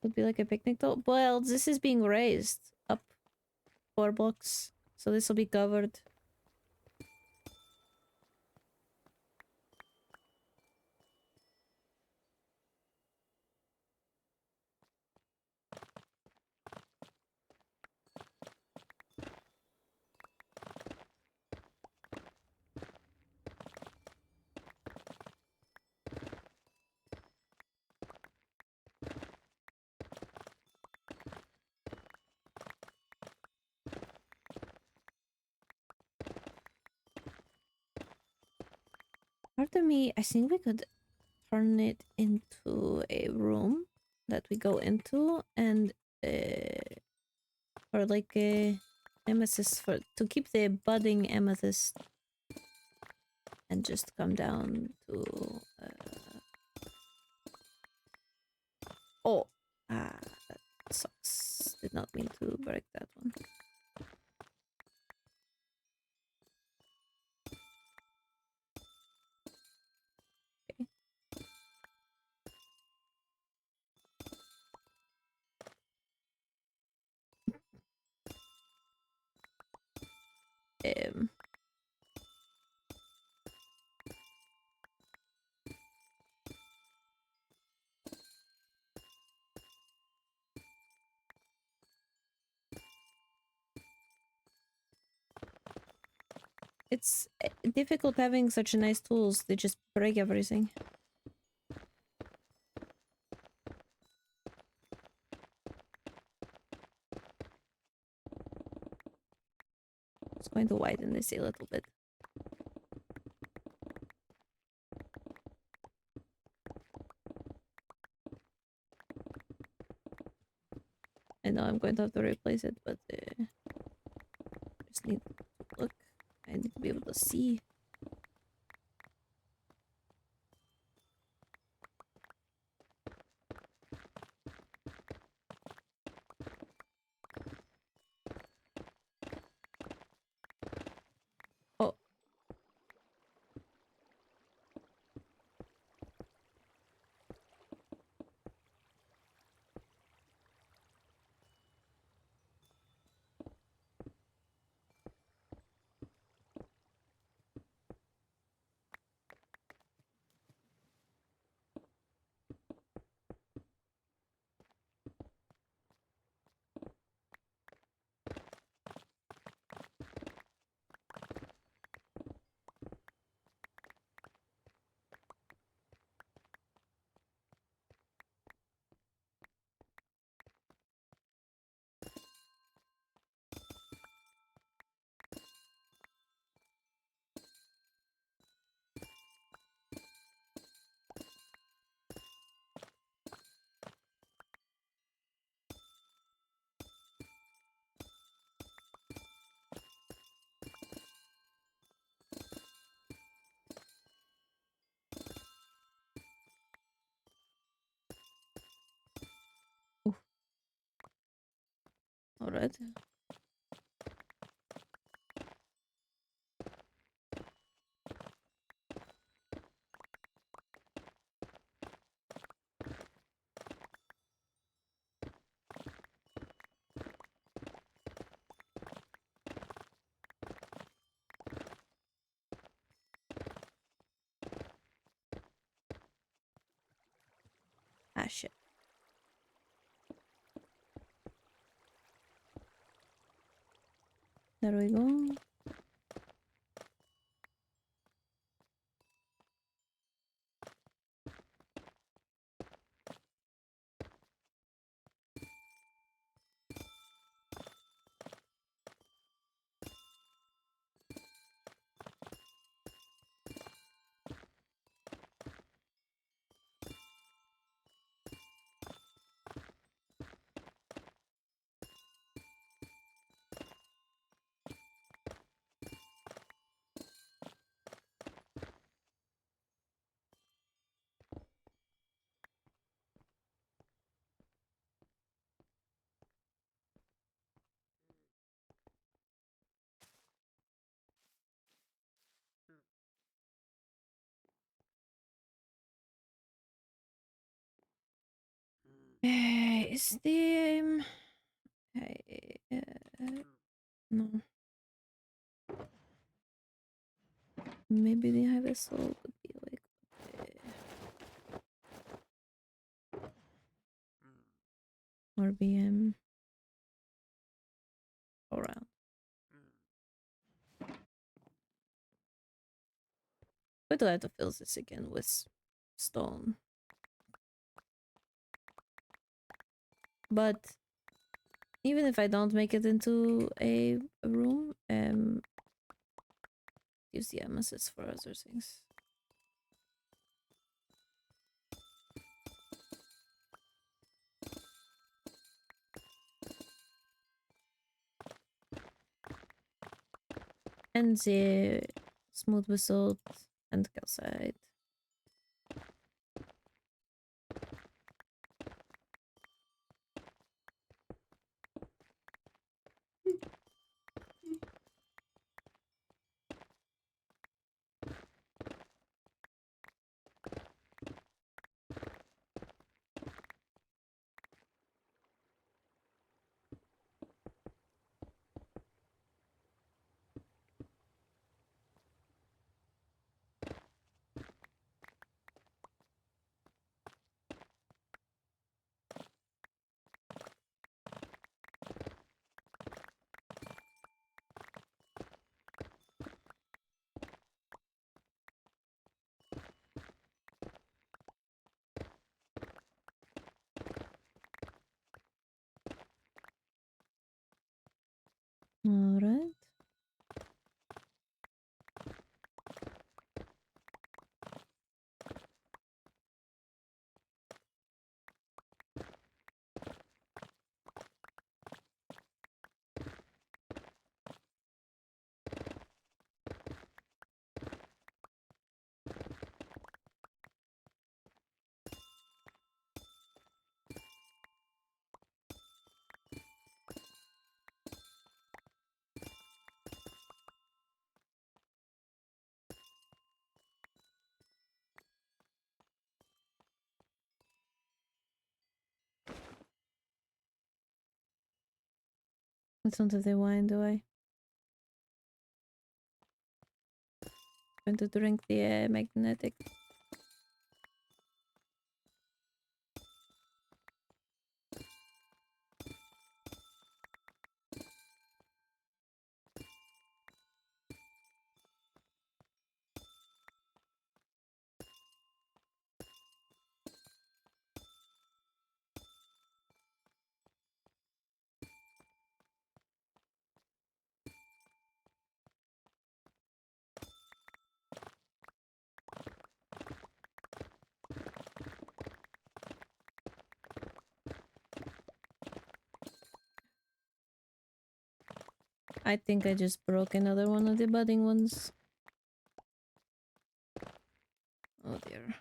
Would be like a picnic though. Well, this is being raised up 4 blocks, so this will be covered. Part of me, I think we could turn it into a room that we go into, and or like a amethyst for to keep the budding amethyst, and just come down to oh, that sucks. Did not mean to break that one. Um, it's difficult having such nice tools. They just break everything. It's going to widen this a little bit. I know I'm going to have to replace it, but just need to look. I need to be able to see. Oh. Alright. shit. There we go. Is the no, maybe the high vessel would be like RBM around. But do I have to fill this again with stone? But even if I don't make it into a room, use the emesis for other things. And the smooth basalt and calcite. All right. It's not the wine, do I? Going to drink the magnetic. I think I just broke another one of the budding ones. Oh dear.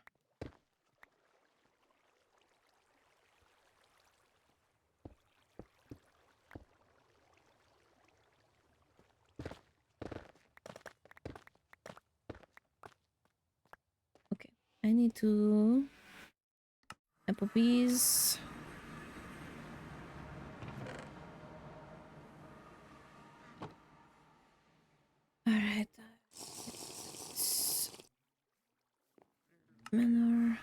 Okay, I need to... Applebee's. Alright. Manor.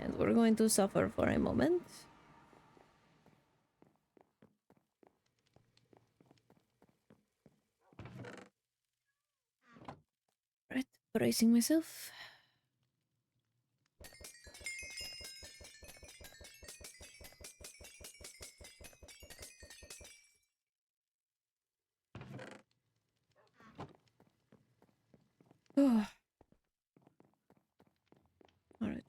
And we're going to suffer for a moment. Right, bracing myself. Oh. All right.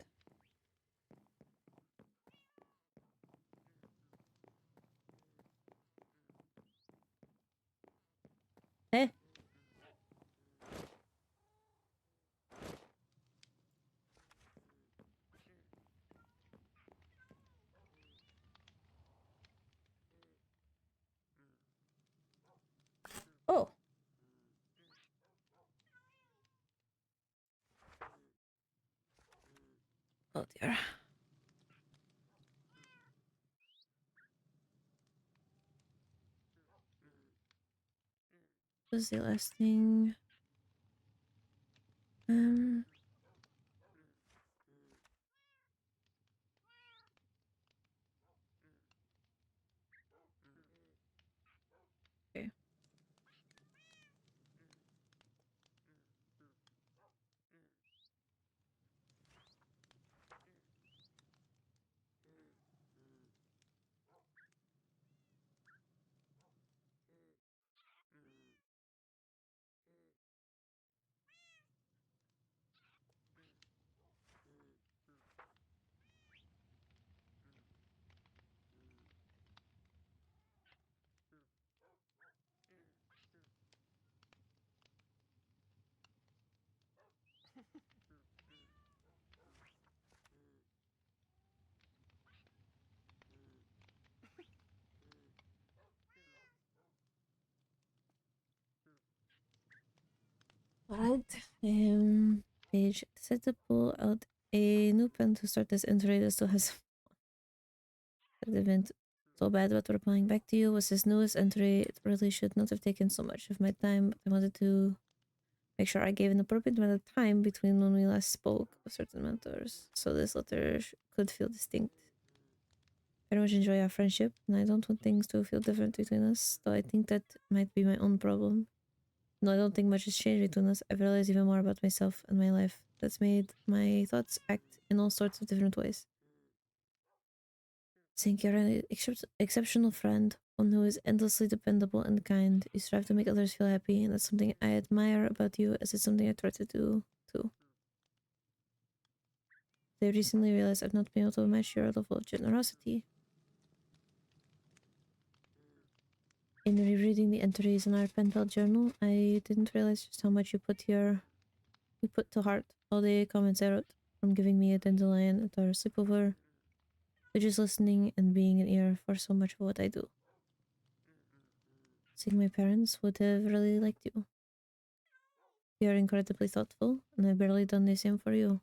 Eh? Oh. Oh dear. What was the last thing? Um. Okay. Alright. Page set to pull out a new pen to start this entry that still has the event so bad, but replying back to you was his newest entry. It really should not have taken so much of my time, but I wanted to make sure I gave an appropriate amount of time between when we last spoke of certain mentors, so this letter could feel distinct. I very much enjoy our friendship, and I don't want things to feel different between us, though I think that might be my own problem. No, I don't think much has changed between us. I've realized even more about myself and my life. That's made my thoughts act in all sorts of different ways. Think you're an exceptional friend, one who is endlessly dependable and kind. You strive to make others feel happy, and that's something I admire about you, as it's something I try to do too. I recently realized I've not been able to match your level of generosity. In rereading the entries in our pen pal journal, I didn't realize just how much you put to heart all the comments I wrote, from giving me a dandelion at our sleepover to just listening and being an ear for so much of what I do. I think my parents would have really liked you. You are incredibly thoughtful, and I've barely done the same for you.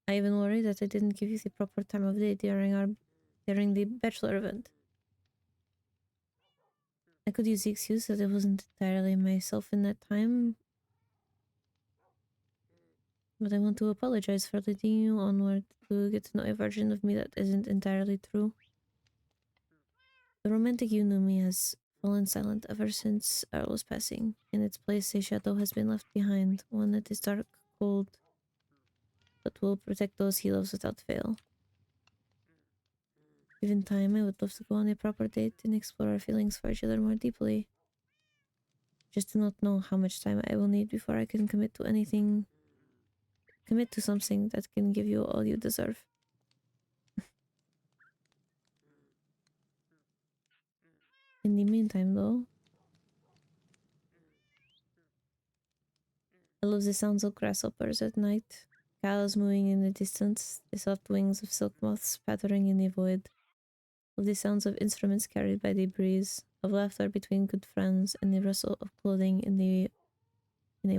I even worry that I didn't give you the proper time of day during the bachelor event. I could use the excuse that it wasn't entirely myself in that time, but I want to apologize for leading you onward to get to know a version of me that isn't entirely true. The romantic you knew me has fallen silent ever since Arlo's passing. In its place, a shadow has been left behind, one that is dark, cold, but will protect those he loves without fail. Given time, I would love to go on a proper date and explore our feelings for each other more deeply. Just do not know how much time I will need before I can commit to something that can give you all you deserve. In the meantime, though, I love the sounds of grasshoppers at night, cows mooing in the distance, the soft wings of silk moths pattering in the void, of the sounds of instruments carried by the breeze, of laughter between good friends, and the rustle of clothing in a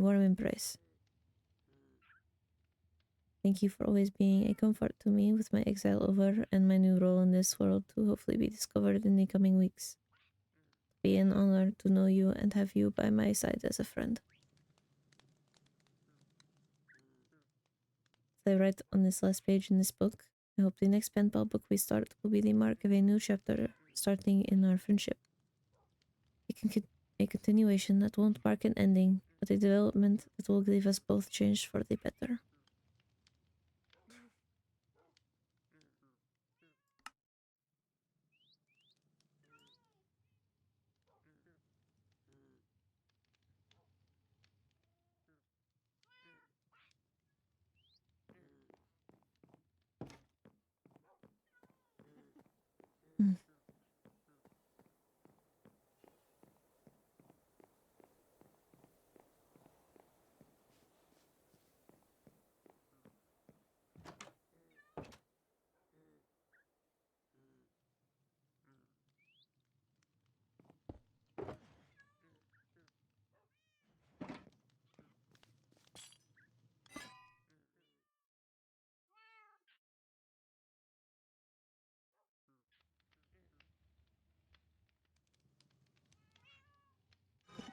warm embrace. Thank you for always being a comfort to me with my exile over and my new role in this world to hopefully be discovered in the coming weeks. Be an honor to know you and have you by my side as a friend. I write on this last page in this book. I hope the next pen pal book we start will be the mark of a new chapter starting in our friendship. A continuation that won't mark an ending, but a development that will leave us both changed for the better.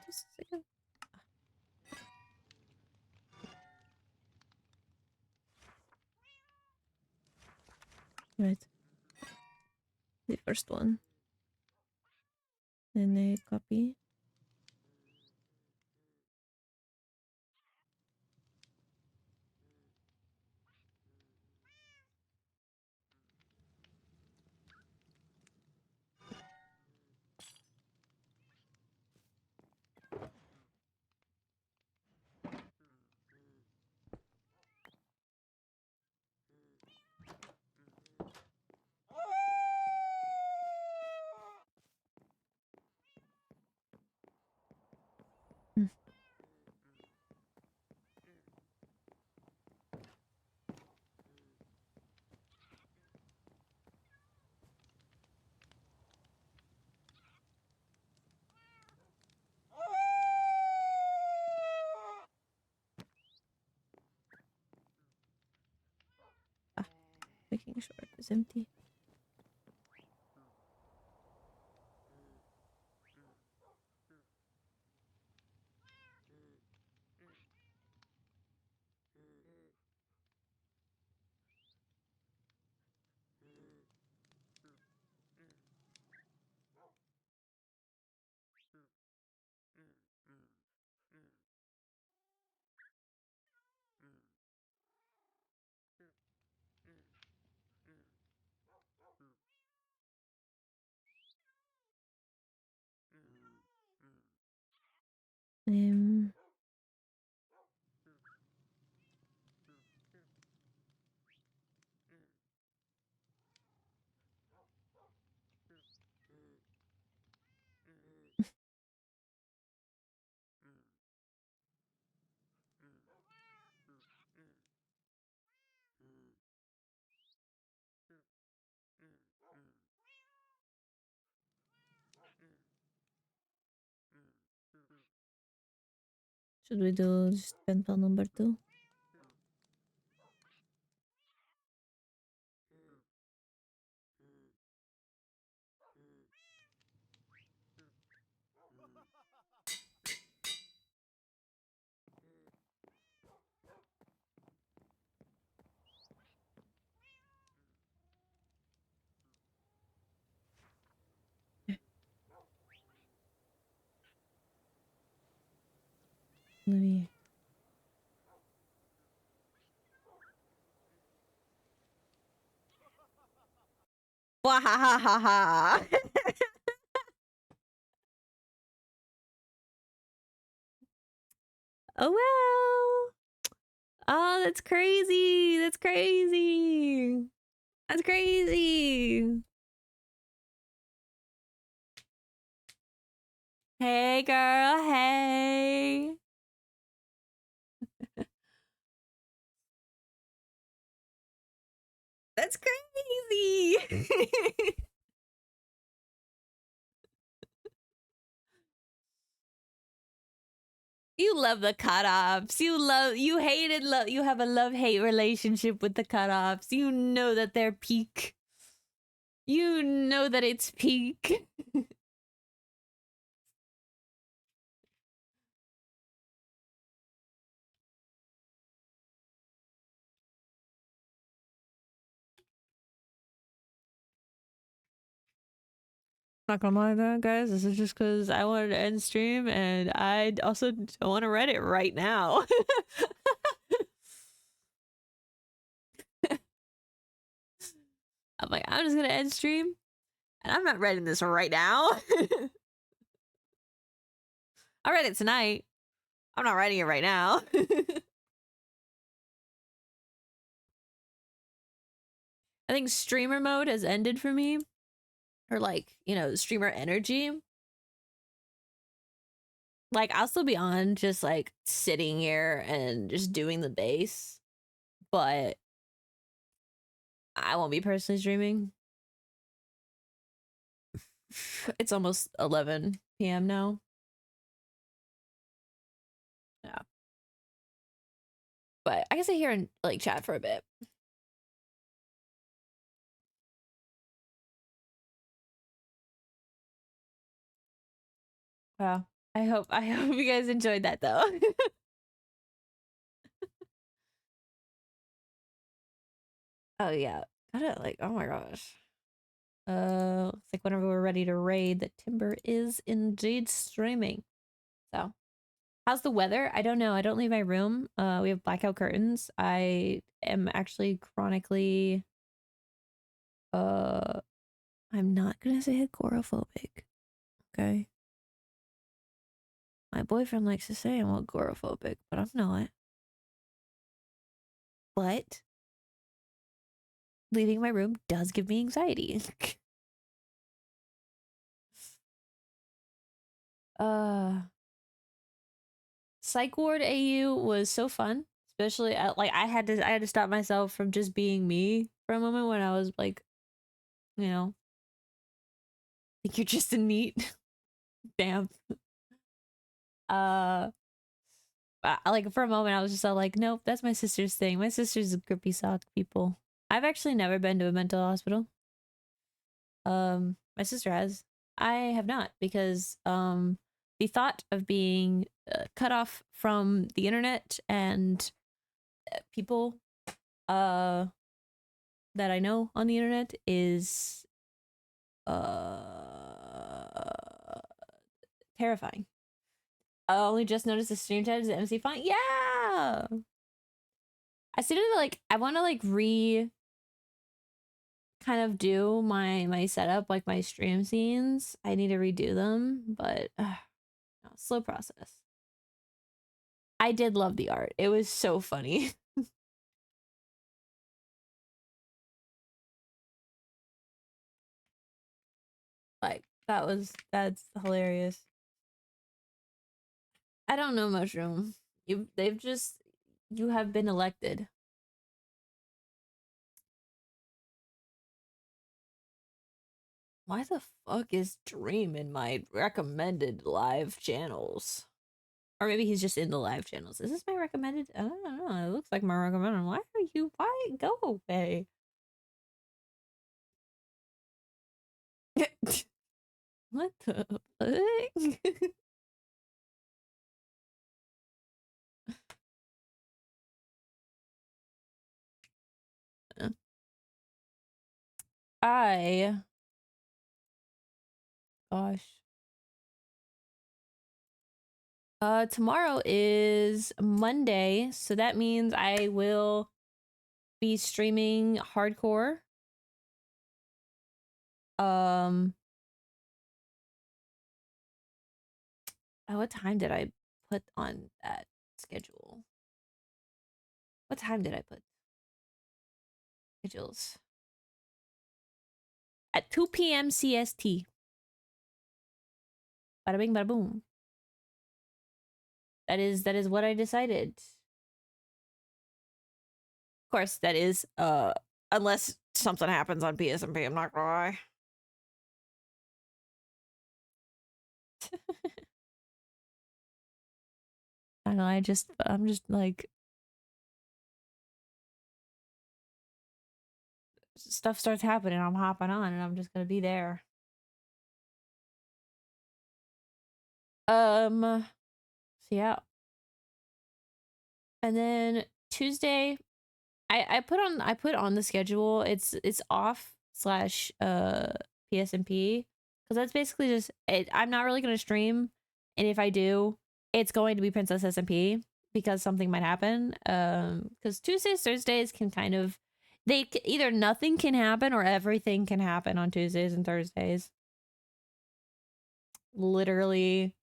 Just a second. Right. The first one. Then a copy. Making sure it is empty. Um, should we do just pen pal number 2? Maybe. Wahahaha! Oh well. Oh, that's crazy. That's crazy. That's crazy. Hey, girl. Hey. That's crazy. You love the cutoffs. You hated love. You have a love-hate relationship with the cutoffs. You know that they're peak. You know that it's peak. Not gonna lie though, guys, this is just because I wanted to end stream and I also don't want to read it right now. I'm like, I'm just gonna end stream and I'm not writing this right now. I read it tonight. I'm not writing it right now. I think streamer mode has ended for me. Or like, you know, streamer energy. Like, I'll still be on just like sitting here and just doing the bass. But I won't be personally streaming. It's almost 11 p.m. now. Yeah. But I can sit here and like chat for a bit. Wow. I hope you guys enjoyed that though. Oh yeah. Gotta like, oh my gosh. Looks like whenever we're ready to raid, the Timber is indeed streaming. So how's the weather? I don't know. I don't leave my room. We have blackout curtains. I am actually chronically I'm not gonna say agoraphobic. Okay. My boyfriend likes to say I'm agoraphobic, but I'm not. But leaving my room does give me anxiety. Psych ward AU was so fun, especially like I had to stop myself from just being me for a moment when I was like, you know, think you're just a neat. Damn. Like for a moment I was just all like, nope, that's my sister's thing. My sister's a grippy sock people. I've actually never been to a mental hospital. My sister has. I have not because the thought of being cut off from the internet and people that I know on the internet is terrifying. I only just noticed the stream chat is the MC font. Yeah. I see it like I want to like kind of do my setup, like my stream scenes. I need to redo them, but no, slow process. I did love the art. It was so funny. Like that's hilarious. I don't know, Mushroom. You have been elected. Why the fuck is Dream in my recommended live channels? Or maybe he's just in the live channels. Is this my recommended? I don't know. It looks like my recommended. Why go away? What the fuck? Gosh. Tomorrow is Monday, so that means I will be streaming hardcore. What time did I put on that schedule? What time did I put schedules? At 2 p.m. CST. Bada bing, bada boom. That is what I decided. Of course, that is unless something happens on PSMP, I'm not gonna lie. I don't know, I'm just like stuff starts happening, I'm hopping on and I'm just gonna be there. So yeah. And then Tuesday, I put on the schedule. It's off / PSMP Because that's basically just it. I'm not really going to stream. And if I do, it's going to be Princess SMP because something might happen. Because Tuesdays, Thursdays can kind of, either nothing can happen or everything can happen on Tuesdays and Thursdays. Literally.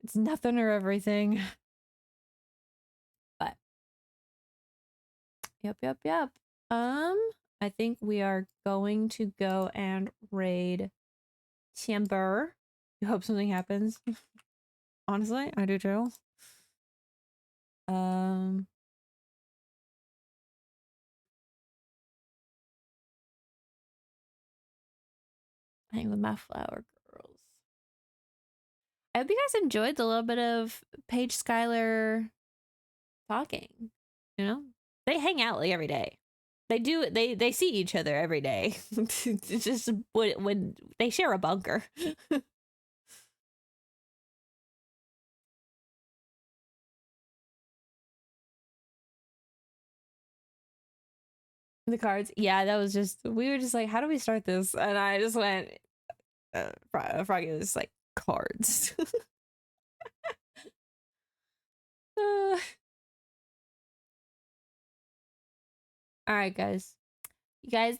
It's nothing or everything. But yep. I think we are going to go and raid Timber. I hope something happens. Honestly, I do too. Hang with my flower girls. I hope you guys enjoyed the little bit of Paige Skylar talking. You know, they hang out like every day. They do. They see each other every day. It's just when they share a bunker. The cards, yeah, that was just, we were just like, how do we start this? And I just went, Froggy was like, cards. All right, guys. You guys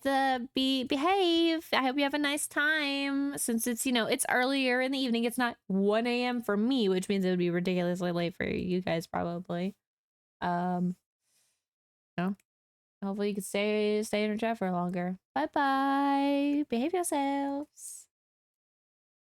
behave. I hope you have a nice time. Since it's, you know, it's earlier in the evening. It's not 1 a.m. for me, which means it would be ridiculously late for you guys probably. You know, hopefully you can stay in your chat for longer. Bye bye. Behave yourselves.